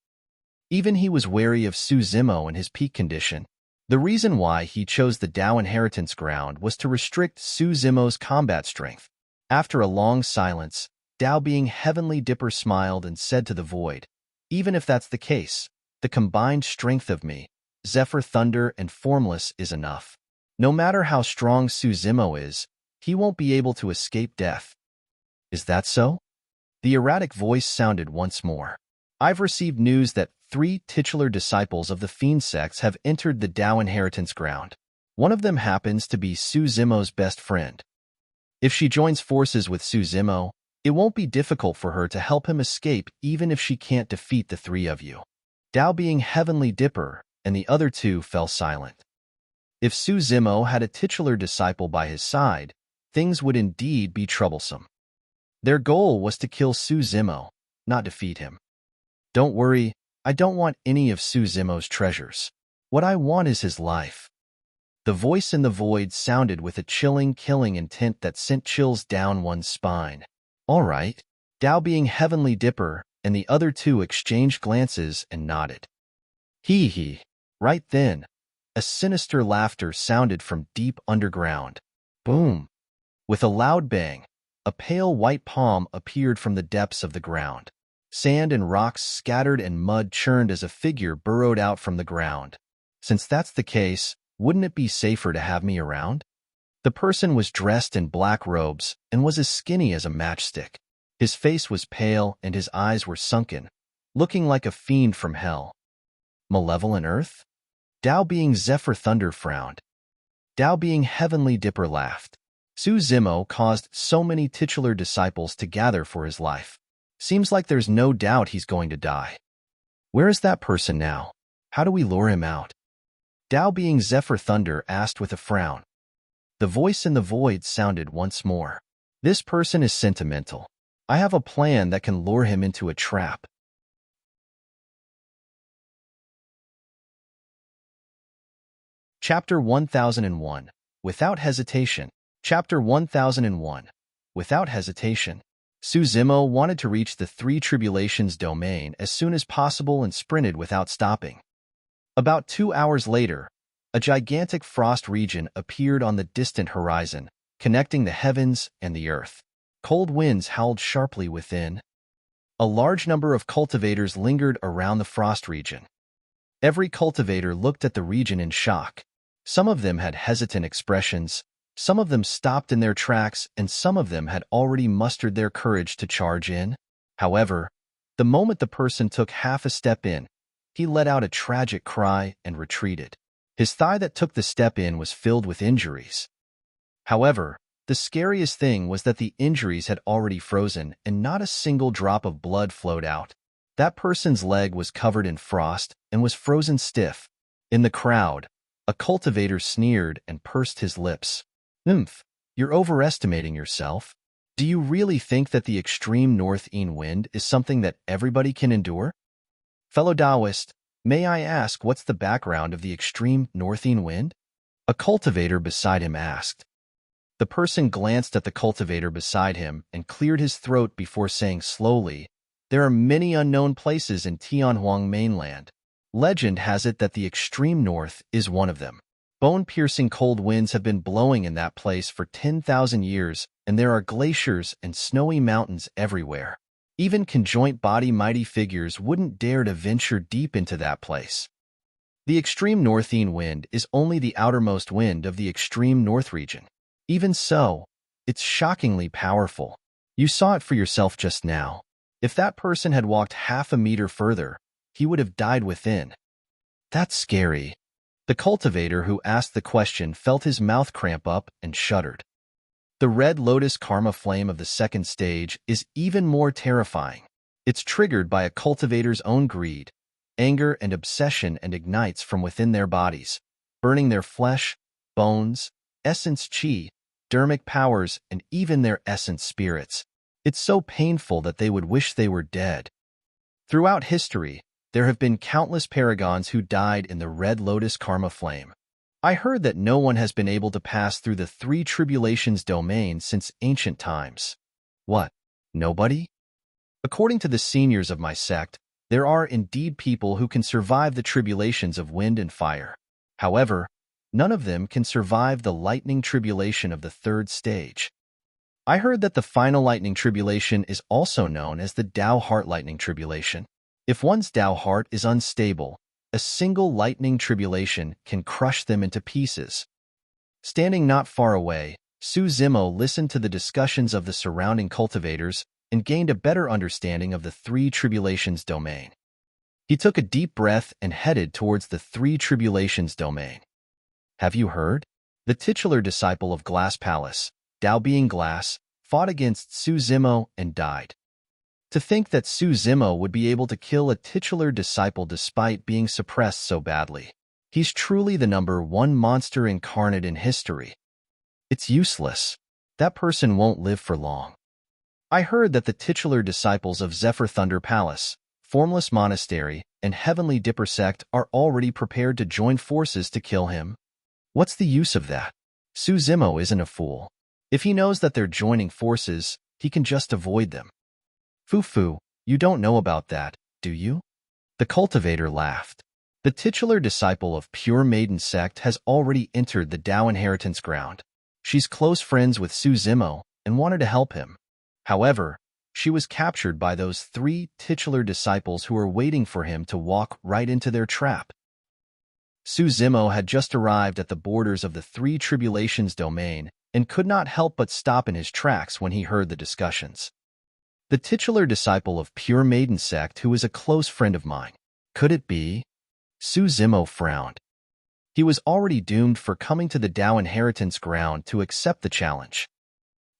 Even he was wary of Su Zimo in his peak condition. The reason why he chose the Dao inheritance ground was to restrict Su Zimo's combat strength. After a long silence, Dao being Heavenly Dipper smiled and said to the void, even if that's the case, the combined strength of me, Zephyr Thunder and Formless is enough. No matter how strong Su Zimo is, he won't be able to escape death. Is that so? The erratic voice sounded once more. I've received news that 3 titular disciples of the Fiend sects have entered the Dao inheritance ground. One of them happens to be Su Zimo's best friend. If she joins forces with Su Zimo, it won't be difficult for her to help him escape even if she can't defeat the 3 of you. Dao being Heavenly Dipper and the other 2 fell silent. If Su Zimo had a titular disciple by his side, things would indeed be troublesome. Their goal was to kill Su Zimo, not defeat him. Don't worry, I don't want any of Su Zimo's treasures. What I want is his life. The voice in the void sounded with a chilling, killing intent that sent chills down one's spine. All right. Dao being Heavenly Dipper and the other 2 exchanged glances and nodded. Hee. Right then, a sinister laughter sounded from deep underground. Boom! With a loud bang, a pale white palm appeared from the depths of the ground. Sand and rocks scattered and mud churned as a figure burrowed out from the ground. Since that's the case, wouldn't it be safer to have me around? The person was dressed in black robes and was as skinny as a matchstick. His face was pale and his eyes were sunken, looking like a fiend from hell. Malevolent Earth? Tao being Zephyr Thunder frowned. Tao being Heavenly Dipper laughed. Su Zimo caused so many titular disciples to gather for his life. Seems like there's no doubt he's going to die. Where is that person now? How do we lure him out? Tao being Zephyr Thunder asked with a frown. The voice in the void sounded once more. This person is sentimental. I have a plan that can lure him into a trap. Chapter 1001. Without hesitation. Chapter 1001. Without hesitation. Su Zimo wanted to reach the Three Tribulations domain as soon as possible and sprinted without stopping. About 2 hours later, a gigantic frost region appeared on the distant horizon, connecting the heavens and the earth. Cold winds howled sharply within. A large number of cultivators lingered around the frost region. Every cultivator looked at the region in shock. Some of them had hesitant expressions, some of them stopped in their tracks, and some of them had already mustered their courage to charge in. However, the moment the person took half a step in, he let out a tragic cry and retreated. His thigh that took the step in was filled with injuries. However, the scariest thing was that the injuries had already frozen and not a single drop of blood flowed out. That person's leg was covered in frost and was frozen stiff. In the crowd, a cultivator sneered and pursed his lips. You're overestimating yourself. Do you really think that the extreme northeast wind is something that everybody can endure? Fellow Taoist, may I ask what's the background of the extreme northeast wind? A cultivator beside him asked. The person glanced at the cultivator beside him and cleared his throat before saying slowly, there are many unknown places in Tianhuang mainland. Legend has it that the extreme north is one of them. Bone-piercing cold winds have been blowing in that place for 10,000 years, and there are glaciers and snowy mountains everywhere. Even conjoint body mighty figures wouldn't dare to venture deep into that place. The extreme northeast wind is only the outermost wind of the extreme north region. Even so, it's shockingly powerful. You saw it for yourself just now. If that person had walked half a meter further, he would have died within. That's scary. The cultivator who asked the question felt his mouth cramp up and shuddered. The red lotus karma flame of the second stage is even more terrifying. It's triggered by a cultivator's own greed, anger, and obsession and ignites from within their bodies, burning their flesh, bones, essence chi, dermic powers, and even their essence spirits. It's so painful that they would wish they were dead. Throughout history, there have been countless paragons who died in the red lotus karma flame. I heard that no one has been able to pass through the Three Tribulations domain since ancient times. What? Nobody? According to the seniors of my sect, there are indeed people who can survive the tribulations of wind and fire. However, none of them can survive the lightning tribulation of the third stage. I heard that the final lightning tribulation is also known as the Tao Heart Lightning Tribulation. If one's Tao heart is unstable, a single lightning tribulation can crush them into pieces. Standing not far away, Su Zimo listened to the discussions of the surrounding cultivators and gained a better understanding of the Three Tribulations domain. He took a deep breath and headed towards the Three Tribulations domain. Have you heard? The titular disciple of Glass Palace, Tao being Glass, fought against Su Zimo and died. To think that Su Zimo would be able to kill a titular disciple despite being suppressed so badly. He's truly the #1 monster incarnate in history. It's useless. That person won't live for long. I heard that the titular disciples of Zephyr Thunder Palace, Formless Monastery, and Heavenly Dipper Sect are already prepared to join forces to kill him. What's the use of that? Su Zimo isn't a fool. If he knows that they're joining forces, he can just avoid them. Foo-foo, you don't know about that, do you? The cultivator laughed. The titular disciple of Pure Maiden sect has already entered the Tao inheritance ground. She's close friends with Su Zimo and wanted to help him. However, she was captured by those 3 titular disciples who were waiting for him to walk right into their trap. Su Zimo had just arrived at the borders of the 3 tribulations domain and could not help but stop in his tracks when he heard the discussions. The titular disciple of Pure Maiden sect who is a close friend of mine. Could it be? Su Zimo frowned. He was already doomed for coming to the Tao inheritance ground to accept the challenge.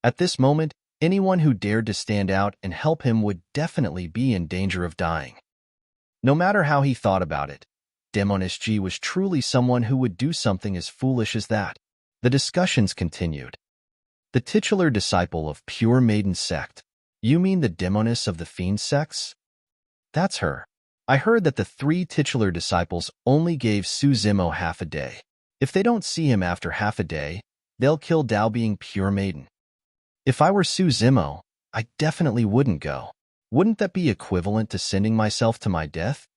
At this moment, anyone who dared to stand out and help him would definitely be in danger of dying. No matter how he thought about it, Demoness was truly someone who would do something as foolish as that. The discussions continued. The titular disciple of Pure Maiden sect. You mean the Demoness of the Fiend sects? That's her. I heard that the 3 titular disciples only gave Su Zimo half a day. If they don't see him after half a day, they'll kill Tao being Pure Maiden. If I were Su Zimo, I definitely wouldn't go. Wouldn't that be equivalent to sending myself to my death?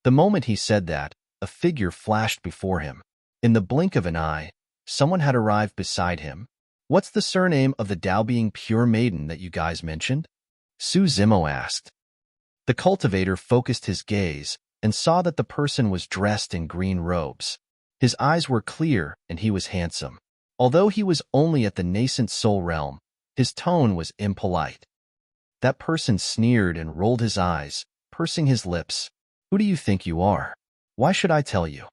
The moment he said that, a figure flashed before him. In the blink of an eye, someone had arrived beside him. What's the surname of the Tao being Pure Maiden that you guys mentioned? Su Zimo asked. The cultivator focused his gaze and saw that the person was dressed in green robes. His eyes were clear and he was handsome. Although he was only at the nascent soul realm, his tone was impolite. That person sneered and rolled his eyes, pursing his lips. Who do you think you are? Why should I tell you?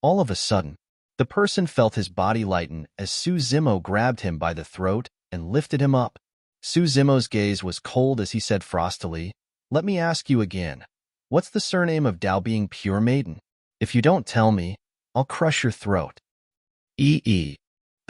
All of a sudden, the person felt his body lighten as Su Zimo grabbed him by the throat and lifted him up. Su Zimo's gaze was cold as he said frostily, "Let me ask you again. What's the surname of Tao being Pure Maiden? If you don't tell me, I'll crush your throat." The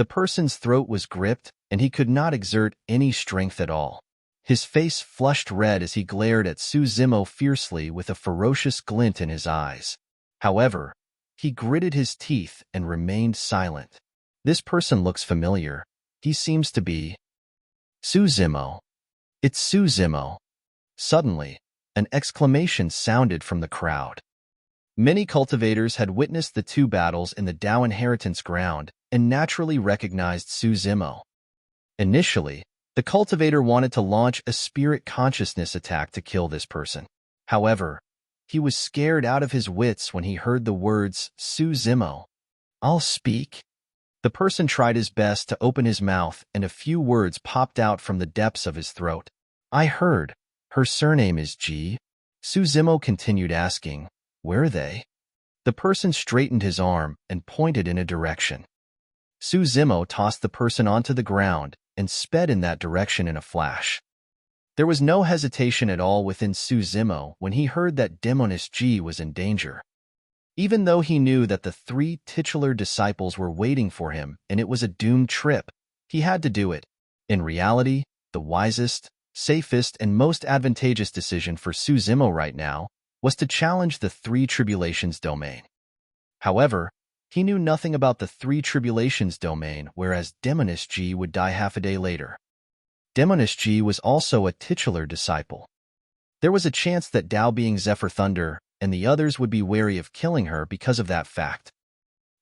person's throat was gripped, and he could not exert any strength at all. His face flushed red as he glared at Su Zimo fiercely with a ferocious glint in his eyes. However, he gritted his teeth and remained silent. This person looks familiar. He seems to be Su Zimo. It's Su Zimo. Suddenly, an exclamation sounded from the crowd. Many cultivators had witnessed the 2 battles in the Tao inheritance ground and naturally recognized Su Zimo. Initially, the cultivator wanted to launch a spirit consciousness attack to kill this person. However, he was scared out of his wits when he heard the words, Su Zimo. I'll speak. The person tried his best to open his mouth and a few words popped out from the depths of his throat. I heard. Her surname is G. Su Zimo continued asking, where are they? The person straightened his arm and pointed in a direction. Su Zimo tossed the person onto the ground and sped in that direction in a flash. There was no hesitation at all within Su Zimo when he heard that Demoness was in danger. Even though he knew that the 3 titular disciples were waiting for him and it was a doomed trip, he had to do it. In reality, the wisest, safest, and most advantageous decision for Su Zimo right now was to challenge the 3 tribulations domain. However, he knew nothing about the 3 tribulations domain, whereas Demoness would die half a day later. Demoness was also a titular disciple. There was a chance that Tao being Zephyr Thunder and the others would be wary of killing her because of that fact.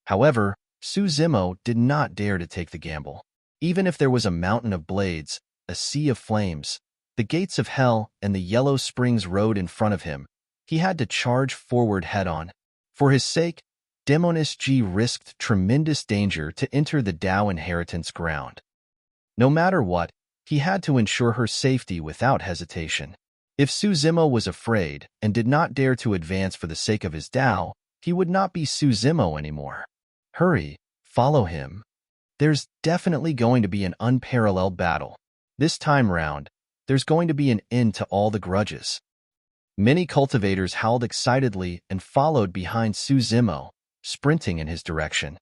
However, Su Zimo did not dare to take the gamble. Even if there was a mountain of blades, a sea of flames, the gates of hell, and the Yellow Springs Road in front of him, he had to charge forward head-on. For his sake, Demoness risked tremendous danger to enter the Tao inheritance ground. No matter what, he had to ensure her safety without hesitation. If Su Zimo was afraid and did not dare to advance for the sake of his Tao, he would not be Su Zimo anymore. Hurry, follow him. There's definitely going to be an unparalleled battle. This time round, there's going to be an end to all the grudges. Many cultivators howled excitedly and followed behind Su Zimo, sprinting in his direction.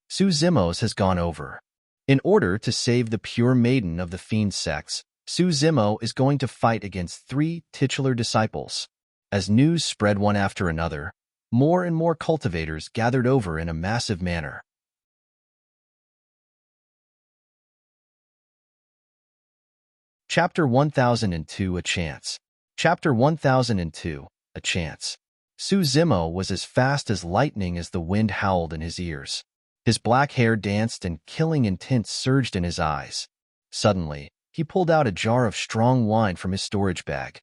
Su Zimo's has gone over. In order to save the Pure Maiden of the Fiend sects, Su Zimo is going to fight against 3 titular disciples. As news spread one after another, more and more cultivators gathered over in a massive manner. Chapter 1002 A Chance. Chapter 1002 A Chance. Su Zimo was as fast as lightning as the wind howled in his ears. His black hair danced and killing intent surged in his eyes. Suddenly, he pulled out a jar of strong wine from his storage bag.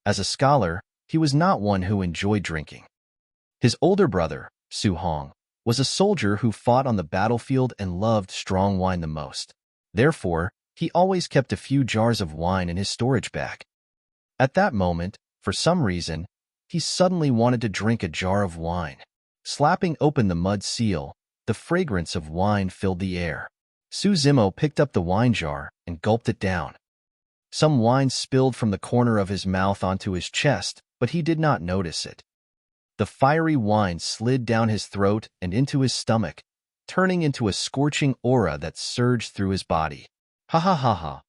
As a scholar, he was not one who enjoyed drinking. His older brother, Su Hong, was a soldier who fought on the battlefield and loved strong wine the most. Therefore, he always kept a few jars of wine in his storage bag. At that moment, for some reason, he suddenly wanted to drink a jar of wine. Slapping open the mud seal, the fragrance of wine filled the air. Su Zimo picked up the wine jar and gulped it down. Some wine spilled from the corner of his mouth onto his chest, but he did not notice it. The fiery wine slid down his throat and into his stomach, turning into a scorching aura that surged through his body. Ha ha ha ha.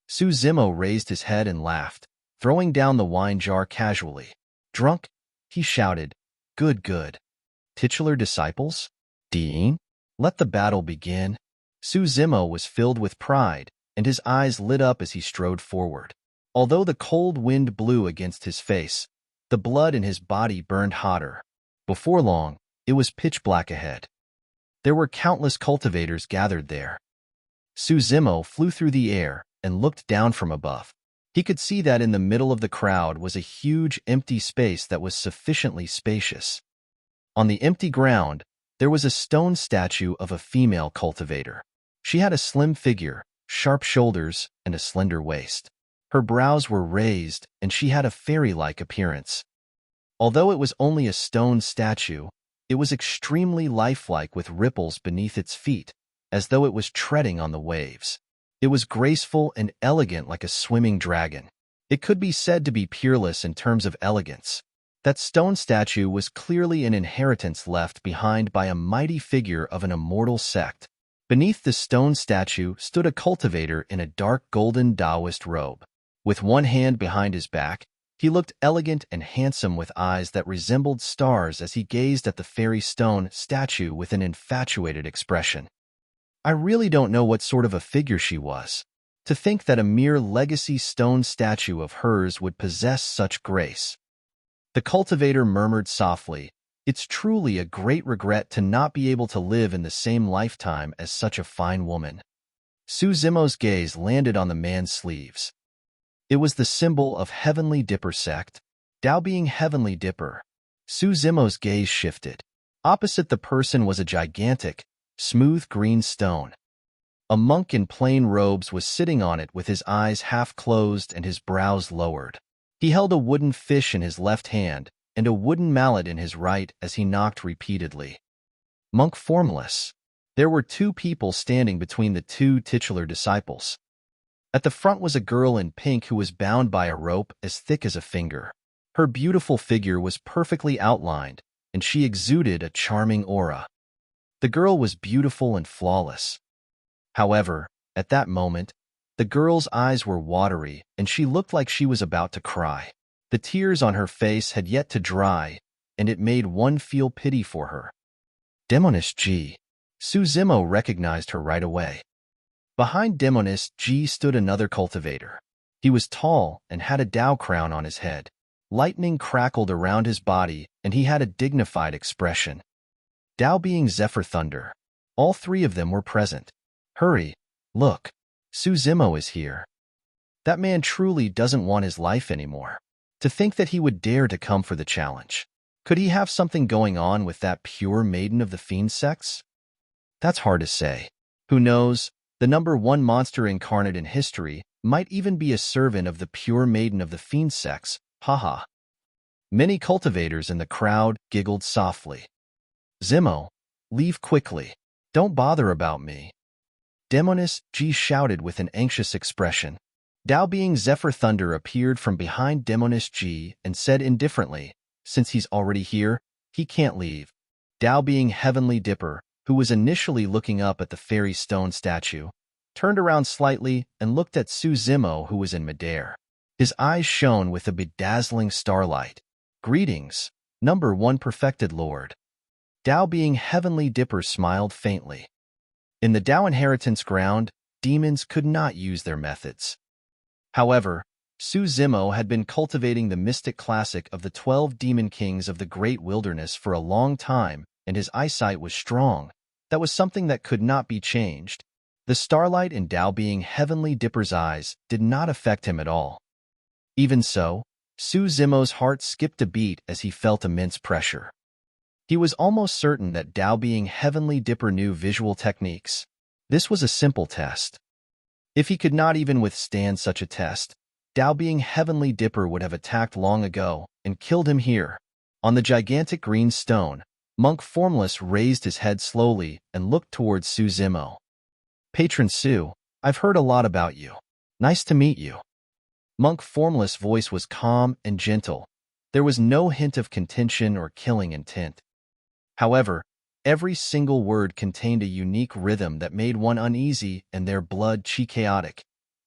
Su Zimo raised his head and laughed, throwing down the wine jar casually. Drunk? He shouted. Good, good. Titular disciples? Dean? Let the battle begin. Su Zimo was filled with pride, and his eyes lit up as he strode forward. Although the cold wind blew against his face, the blood in his body burned hotter. Before long, it was pitch black ahead. There were countless cultivators gathered there. Su Zimo flew through the air and looked down from above. He could see that in the middle of the crowd was a huge empty space that was sufficiently spacious. On the empty ground, there was a stone statue of a female cultivator. She had a slim figure, sharp shoulders, and a slender waist. Her brows were raised, and she had a fairy-like appearance. Although it was only a stone statue, it was extremely lifelike with ripples beneath its feet, as though it was treading on the waves. It was graceful and elegant like a swimming dragon. It could be said to be peerless in terms of elegance. That stone statue was clearly an inheritance left behind by a mighty figure of an immortal sect. Beneath the stone statue stood a cultivator in a dark golden Taoist robe. With one hand behind his back, he looked elegant and handsome with eyes that resembled stars as he gazed at the fairy stone statue with an infatuated expression. I really don't know what sort of a figure she was. To think that a mere legacy stone statue of hers would possess such grace. The cultivator murmured softly, "It's truly a great regret to not be able to live in the same lifetime as such a fine woman." Su Zimo's gaze landed on the man's sleeves. It was the symbol of Heavenly Dipper sect. Tao being Heavenly Dipper. Su Zimo's gaze shifted. Opposite the person was a gigantic, smooth green stone. A monk in plain robes was sitting on it with his eyes half closed and his brows lowered. He held a wooden fish in his left hand and a wooden mallet in his right as he knocked repeatedly. Monk formless. There were two people standing between the two titular disciples. At the front was a girl in pink who was bound by a rope as thick as a finger. Her beautiful figure was perfectly outlined, and she exuded a charming aura. The girl was beautiful and flawless. However, at that moment, the girl's eyes were watery, and she looked like she was about to cry. The tears on her face had yet to dry, and it made one feel pity for her. Demoness G. Su Zimo recognized her right away. Behind Demoness G stood another cultivator. He was tall and had a Tao crown on his head. Lightning crackled around his body, and he had a dignified expression. Tao being Zephyr Thunder. All three of them were present. Hurry, look. Su Zimo is here. That man truly doesn't want his life anymore. To think that he would dare to come for the challenge. Could he have something going on with that pure maiden of the fiend sects? That's hard to say. Who knows, the number one monster incarnate in history might even be a servant of the pure maiden of the fiend sects, haha. Many cultivators in the crowd giggled softly. Zimo, leave quickly. Don't bother about me. Demoness G shouted with an anxious expression. Tao being Zephyr Thunder appeared from behind Demoness G and said indifferently, since he's already here, he can't leave. Tao being Heavenly Dipper, who was initially looking up at the fairy stone statue, turned around slightly and looked at Su Zimo, who was in midair. His eyes shone with a bedazzling starlight. Greetings, number one perfected lord. Tao being Heavenly Dipper smiled faintly. In the Tao inheritance ground, demons could not use their methods. However, Su Zimo had been cultivating the mystic classic of the 12 demon kings of the great wilderness for a long time, and his eyesight was strong. That was something that could not be changed. The starlight in Dao Being Heavenly Dipper's eyes did not affect him at all. Even so, Su Zimo's heart skipped a beat as he felt immense pressure. He was almost certain that Dao Being Heavenly Dipper knew visual techniques. This was a simple test. If he could not even withstand such a test, Dao Being Heavenly Dipper would have attacked long ago and killed him here. On the gigantic green stone, Monk Formless raised his head slowly and looked towards Su Zimo. "Patron Su, I've heard a lot about you. Nice to meet you." Monk Formless' voice was calm and gentle. There was no hint of contention or killing intent. However, every single word contained a unique rhythm that made one uneasy and their blood chaotic.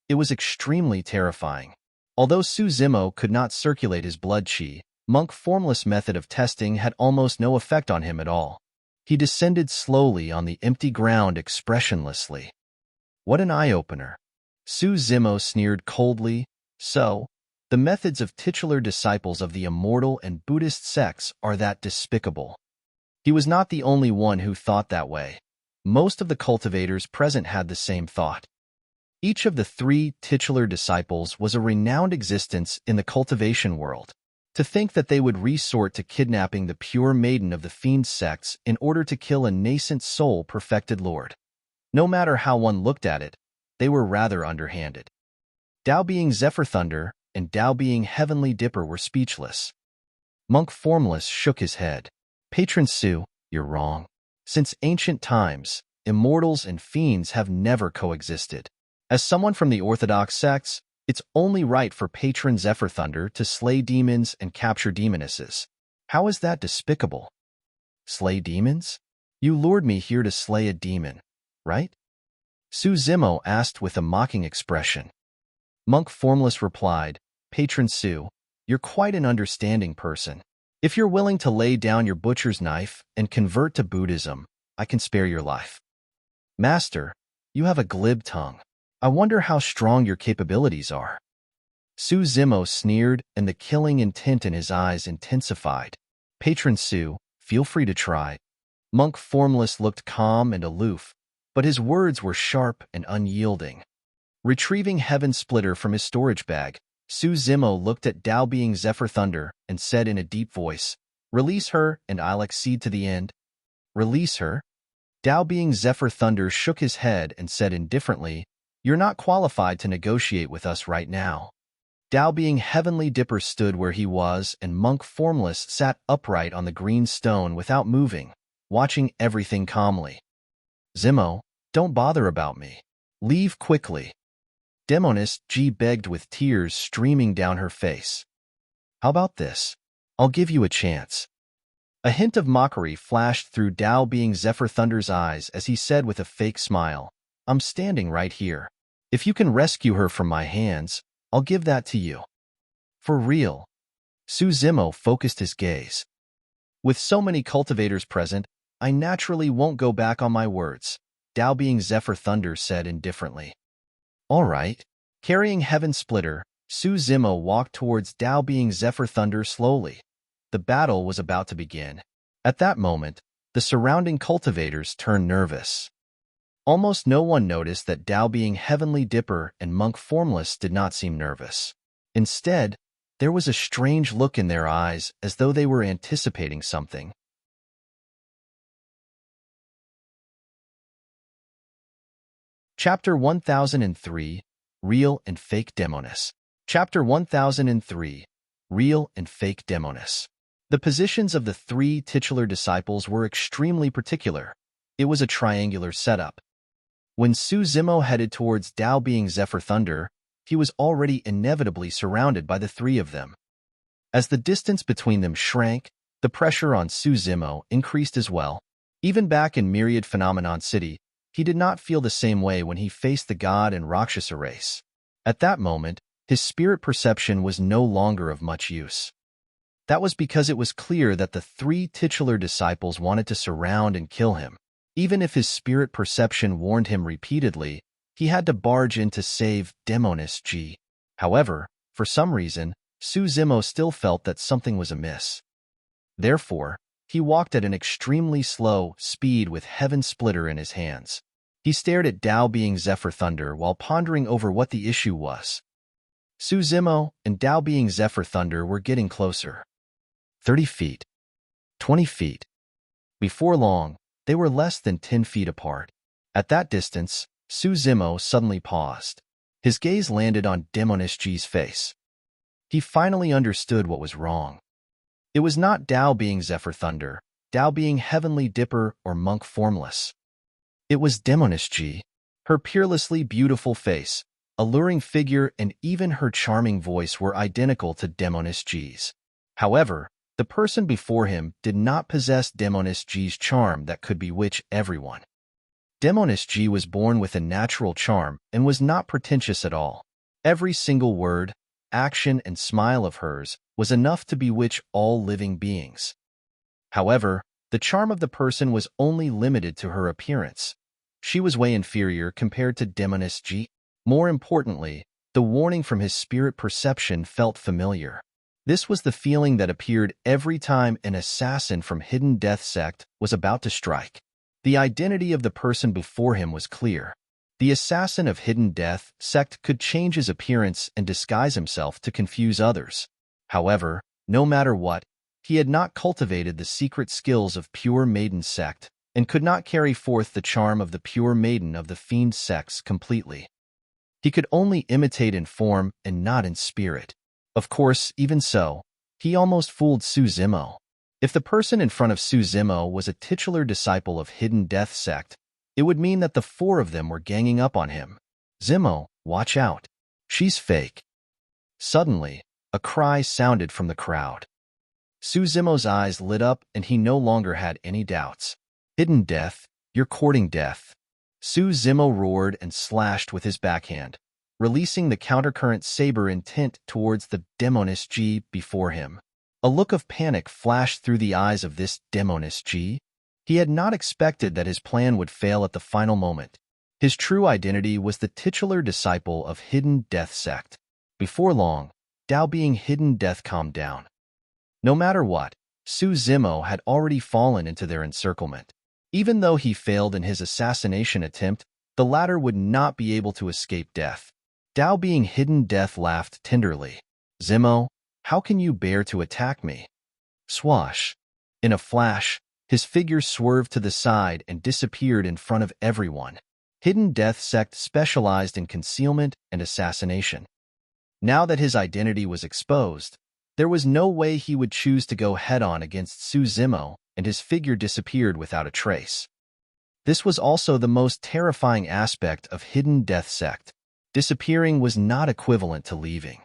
It was extremely terrifying. Although Su Zimo could not circulate his blood chi, Monk Formless' method of testing had almost no effect on him at all. He descended slowly on the empty ground expressionlessly. What an eye-opener. Su Zimo sneered coldly. So, the methods of titular disciples of the immortal and Buddhist sects are that despicable. He was not the only one who thought that way. Most of the cultivators present had the same thought. Each of the 3 titular disciples was a renowned existence in the cultivation world. To think that they would resort to kidnapping the pure maiden of the fiend sects in order to kill a nascent soul-perfected lord. No matter how one looked at it, they were rather underhanded. Dao Being Zephyr Thunder and Dao Being Heavenly Dipper were speechless. Monk Formless shook his head. "Patron Su, you're wrong. Since ancient times, immortals and fiends have never coexisted. As someone from the orthodox sects, it's only right for Patron Zephyr Thunder to slay demons and capture demonesses. How is that despicable?" "Slay demons? You lured me here to slay a demon, right?" Su Zimo asked with a mocking expression. Monk Formless replied, "Patron Su, you're quite an understanding person. If you're willing to lay down your butcher's knife and convert to Buddhism, I can spare your life." "Master, you have a glib tongue. I wonder how strong your capabilities are." Su Zimo sneered, and the killing intent in his eyes intensified. "Patron Su, feel free to try." Monk Formless looked calm and aloof, but his words were sharp and unyielding. Retrieving Heaven Splitter from his storage bag, Su Zimo looked at Dao Being Zephyr Thunder and said in a deep voice, "Release her, and I'll accede to the end." "Release her?" Dao Being Zephyr Thunder shook his head and said indifferently, "You're not qualified to negotiate with us right now." Dao Being Heavenly Dipper stood where he was, and Monk Formless sat upright on the green stone without moving, watching everything calmly. "Zimo, don't bother about me. Leave quickly." Demoness G begged with tears streaming down her face. "How about this? I'll give you a chance." A hint of mockery flashed through Dao Being Zephyr Thunder's eyes as he said with a fake smile, "I'm standing right here. If you can rescue her from my hands, I'll give that to you." "For real?" Su Zimo focused his gaze. "With so many cultivators present, I naturally won't go back on my words," Dao Being Zephyr Thunder said indifferently. "All right." Carrying Heaven Splitter, Su Zimo walked towards Dao Being Zephyr Thunder slowly. The battle was about to begin. At that moment, the surrounding cultivators turned nervous. Almost no one noticed that Dao Being Heavenly Dipper and Monk Formless did not seem nervous. Instead, there was a strange look in their eyes as though they were anticipating something. Chapter 1003, Real and Fake Demoness. Chapter 1003, Real and Fake Demoness. The positions of the 3 titular disciples were extremely particular. It was a triangular setup. When Su Zimo headed towards Dao Being Zephyr Thunder, he was already inevitably surrounded by the 3 of them. As the distance between them shrank, the pressure on Su Zimo increased as well. Even back in Myriad Phenomenon City, he did not feel the same way when he faced the God and Rakshasa race. At that moment, his spirit perception was no longer of much use. That was because it was clear that the 3 titular disciples wanted to surround and kill him. Even if his spirit perception warned him repeatedly, he had to barge in to save Demoness G. However, For some reason, Su Zimo still felt that something was amiss. Therefore, he walked at an extremely slow speed with Heaven Splitter in his hands. He stared at Dao Being Zephyr Thunder while pondering over what the issue was. Su Zimo and Dao Being Zephyr Thunder were getting closer. 30 feet. 20 feet. Before long, they were less than 10 feet apart. At that distance, Su Zimo suddenly paused. His gaze landed on Demoness's face. He finally understood what was wrong. It was not Dao Being Zephyr Thunder, Dao Being Heavenly Dipper or Monk Formless. It was Demoness. Her peerlessly beautiful face, alluring figure, and even her charming voice were identical to Demoness's. However, the person before him did not possess Demoness's charm that could bewitch everyone. Demoness was born with a natural charm and was not pretentious at all. Every single word, action, and smile of hers was enough to bewitch all living beings. However, the charm of the person was only limited to her appearance. She was way inferior compared to Demoness. More importantly, the warning from his spirit perception felt familiar. This was the feeling that appeared every time an assassin from Hidden Death Sect was about to strike. The identity of the person before him was clear. The assassin of Hidden Death Sect could change his appearance and disguise himself to confuse others. However, no matter what, he had not cultivated the secret skills of Pure Maiden Sect and could not carry forth the charm of the Pure Maiden of the Fiend Sects completely. He could only imitate in form and not in spirit. Of course, even so, he almost fooled Su Zimo. If the person in front of Su Zimo was a titular disciple of Hidden Death Sect, it would mean that the four of them were ganging up on him. Zimo, watch out. She's fake. Suddenly, a cry sounded from the crowd. Su Zimo's eyes lit up and he no longer had any doubts. Hidden Death, you're courting death. Su Zimo roared and slashed with his backhand, releasing the countercurrent saber intent towards the Demoness before him. A look of panic flashed through the eyes of this Demoness. He had not expected that his plan would fail at the final moment. His true identity was the titular disciple of Hidden Death Sect. Before long, Dao Being Hidden Death calmed down. No matter what, Su Zimo had already fallen into their encirclement. Even though he failed in his assassination attempt, the latter would not be able to escape death. Dao Being Hidden Death laughed tenderly. Zimo, how can you bear to attack me? Swash. In a flash, his figure swerved to the side and disappeared in front of everyone. Hidden Death Sect specialized in concealment and assassination. Now that his identity was exposed, there was no way he would choose to go head-on against Su Zimo, and his figure disappeared without a trace. This was also the most terrifying aspect of Hidden Death Sect. Disappearing was not equivalent to leaving.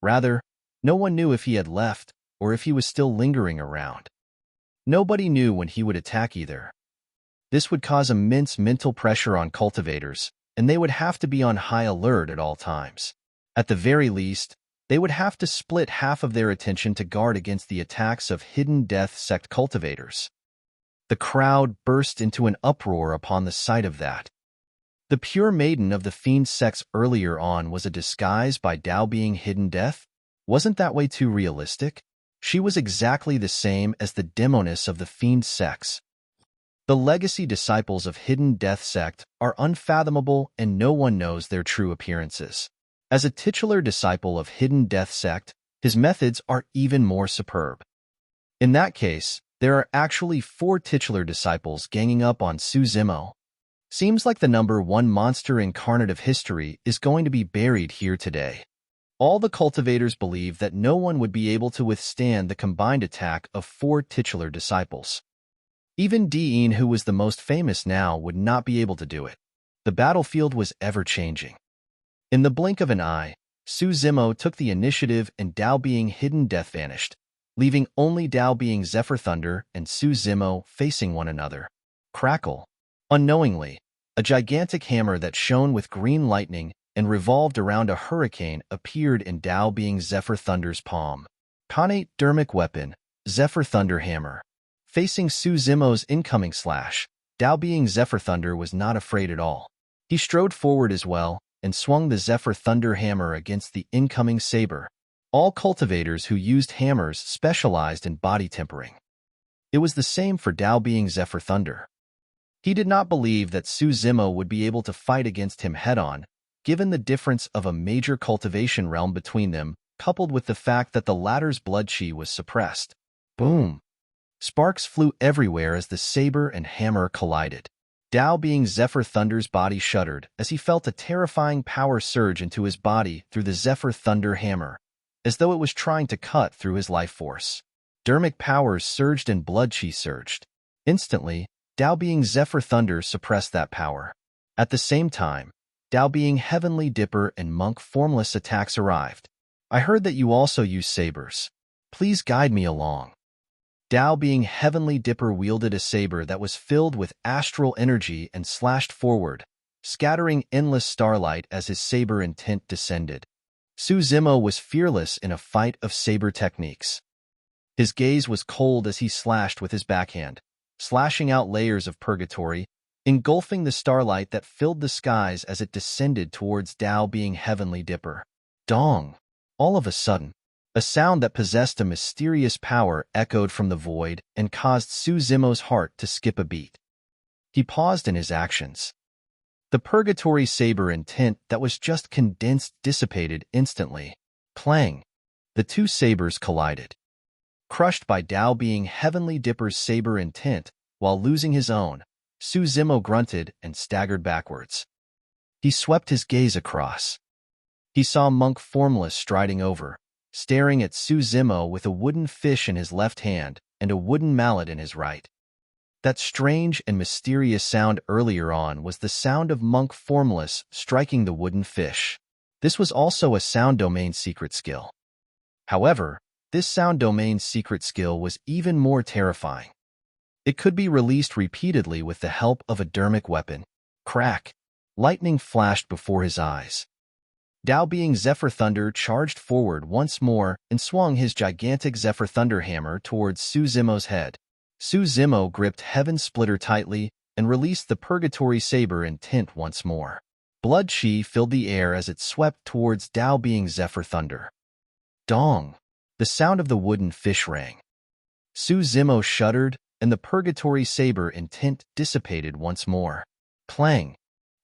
Rather, no one knew if he had left or if he was still lingering around. Nobody knew when he would attack either. This would cause immense mental pressure on cultivators, and they would have to be on high alert at all times. At the very least, they would have to split half of their attention to guard against the attacks of Hidden Death Sect cultivators. The crowd burst into an uproar upon the sight of that. The Pure Maiden of the Fiend Sects earlier on was a disguise by Dao Being Hidden Death? Wasn't that way too realistic? She was exactly the same as the Demoness of the Fiend Sects. The legacy disciples of Hidden Death Sect are unfathomable and no one knows their true appearances. As a titular disciple of Hidden Death Sect, his methods are even more superb. In that case, there are actually 4 titular disciples ganging up on Su Zimo. Seems like the number 1 monster incarnate of history is going to be buried here today. All the cultivators believe that no one would be able to withstand the combined attack of 4 titular disciples. Even Dean, who was the most famous now, would not be able to do it. The battlefield was ever-changing. In the blink of an eye, Su Zimo took the initiative and Dao Being Hidden Death vanished, leaving only Dao Being Zephyr Thunder and Su Zimo facing one another. Crackle. Unknowingly, a gigantic hammer that shone with green lightning and revolved around a hurricane appeared in Dao Being Zephyr Thunder's palm. Connate Dermic Weapon, Zephyr Thunder Hammer. Facing Su Zimo's incoming slash, Dao Being Zephyr Thunder was not afraid at all. He strode forward as well, and swung the Zephyr Thunder hammer against the incoming saber. All cultivators who used hammers specialized in body tempering. It was the same for Dao being Zephyr Thunder. He did not believe that Su Zimo would be able to fight against him head-on, given the difference of a major cultivation realm between them, coupled with the fact that the latter's blood chi was suppressed. Boom! Sparks flew everywhere as the saber and hammer collided. Dao being Zephyr Thunder's body shuddered as he felt a terrifying power surge into his body through the Zephyr Thunder hammer, as though it was trying to cut through his life force. Dermic powers surged and blood chi surged. Instantly, Dao being Zephyr Thunder suppressed that power. At the same time, Dao being Heavenly Dipper and Monk Formless attacks arrived. I heard that you also use sabers. Please guide me along. Dao being Heavenly Dipper wielded a saber that was filled with astral energy and slashed forward, scattering endless starlight as his saber intent descended. Su Zimo was fearless in a fight of saber techniques. His gaze was cold as he slashed with his backhand, slashing out layers of purgatory, engulfing the starlight that filled the skies as it descended towards Dao being Heavenly Dipper. Dong! All of a sudden, a sound that possessed a mysterious power echoed from the void and caused Su Zimo's heart to skip a beat. He paused in his actions. The purgatory saber intent that was just condensed dissipated instantly. Clang! The two sabers collided. Crushed by Dao being Heavenly Dipper's saber intent, while losing his own, Su Zimo grunted and staggered backwards. He swept his gaze across. He saw Monk Formless striding over, staring at Su Zimo with a wooden fish in his left hand and a wooden mallet in his right. That strange and mysterious sound earlier on was the sound of Monk Formless striking the wooden fish. This was also a sound domain secret skill. However, this sound domain secret skill was even more terrifying. It could be released repeatedly with the help of a dermic weapon. Crack! Lightning flashed before his eyes. Dao being Zephyr Thunder charged forward once more and swung his gigantic Zephyr Thunder hammer towards Su Zimo's head. Su Zimo gripped Heaven Splitter tightly and released the Purgatory Saber intent once more. Blood chi filled the air as it swept towards Dao being Zephyr Thunder. Dong! The sound of the wooden fish rang. Su Zimo shuddered, and the Purgatory Saber intent dissipated once more. Clang!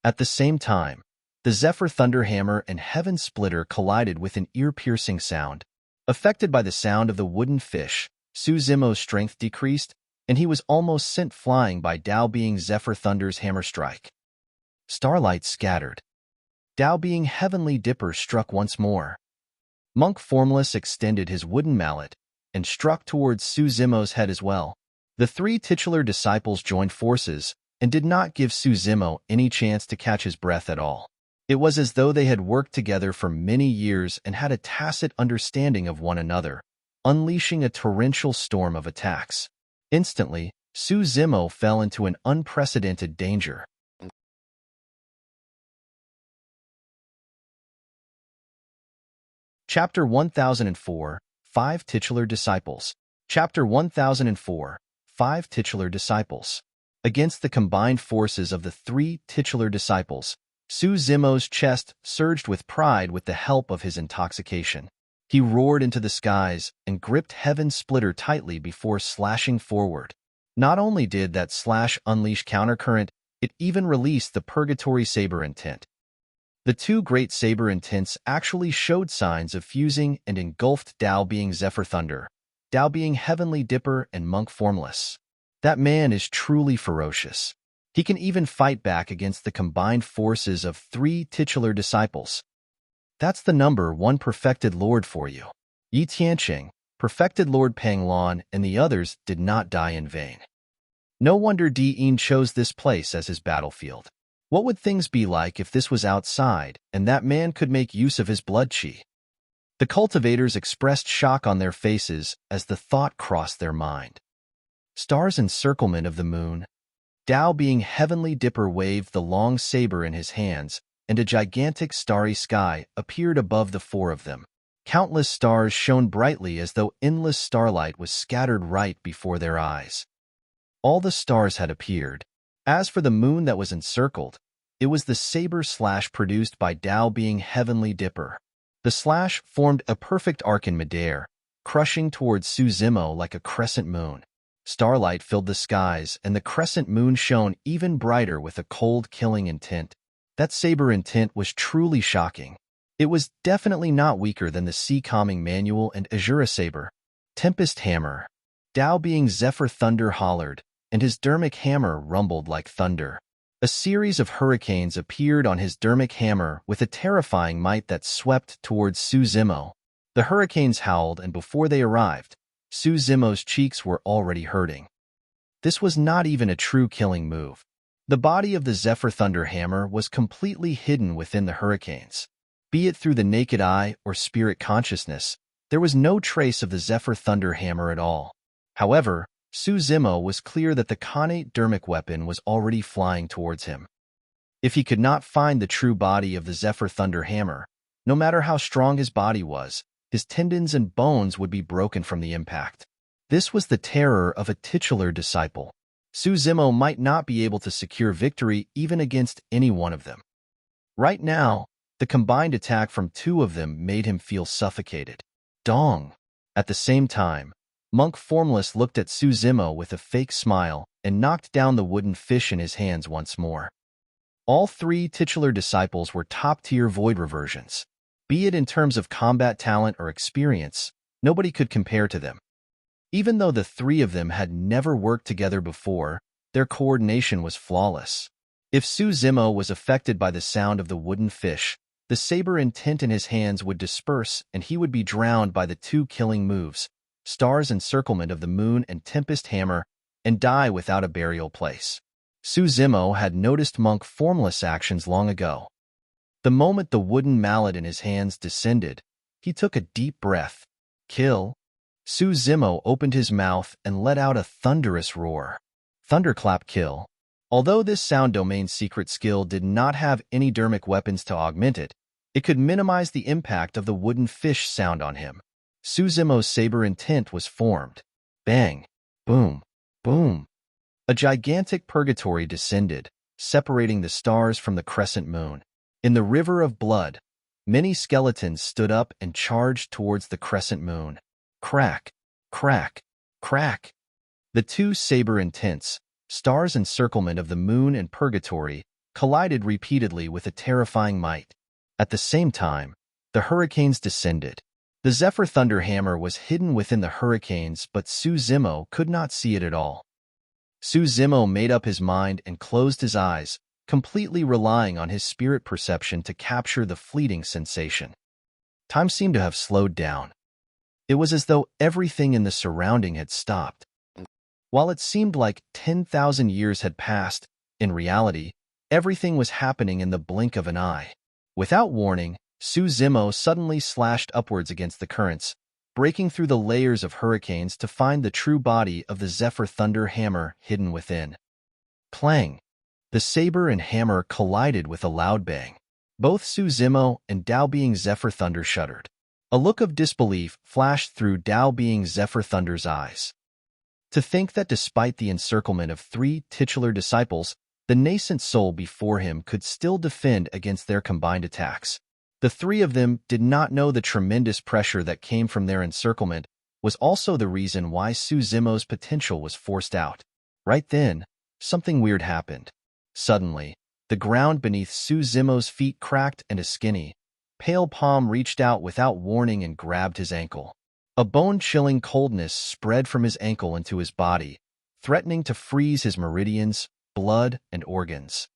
At the same time, the Zephyr Thunder Hammer and Heaven Splitter collided with an ear-piercing sound. Affected by the sound of the wooden fish, Su Zimo's strength decreased, and he was almost sent flying by Dao being Zephyr Thunder's hammer strike. Starlight scattered. Dao being Heavenly Dipper struck once more. Monk Formless extended his wooden mallet and struck towards Su Zimo's head as well. The three titular disciples joined forces and did not give Su Zimo any chance to catch his breath at all. It was as though they had worked together for many years and had a tacit understanding of one another, unleashing a torrential storm of attacks. Instantly, Su Zimo fell into an unprecedented danger. Chapter 1004, 5 Titular Disciples. Chapter 1004, 5 Titular Disciples. Against the combined forces of the three titular disciples, Su Zimo's chest surged with pride with the help of his intoxication. He roared into the skies and gripped Heaven Splitter tightly before slashing forward. Not only did that slash unleash countercurrent, it even released the Purgatory Saber intent. The two great saber intents actually showed signs of fusing and engulfed Dao being Zephyr Thunder, Dao being Heavenly Dipper and Monk Formless. That man is truly ferocious. He can even fight back against the combined forces of three titular disciples. That's the number one perfected lord for you. Yi Tianqing, perfected Lord Panglong, and the others did not die in vain. No wonder Di Yin chose this place as his battlefield. What would things be like if this was outside and that man could make use of his blood chi? The cultivators expressed shock on their faces as the thought crossed their mind. Stars encirclement of the moon. Dao being Heavenly Dipper waved the long saber in his hands, and a gigantic starry sky appeared above the four of them. Countless stars shone brightly as though endless starlight was scattered right before their eyes. All the stars had appeared. As for the moon that was encircled, It was the saber slash produced by Tao being Heavenly Dipper. The slash formed a perfect arc in midair, crushing towards Su Zimo like a crescent moon. Starlight filled the skies, and the crescent moon shone even brighter with a cold, killing intent. That saber intent was truly shocking. It was definitely not weaker than the Sea Calming Manual and Azura Saber. Tempest Hammer. Tao being Zephyr Thunder hollered, and his dermic hammer rumbled like thunder. A series of hurricanes appeared on his dermic hammer with a terrifying might that swept towards Su Zimo. The hurricanes howled, and before they arrived, Su Zimo's cheeks were already hurting. This was not even a true killing move. The body of the Zephyr Thunder hammer was completely hidden within the hurricanes. Be it through the naked eye or spirit consciousness, there was no trace of the Zephyr Thunder hammer at all. However, Su Zimo was clear that the connate dermic weapon was already flying towards him. If he could not find the true body of the Zephyr Thunder hammer, no matter how strong his body was, his tendons and bones would be broken from the impact. This was the terror of a titular disciple. Su Zimo might not be able to secure victory even against any one of them. Right now, the combined attack from two of them made him feel suffocated. Dong! At the same time, Monk Formless looked at Su Zimo with a fake smile and knocked down the wooden fish in his hands once more. All three titular disciples were top-tier void reversions. Be it in terms of combat talent or experience, nobody could compare to them. Even though the three of them had never worked together before, their coordination was flawless. If Su Zimo was affected by the sound of the wooden fish, the saber intent in his hands would disperse and he would be drowned by the two killing moves, Star's Encirclement of the Moon and Tempest Hammer, and die without a burial place. Su Zimo had noticed Monk Formless' actions long ago. The moment the wooden mallet in his hands descended, he took a deep breath. Kill. Su Zimo opened his mouth and let out a thunderous roar. Thunderclap kill. Although this sound domain secret skill did not have any dermic weapons to augment it, it could minimize the impact of the wooden fish sound on him. Su Zimo's saber intent was formed. Bang! Boom! Boom! A gigantic purgatory descended, separating the stars from the crescent moon. In the river of blood, many skeletons stood up and charged towards the crescent moon. Crack! Crack! Crack! The two saber intents, Star's Encirclement of the Moon and Purgatory, collided repeatedly with a terrifying might. At the same time, the hurricanes descended. The Zephyr Thunder hammer was hidden within the hurricanes, but Su Zimo could not see it at all. Su Zimo made up his mind and closed his eyes, completely relying on his spirit perception to capture the fleeting sensation. Time seemed to have slowed down. It was as though everything in the surrounding had stopped. While it seemed like 10,000 years had passed, in reality, everything was happening in the blink of an eye. Without warning, Su Zimo suddenly slashed upwards against the currents, breaking through the layers of hurricanes to find the true body of the Zephyr Thunder hammer hidden within. Clang! The saber and hammer collided with a loud bang. Both Su Zimo and Tao being Zephyr Thunder shuddered. A look of disbelief flashed through Tao being Zephyr Thunder's eyes. To think that despite the encirclement of three titular disciples, the nascent soul before him could still defend against their combined attacks. The three of them did not know the tremendous pressure that came from their encirclement was also the reason why Su Zimo's potential was forced out. Right then, something weird happened. Suddenly, the ground beneath Su Zimo's feet cracked and a skinny, pale palm reached out without warning and grabbed his ankle. A bone-chilling coldness spread from his ankle into his body, threatening to freeze his meridians, blood, and organs.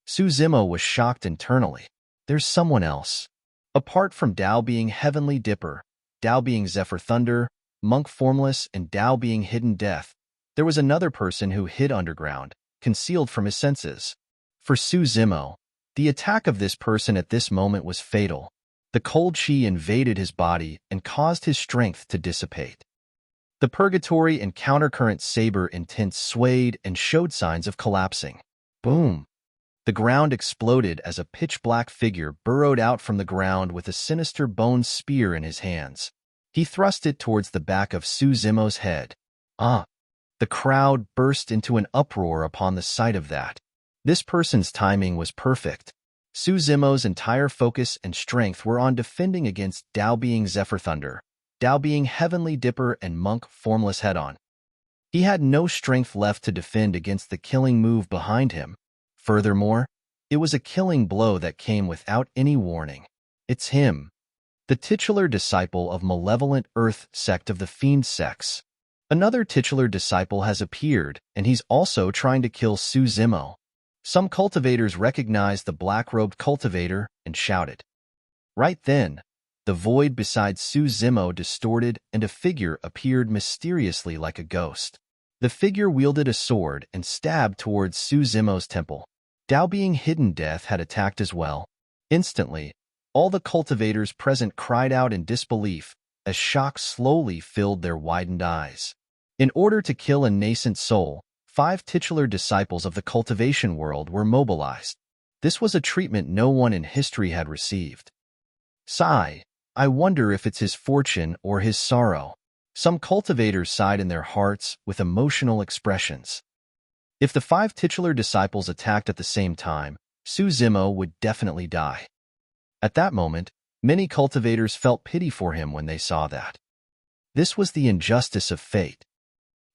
Su Zimo was shocked internally. There's someone else. Apart from Tao being Heavenly Dipper, Tao being Zephyr Thunder, Monk Formless, and Tao being Hidden Death, there was another person who hid underground, concealed from his senses. For Su Zimo, the attack of this person at this moment was fatal. The cold chi invaded his body and caused his strength to dissipate. The Purgatory and Countercurrent saber intent swayed and showed signs of collapsing. Boom! The ground exploded as a pitch-black figure burrowed out from the ground with a sinister bone spear in his hands. He thrust it towards the back of Su Zimo's head. The crowd burst into an uproar upon the sight of that. This person's timing was perfect. Su Zimo's entire focus and strength were on defending against Dao Being Zephyr Thunder, Dao Being Heavenly Dipper, and Monk Formless Head-On. He had no strength left to defend against the killing move behind him. Furthermore, it was a killing blow that came without any warning. It's him, the titular disciple of Malevolent Earth sect of the Fiend Sex. Another titular disciple has appeared, and he's also trying to kill Su Zimo. Some cultivators recognized the black-robed cultivator and shouted. Right then, the void beside Su Zimo distorted and a figure appeared mysteriously like a ghost. The figure wielded a sword and stabbed towards Su Zimo's temple. Dao Being Hidden Death had attacked as well. Instantly, all the cultivators present cried out in disbelief as shock slowly filled their widened eyes. In order to kill a nascent soul, 5 titular disciples of the cultivation world were mobilized. This was a treatment no one in history had received. Sigh, I wonder if it's his fortune or his sorrow. Some cultivators sighed in their hearts with emotional expressions. If the 5 titular disciples attacked at the same time, Su Zimo would definitely die. At that moment, many cultivators felt pity for him when they saw that. This was the injustice of fate.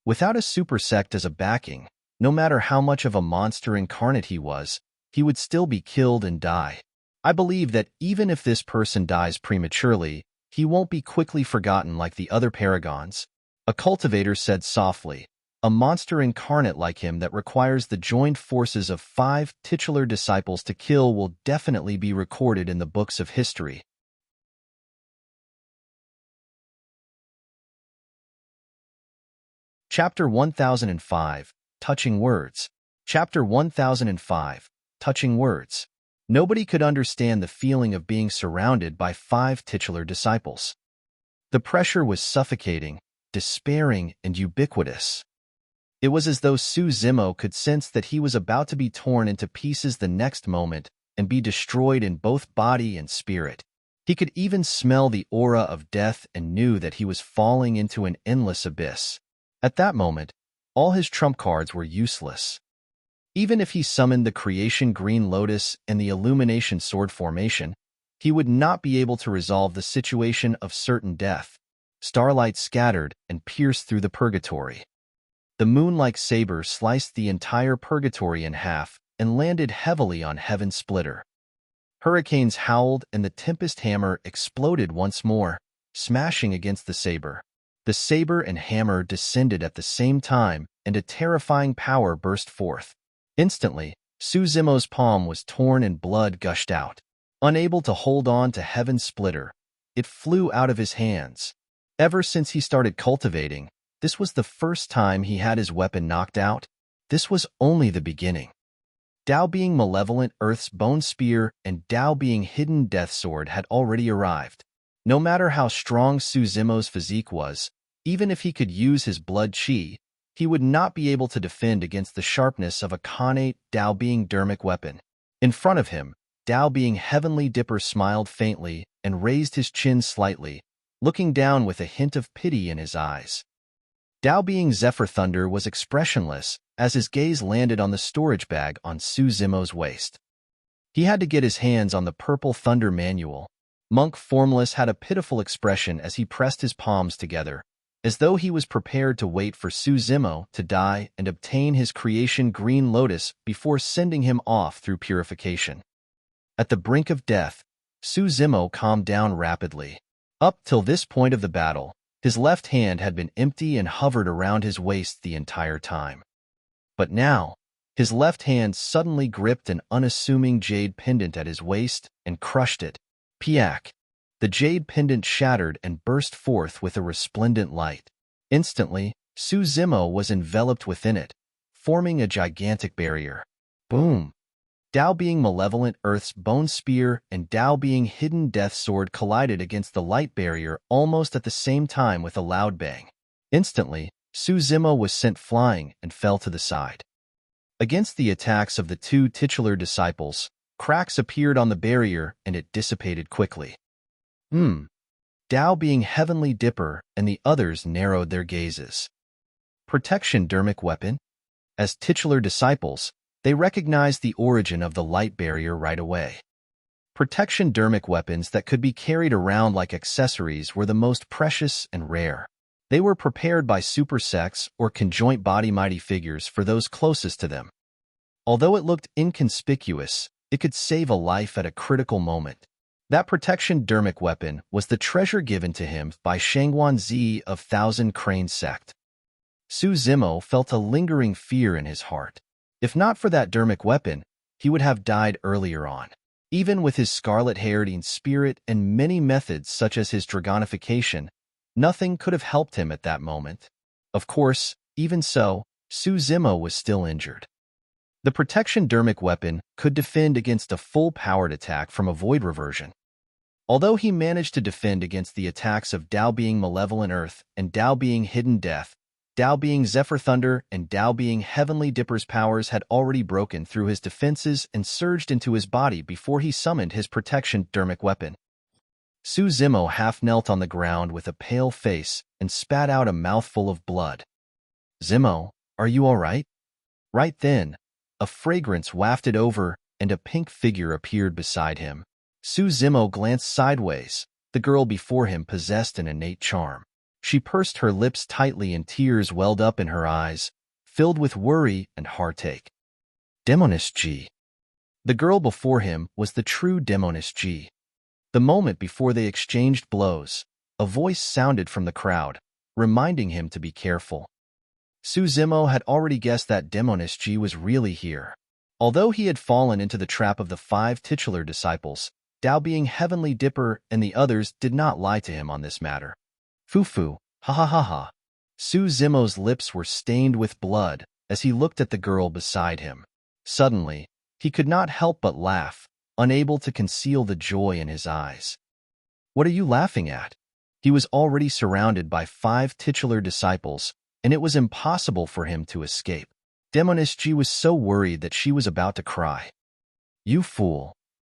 Without a super sect as a backing, no matter how much of a monster incarnate he was, he would still be killed and die. I believe that even if this person dies prematurely, he won't be quickly forgotten like the other paragons. A cultivator said softly, a monster incarnate like him that requires the joined forces of 5 titular disciples to kill will definitely be recorded in the books of history. Chapter 1005, Touching Words. Chapter 1005, Touching Words. Nobody could understand the feeling of being surrounded by 5 titular disciples. The pressure was suffocating, despairing, and ubiquitous. It was as though Su Zimo could sense that he was about to be torn into pieces the next moment and be destroyed in both body and spirit. He could even smell the aura of death and knew that he was falling into an endless abyss. At that moment, all his trump cards were useless. Even if he summoned the Creation Green Lotus and the Illumination Sword formation, he would not be able to resolve the situation of certain death. Starlight scattered and pierced through the purgatory. The moon-like saber sliced the entire purgatory in half and landed heavily on Heaven's Splitter. Hurricanes howled and the Tempest Hammer exploded once more, smashing against the saber. The saber and hammer descended at the same time, and a terrifying power burst forth. Instantly, Su Zimo's palm was torn and blood gushed out. Unable to hold on to Heaven's Splitter, it flew out of his hands. Ever since he started cultivating, this was the first time he had his weapon knocked out. This was only the beginning. Dao Being Malevolent Earth's Bone Spear and Dao Being Hidden Death Sword had already arrived. No matter how strong Su Zimo's physique was, even if he could use his blood chi, he would not be able to defend against the sharpness of a connate Dao Being Dermic weapon. In front of him, Dao Being Heavenly Dipper smiled faintly and raised his chin slightly, looking down with a hint of pity in his eyes. Dao Being Zephyr Thunder was expressionless as his gaze landed on the storage bag on Su Zimo's waist. He had to get his hands on the Purple Thunder manual. Monk Formless had a pitiful expression as he pressed his palms together, as though he was prepared to wait for Su Zimo to die and obtain his Creation Green Lotus before sending him off through purification. At the brink of death, Su Zimo calmed down rapidly. Up till this point of the battle, his left hand had been empty and hovered around his waist the entire time. But now, his left hand suddenly gripped an unassuming jade pendant at his waist and crushed it. Piak! The jade pendant shattered and burst forth with a resplendent light. Instantly, Su Zimo was enveloped within it, forming a gigantic barrier. Boom! Dao Being Malevolent Earth's Bone Spear and Dao Being Hidden Death Sword collided against the light barrier almost at the same time with a loud bang. Instantly, Su Zimo was sent flying and fell to the side. Against the attacks of the 2 titular disciples, cracks appeared on the barrier and it dissipated quickly. Dao Being Heavenly Dipper and the others narrowed their gazes. Protection Dermic weapon? As titular disciples, They recognized the origin of the light barrier right away. Protection dermic weapons that could be carried around like accessories were the most precious and rare. They were prepared by super sex or conjoint body mighty figures for those closest to them. Although it looked inconspicuous, it could save a life at a critical moment. That protection dermic weapon was the treasure given to him by Shangguan Zi of Thousand Crane Sect. Su Zimo felt a lingering fear in his heart. If not for that dermic weapon, he would have died earlier on. Even with his scarlet-haired spirit and many methods such as his dragonification, nothing could have helped him at that moment. Of course, even so, Su Zimo was still injured. The protection dermic weapon could defend against a full-powered attack from a void reversion. Although he managed to defend against the attacks of Dao being Malevolent Earth and Dao being Hidden Death, Dao being Zephyr Thunder and Dao being Heavenly Dipper's powers had already broken through his defenses and surged into his body before he summoned his protection dermic weapon. Su Zimo half-knelt on the ground with a pale face and spat out a mouthful of blood. "Zimo, are you all right?" Right then, a fragrance wafted over and a pink figure appeared beside him. Su Zimo glanced sideways. The girl before him possessed an innate charm. She pursed her lips tightly and tears welled up in her eyes, filled with worry and heartache. Demoness G. The girl before him was the true Demoness G. The moment before they exchanged blows, a voice sounded from the crowd, reminding him to be careful. Su Zimo had already guessed that Demoness G was really here. Although he had fallen into the trap of the 5 titular disciples, Dao being Heavenly Dipper and the others did not lie to him on this matter. Fufu, ha ha ha ha. Su Zimo's lips were stained with blood as he looked at the girl beside him. Suddenly, he could not help but laugh, unable to conceal the joy in his eyes. "What are you laughing at?" He was already surrounded by 5 titular disciples, and it was impossible for him to escape. Demoness G was so worried that she was about to cry. "You fool."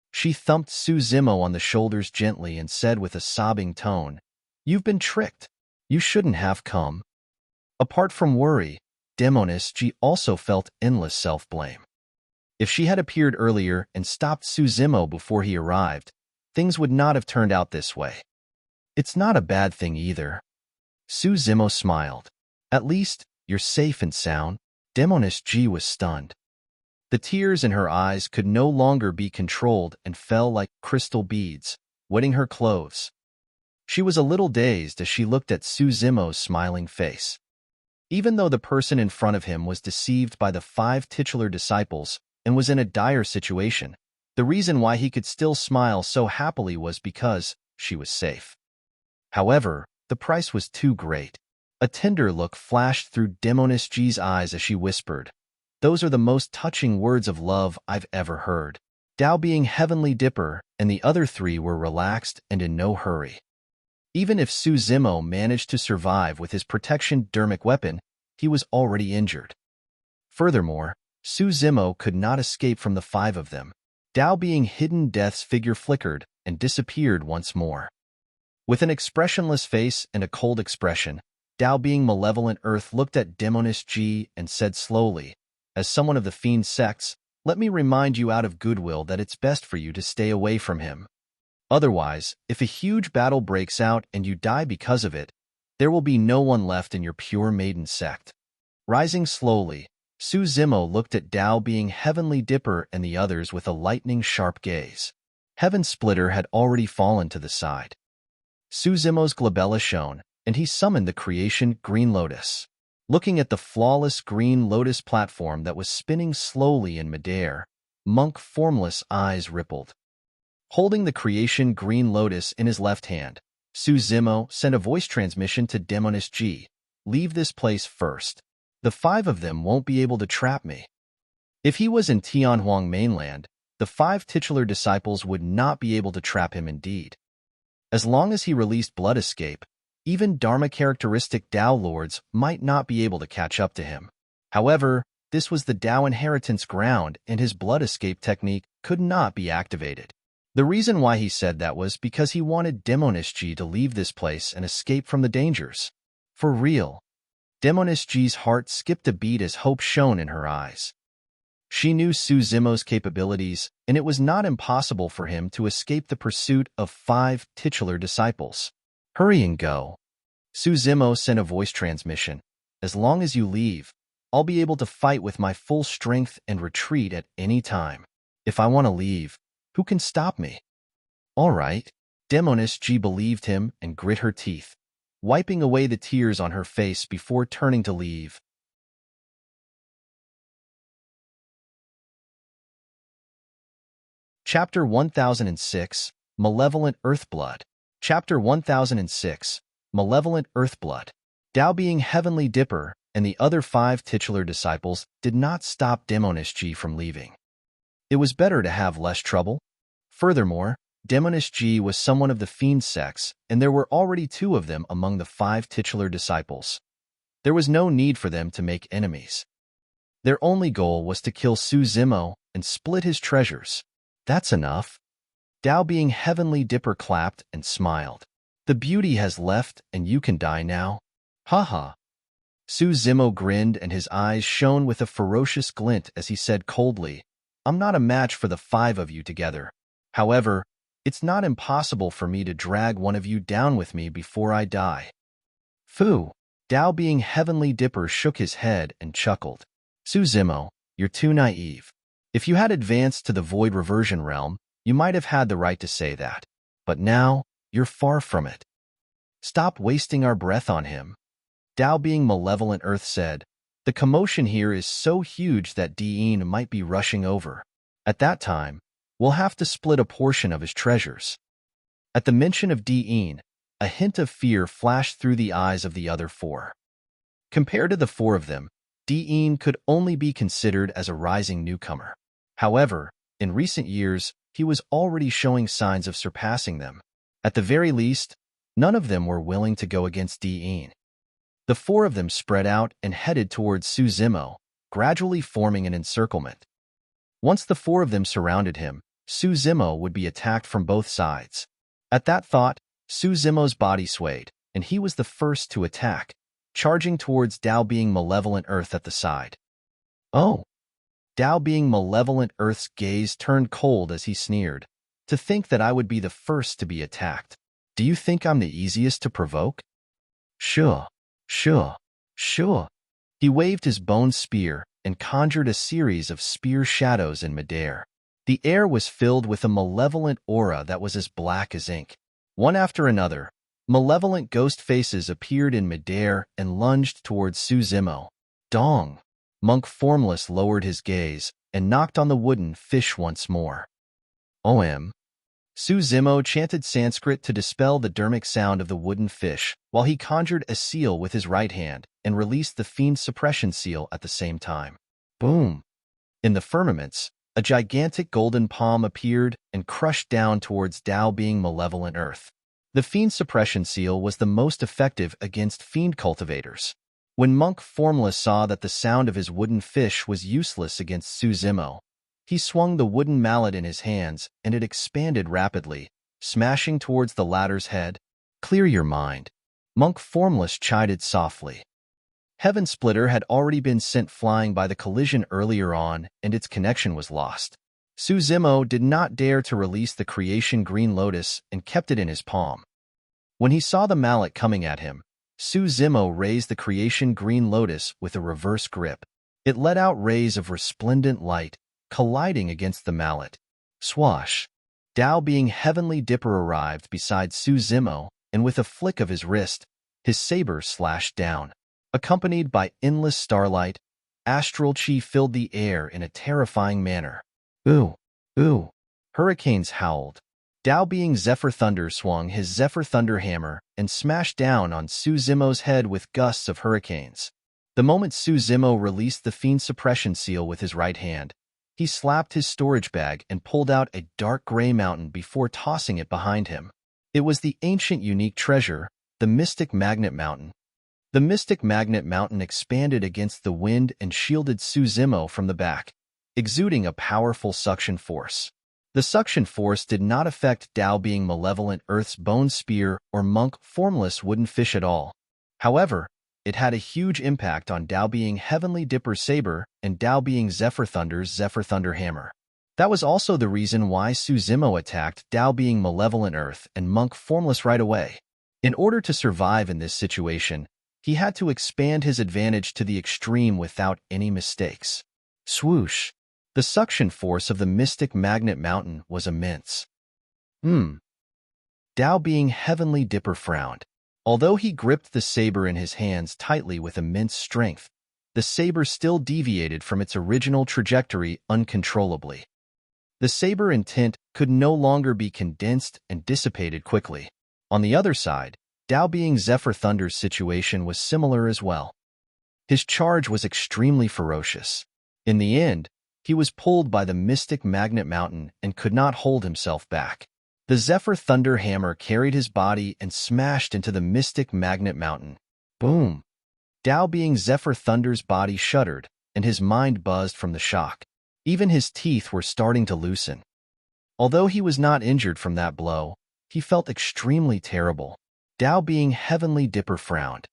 She thumped Su Zimo on the shoulders gently and said with a sobbing tone, "You've been tricked. You shouldn't have come." Apart from worry, Demoness G also felt endless self-blame. If she had appeared earlier and stopped Su Zimo before he arrived, things would not have turned out this way. "It's not a bad thing either." Su Zimo smiled. "At least, you're safe and sound." Demoness G was stunned. The tears in her eyes could no longer be controlled and fell like crystal beads, wetting her clothes. She was a little dazed as she looked at Su Zimo's smiling face. Even though the person in front of him was deceived by the 5 titular disciples and was in a dire situation, the reason why he could still smile so happily was because she was safe. However, the price was too great. A tender look flashed through Demoness G's eyes as she whispered, "Those are the most touching words of love I've ever heard." Dao being Heavenly Dipper and the other 3 were relaxed and in no hurry. Even if Su Zimo managed to survive with his protection dermic weapon, he was already injured. Furthermore, Su Zimo could not escape from the 5 of them. Dao being Hidden Death's figure flickered and disappeared once more. With an expressionless face and a cold expression, Dao being Malevolent Earth looked at Demoness G and said slowly, "As someone of the fiend sects, let me remind you out of goodwill that it's best for you to stay away from him. Otherwise, if a huge battle breaks out and you die because of it, there will be no one left in your pure maiden sect." Rising slowly, Su Zimo looked at Dao being Heavenly Dipper and the others with a lightning-sharp gaze. Heaven Splitter had already fallen to the side. Su Zimo's glabella shone, and he summoned the creation Green Lotus. Looking at the flawless Green Lotus platform that was spinning slowly in midair, Monk Formless eyes rippled. Holding the creation Green Lotus in his left hand, Su Zimo sent a voice transmission to Demoness G. "Leave this place first. The 5 of them won't be able to trap me." If he was in Tianhuang mainland, the 5 titular disciples would not be able to trap him indeed. As long as he released Blood Escape, even Dharma-characteristic Dao Lords might not be able to catch up to him. However, this was the Dao inheritance ground and his Blood Escape technique could not be activated. The reason why he said that was because he wanted Demoness G to leave this place and escape from the dangers. For real. Demoness G's heart skipped a beat as hope shone in her eyes. She knew Suzumo's capabilities, and it was not impossible for him to escape the pursuit of 5 titular disciples. Hurry and go. Suzumo sent a voice transmission. As long as you leave, I'll be able to fight with my full strength and retreat at any time. If I want to leave, who can stop me? All right. Demoness believed him and grit her teeth, wiping away the tears on her face before turning to leave. Chapter 1006, Malevolent Earthblood. Chapter 1006, Malevolent Earthblood. Dao being Heavenly Dipper and the other 5 titular disciples did not stop Demoness from leaving. It was better to have less trouble. Furthermore, Demoness was someone of the fiend sex, and there were already 2 of them among the 5 titular disciples. There was no need for them to make enemies. Their only goal was to kill Suzumo and split his treasures. That's enough. Dao being Heavenly Dipper clapped and smiled. The beauty has left and you can die now. Haha. Suzumo grinned and his eyes shone with a ferocious glint as he said coldly, I'm not a match for the 5 of you together. However, it's not impossible for me to drag one of you down with me before I die. Phew. Dao being Heavenly Dipper shook his head and chuckled. Suzumo, you're too naive. If you had advanced to the Void Reversion Realm, you might have had the right to say that. But now, you're far from it. Stop wasting our breath on him. Dao being Malevolent Earth said, the commotion here is so huge that Dean might be rushing over. At that time, we'll have to split a portion of his treasures. At the mention of Dean, a hint of fear flashed through the eyes of the other 4. Compared to the 4 of them, Dean could only be considered as a rising newcomer. However, in recent years, he was already showing signs of surpassing them. At the very least, none of them were willing to go against Dean. The 4 of them spread out and headed towards Suzumo, gradually forming an encirclement. Once the 4 of them surrounded him, Suzumo would be attacked from both sides. At that thought, Suzumo's body swayed, and he was the first to attack, charging towards Dao being Malevolent Earth at the side. Oh! Dao being Malevolent Earth's gaze turned cold as he sneered. To think that I would be the first to be attacked. Do you think I'm the easiest to provoke? Sure. He waved his bone spear and conjured a series of spear shadows in midair. The air was filled with a malevolent aura that was as black as ink. One after another, malevolent ghost faces appeared in midair and lunged towards Suzumo. Dong! Monk Formless lowered his gaze and knocked on the wooden fish once more. OM. Suzumo chanted Sanskrit to dispel the dermic sound of the wooden fish, while he conjured a seal with his right hand and released the fiend suppression seal at the same time. Boom! In the firmaments, a gigantic golden palm appeared and crushed down towards Dao being Malevolent Earth. The fiend suppression seal was the most effective against fiend cultivators. When Monk Formless saw that the sound of his wooden fish was useless against Suzumo, he swung the wooden mallet in his hands and it expanded rapidly, smashing towards the latter's head. Clear your mind. Monk Formless chided softly. Heaven Splitter had already been sent flying by the collision earlier on and its connection was lost. Suzumo did not dare to release the creation Green Lotus and kept it in his palm. When he saw the mallet coming at him, Suzumo raised the creation Green Lotus with a reverse grip. It let out rays of resplendent light, colliding against the mallet. Swash! Dao being Heavenly Dipper arrived beside Suzumo, and with a flick of his wrist, his saber slashed down. Accompanied by endless starlight, astral chi filled the air in a terrifying manner. Ooh! Ooh! Hurricanes howled. Dao being Zephyr Thunder swung his Zephyr Thunder hammer and smashed down on Suzumo's head with gusts of hurricanes. The moment Suzumo released the fiend suppression seal with his right hand, he slapped his storage bag and pulled out a dark gray mountain before tossing it behind him. It was the ancient unique treasure, the Mystic Magnet Mountain. The Mystic Magnet Mountain expanded against the wind and shielded Suzumo from the back, exuding a powerful suction force. The suction force did not affect Dao being Malevolent Earth's bone spear or Monk Formless wooden fish at all. However, it had a huge impact on Dao Being Heavenly Dipper's saber and Dao Being Zephyr Thunder's Zephyr Thunder hammer. That was also the reason why Successive attacked Dao Being Malevolent Earth and Monk Formless right away. In order to survive in this situation, he had to expand his advantage to the extreme without any mistakes. Swoosh! The suction force of the mystic magnet mountain was immense. Dao Being Heavenly Dipper frowned. Although he gripped the saber in his hands tightly with immense strength, the saber still deviated from its original trajectory uncontrollably. The saber intent could no longer be condensed and dissipated quickly. On the other side, Dao Being Zephyr Thunder's situation was similar as well. His charge was extremely ferocious. In the end, he was pulled by the mystic magnet mountain and could not hold himself back. The Zephyr Thunder hammer carried his body and smashed into the mystic magnet mountain. Boom! Dao Being Zephyr Thunder's body shuddered, and his mind buzzed from the shock. Even his teeth were starting to loosen. Although he was not injured from that blow, he felt extremely terrible. Dao Being Heavenly Dipper frowned.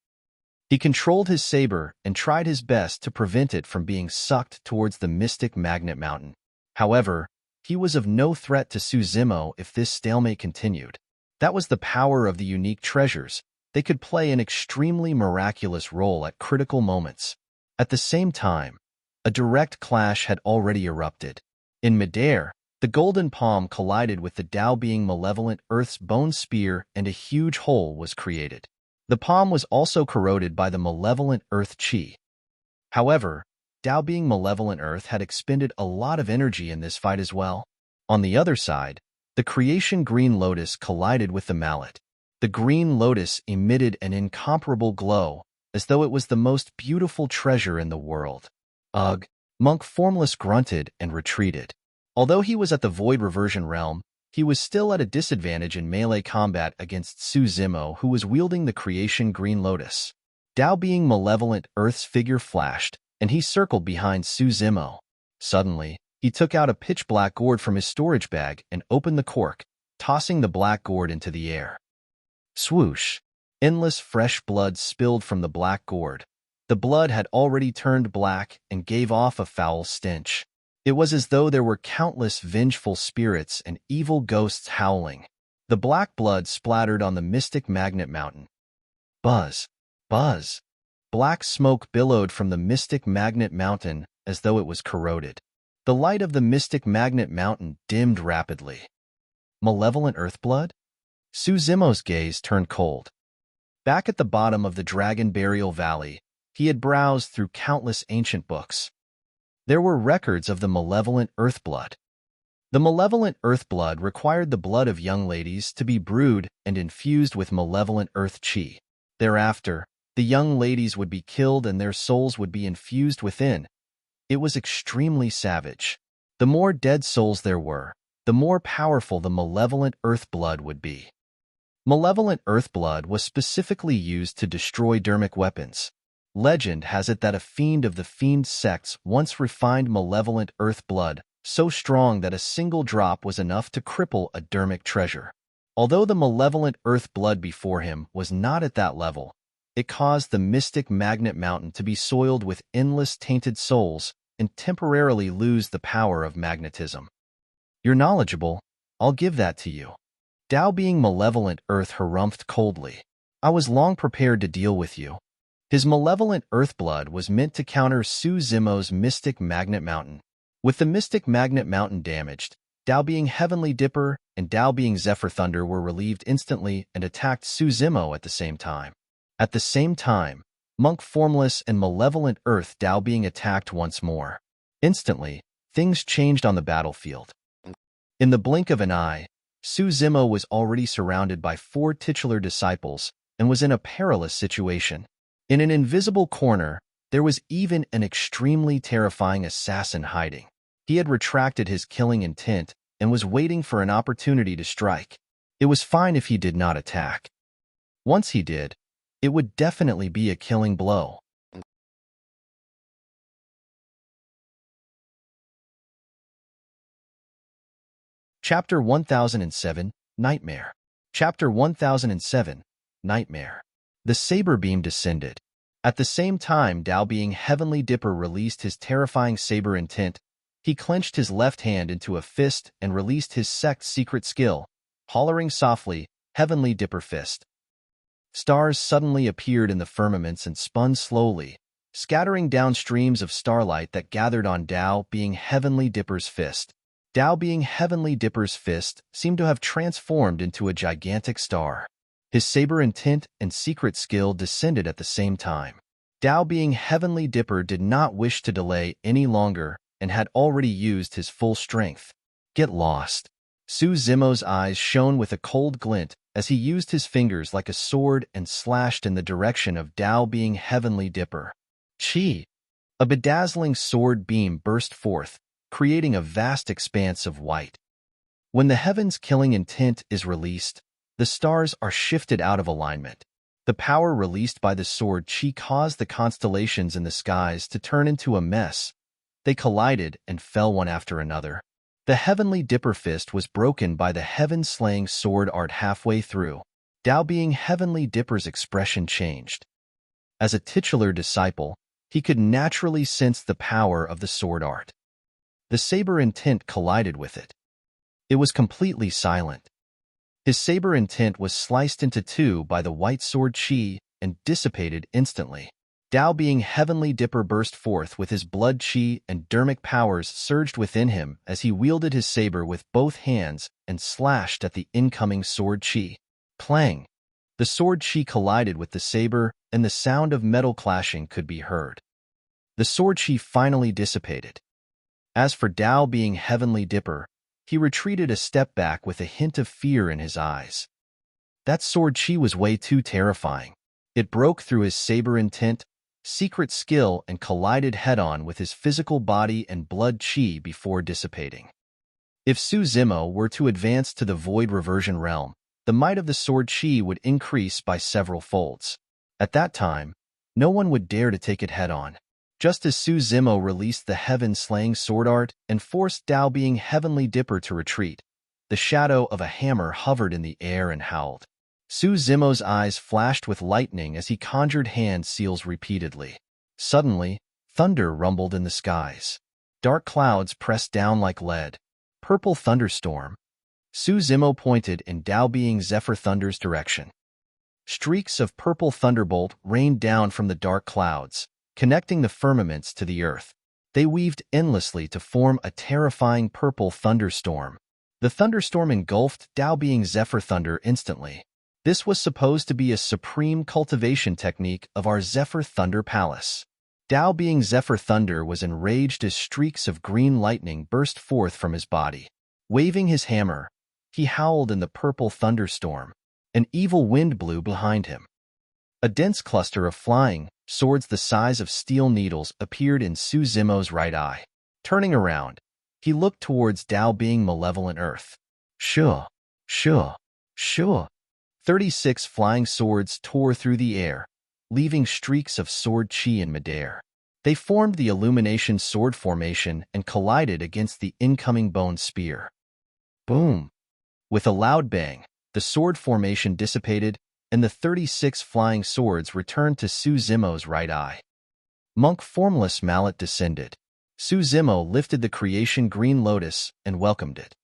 He controlled his saber and tried his best to prevent it from being sucked towards the mystic magnet mountain. However, he was of no threat to Successive if this stalemate continued. That was the power of the unique treasures. They could play an extremely miraculous role at critical moments. At the same time, a direct clash had already erupted. In midair, the golden palm collided with the Dao Being Malevolent Earth's bone spear and a huge hole was created. The palm was also corroded by the Malevolent Earth Chi. However, Dao Being Malevolent Earth had expended a lot of energy in this fight as well. On the other side, the Creation Green Lotus collided with the mallet. The Green Lotus emitted an incomparable glow, as though it was the most beautiful treasure in the world. Ugh! Monk Formless grunted and retreated. Although he was at the Void Reversion realm, he was still at a disadvantage in melee combat against Successive, who was wielding the Creation Green Lotus. Dao Being Malevolent Earth's figure flashed, and he circled behind Successive. Suddenly, he took out a pitch-black gourd from his storage bag and opened the cork, tossing the black gourd into the air. Swoosh! Endless fresh blood spilled from the black gourd. The blood had already turned black and gave off a foul stench. It was as though there were countless vengeful spirits and evil ghosts howling. The black blood splattered on the mystic magnet mountain. Buzz! Buzz! Black smoke billowed from the mystic magnet mountain as though it was corroded. The light of the mystic magnet mountain dimmed rapidly. Malevolent Earthblood? Successive's gaze turned cold. Back at the bottom of the Dragon Burial Valley, he had browsed through countless ancient books. There were records of the Malevolent Earthblood. The Malevolent Earthblood required the blood of young ladies to be brewed and infused with Malevolent Earth Chi. Thereafter, the young ladies would be killed and their souls would be infused within. It was extremely savage. The more dead souls there were, the more powerful the Malevolent Earthblood would be. Malevolent Earthblood was specifically used to destroy dermic weapons. Legend has it that a fiend of the fiend sects once refined Malevolent Earthblood, so strong that a single drop was enough to cripple a dermic treasure. Although the Malevolent Earthblood before him was not at that level, it caused the mystic magnet mountain to be soiled with endless tainted souls and temporarily lose the power of magnetism. You're knowledgeable, I'll give that to you. Dao Being Malevolent Earth harumphed coldly. I was long prepared to deal with you. His Malevolent Earthblood was meant to counter Successive's mystic magnet mountain. With the mystic magnet mountain damaged, Dao Being Heavenly Dipper and Dao Being Zephyr Thunder were relieved instantly and attacked Successive at the same time. At the same time, Monk Formless and Malevolent Earth Dao Being attacked once more. Instantly, things changed on the battlefield. In the blink of an eye, Successive was already surrounded by 4 titular disciples and was in a perilous situation. In an invisible corner, there was even an extremely terrifying assassin hiding. He had retracted his killing intent and was waiting for an opportunity to strike. It was fine if he did not attack. Once he did, it would definitely be a killing blow. Chapter 1007, Nightmare. Chapter 1007, Nightmare. The saber beam descended. At the same time Dao being Heavenly Dipper released his terrifying saber intent, he clenched his left hand into a fist and released his sect's secret skill, hollering softly, Heavenly Dipper Fist. Stars suddenly appeared in the firmaments and spun slowly, scattering down streams of starlight that gathered on Dao being Heavenly Dipper's fist. Dao being Heavenly Dipper's fist seemed to have transformed into a gigantic star. His saber intent and secret skill descended at the same time. Dao being Heavenly Dipper did not wish to delay any longer and had already used his full strength. Get lost. Su Zimo's eyes shone with a cold glint as he used his fingers like a sword and slashed in the direction of Dao being Heavenly Dipper. Chi! A bedazzling sword beam burst forth, creating a vast expanse of white. When the heaven's killing intent is released, the stars are shifted out of alignment. The power released by the sword Chi caused the constellations in the skies to turn into a mess. They collided and fell one after another. The Heavenly Dipper fist was broken by the heaven-slaying sword art halfway through. Dao being Heavenly Dipper's expression changed. As a titular disciple, he could naturally sense the power of the sword art. The saber intent collided with it. It was completely silent. His saber intent was sliced into two by the white sword Chi and dissipated instantly. Dao being Heavenly Dipper burst forth with his blood Chi and dermic powers surged within him as he wielded his saber with both hands and slashed at the incoming sword Chi. Clang! The sword Chi collided with the saber and the sound of metal clashing could be heard. The sword Chi finally dissipated. As for Dao being Heavenly Dipper, he retreated a step back with a hint of fear in his eyes. That sword Chi was way too terrifying. It broke through his saber intent, secret skill and collided head-on with his physical body and blood Chi before dissipating. If Su Zimo were to advance to the void reversion realm, the might of the sword Chi would increase by several folds. At that time, no one would dare to take it head-on. Just as Su Zimo released the heaven-slaying sword art and forced Dao being Heavenly Dipper to retreat, the shadow of a hammer hovered in the air and howled. Su Zimo's eyes flashed with lightning as he conjured hand seals repeatedly. Suddenly, thunder rumbled in the skies. Dark clouds pressed down like lead. Purple thunderstorm. Su Zimo pointed in Dao being Zephyr Thunder's direction. Streaks of purple thunderbolt rained down from the dark clouds, connecting the firmaments to the earth. They weaved endlessly to form a terrifying purple thunderstorm. The thunderstorm engulfed Dao being Zephyr Thunder instantly. This was supposed to be a supreme cultivation technique of our Zephyr Thunder Palace. Dao being Zephyr Thunder was enraged as streaks of green lightning burst forth from his body. Waving his hammer, he howled in the purple thunderstorm. An evil wind blew behind him. A dense cluster of flying swords the size of steel needles appeared in Su Zimo's right eye. Turning around, he looked towards Dao being Malevolent Earth. Sure, sure, sure. 36 flying swords tore through the air, leaving streaks of sword Chi in midair. They formed the Illumination Sword Formation and collided against the incoming bone spear. Boom! With a loud bang, the sword formation dissipated, and the 36 flying swords returned to Su Zimo's right eye. Monk Formless Mallet descended. Su Zimo lifted the creation Green Lotus and welcomed it.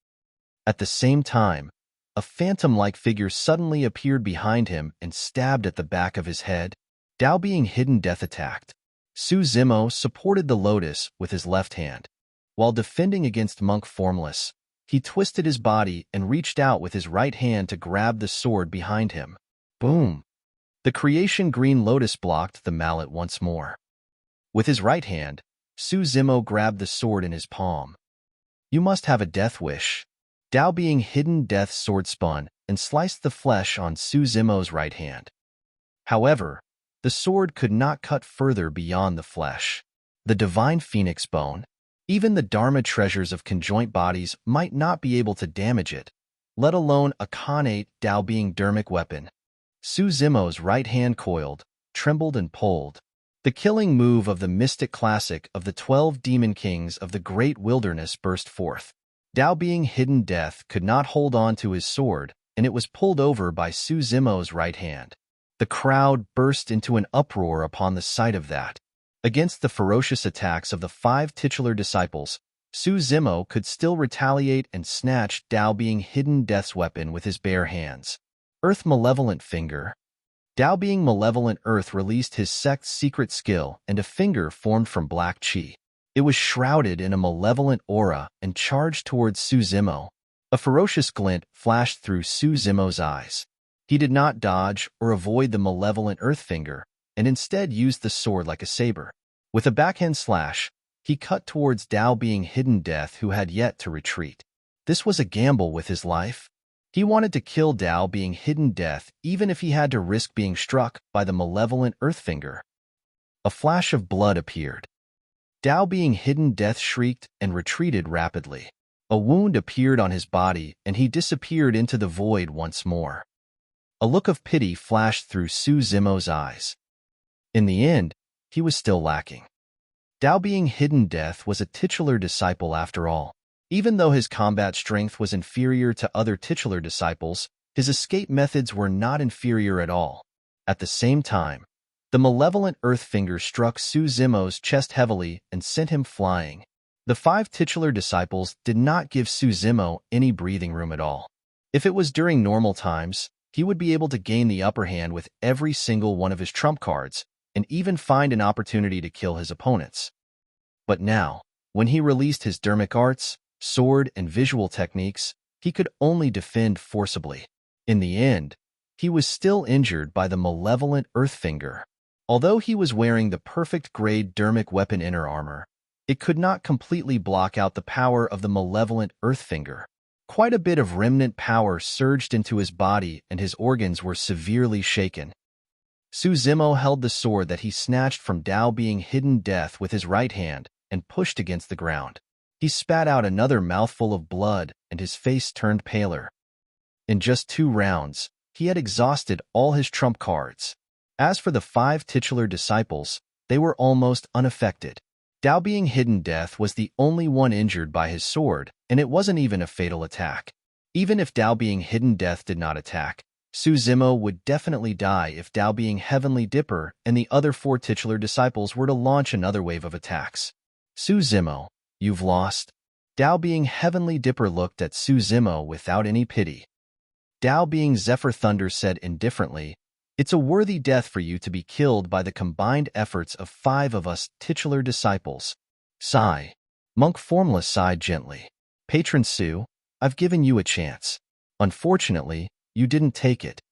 At the same time, a phantom-like figure suddenly appeared behind him and stabbed at the back of his head. Dao being Hidden Death attacked. Su Zimo supported the lotus with his left hand. While defending against Monk Formless, he twisted his body and reached out with his right hand to grab the sword behind him. Boom! The creation Green Lotus blocked the mallet once more. With his right hand, Su Zimo grabbed the sword in his palm. You must have a death wish. Dao being Hidden Death sword spun and sliced the flesh on Su Zimo's right hand. However, the sword could not cut further beyond the flesh. The divine phoenix bone, even the Dharma treasures of conjoint bodies might not be able to damage it, let alone a connate Dao being dermic weapon. Su Zimo's right hand coiled, trembled and pulled. The killing move of the mystic classic of the 12 demon kings of the great wilderness burst forth. Dao being Hidden Death could not hold on to his sword, and it was pulled over by Su Zimo's right hand. The crowd burst into an uproar upon the sight of that. Against the ferocious attacks of the 5 titular disciples, Su Zimo could still retaliate and snatch Dao Being Hidden Death's weapon with his bare hands. Earth Malevolent Finger. Dao Being Malevolent Earth released his sect's secret skill, and a finger formed from black chi. It was shrouded in a malevolent aura and charged towards Su Zimo. A ferocious glint flashed through Su Zimo's eyes. He did not dodge or avoid the malevolent earth finger, and instead used the sword like a saber. With a backhand slash, he cut towards Dao Being Hidden Death, who had yet to retreat. This was a gamble with his life. He wanted to kill Dao Being Hidden Death, even if he had to risk being struck by the malevolent earth finger. A flash of blood appeared. Dao Being Hidden Death shrieked and retreated rapidly. A wound appeared on his body, and he disappeared into the void once more. A look of pity flashed through Su Zimo's eyes. In the end, he was still lacking. Dao Being Hidden Death was a titular disciple after all. Even though his combat strength was inferior to other titular disciples, his escape methods were not inferior at all. At the same time, the malevolent earth finger struck Su Zimo's chest heavily and sent him flying. The 5 titular disciples did not give Su Zimo any breathing room at all. If it was during normal times, he would be able to gain the upper hand with every single one of his trump cards, and even find an opportunity to kill his opponents. But now, when he released his dermic arts, sword, and visual techniques, he could only defend forcibly. In the end, he was still injured by the malevolent earth finger. Although he was wearing the perfect grade dermic weapon inner armor, it could not completely block out the power of the malevolent earth finger. Quite a bit of remnant power surged into his body, and his organs were severely shaken. Su Zimo held the sword that he snatched from Dao Being Hidden Death with his right hand and pushed against the ground. He spat out another mouthful of blood, and his face turned paler. In just 2 rounds, he had exhausted all his trump cards. As for the 5 titular disciples, they were almost unaffected. Dao Being Hidden Death was the only one injured by his sword, and it wasn't even a fatal attack. Even if Dao Being Hidden Death did not attack, Su Zimo would definitely die if Dao Being Heavenly Dipper and the other 4 titular disciples were to launch another wave of attacks. Su Zimo, you've lost. Dao Being Heavenly Dipper looked at Su Zimo without any pity. Dao Being Zephyr Thunder said indifferently, "It's a worthy death for you to be killed by the combined efforts of 5 of us titular disciples." Sigh. Monk Formless sighed gently. "Patron Su, I've given you a chance. Unfortunately, you didn't take it."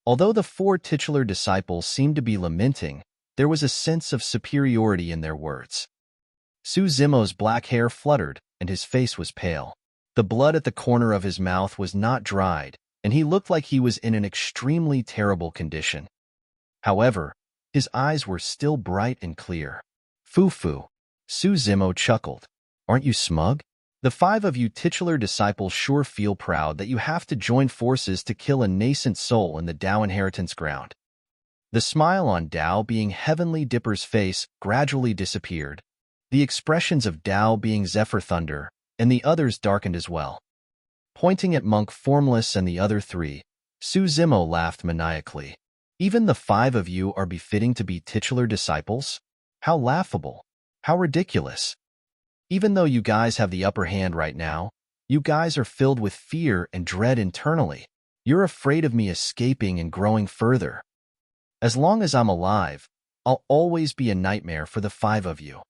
Although the 4 titular disciples seemed to be lamenting, there was a sense of superiority in their words. Su Zimo's black hair fluttered, and his face was pale. The blood at the corner of his mouth was not dried, and he looked like he was in an extremely terrible condition. However, his eyes were still bright and clear. "Foo-foo," Su Zimo chuckled. "Aren't you smug? The 5 of you titular disciples sure feel proud that you have to join forces to kill a nascent soul in the Dao inheritance ground." The smile on Dao Being Heavenly Dipper's face gradually disappeared. The expressions of Dao Being Zephyr Thunder and the others darkened as well. Pointing at Monk Formless and the other 3, Su Zimo laughed maniacally. "Even the 5 of you are befitting to be titular disciples? How laughable! How ridiculous! Even though you guys have the upper hand right now, you guys are filled with fear and dread internally. You're afraid of me escaping and growing further. As long as I'm alive, I'll always be a nightmare for the 5 of you."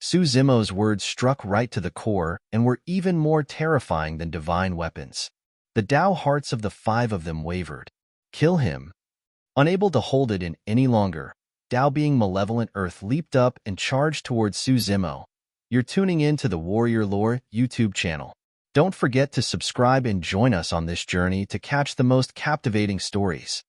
Su Zimo's words struck right to the core and were even more terrifying than divine weapons. The Dao hearts of the 5 of them wavered. Kill him. Unable to hold it in any longer, Dao Being Malevolent Earth leaped up and charged towards Su Zimo. You're tuning in to the Warrior Lore YouTube channel. Don't forget to subscribe and join us on this journey to catch the most captivating stories.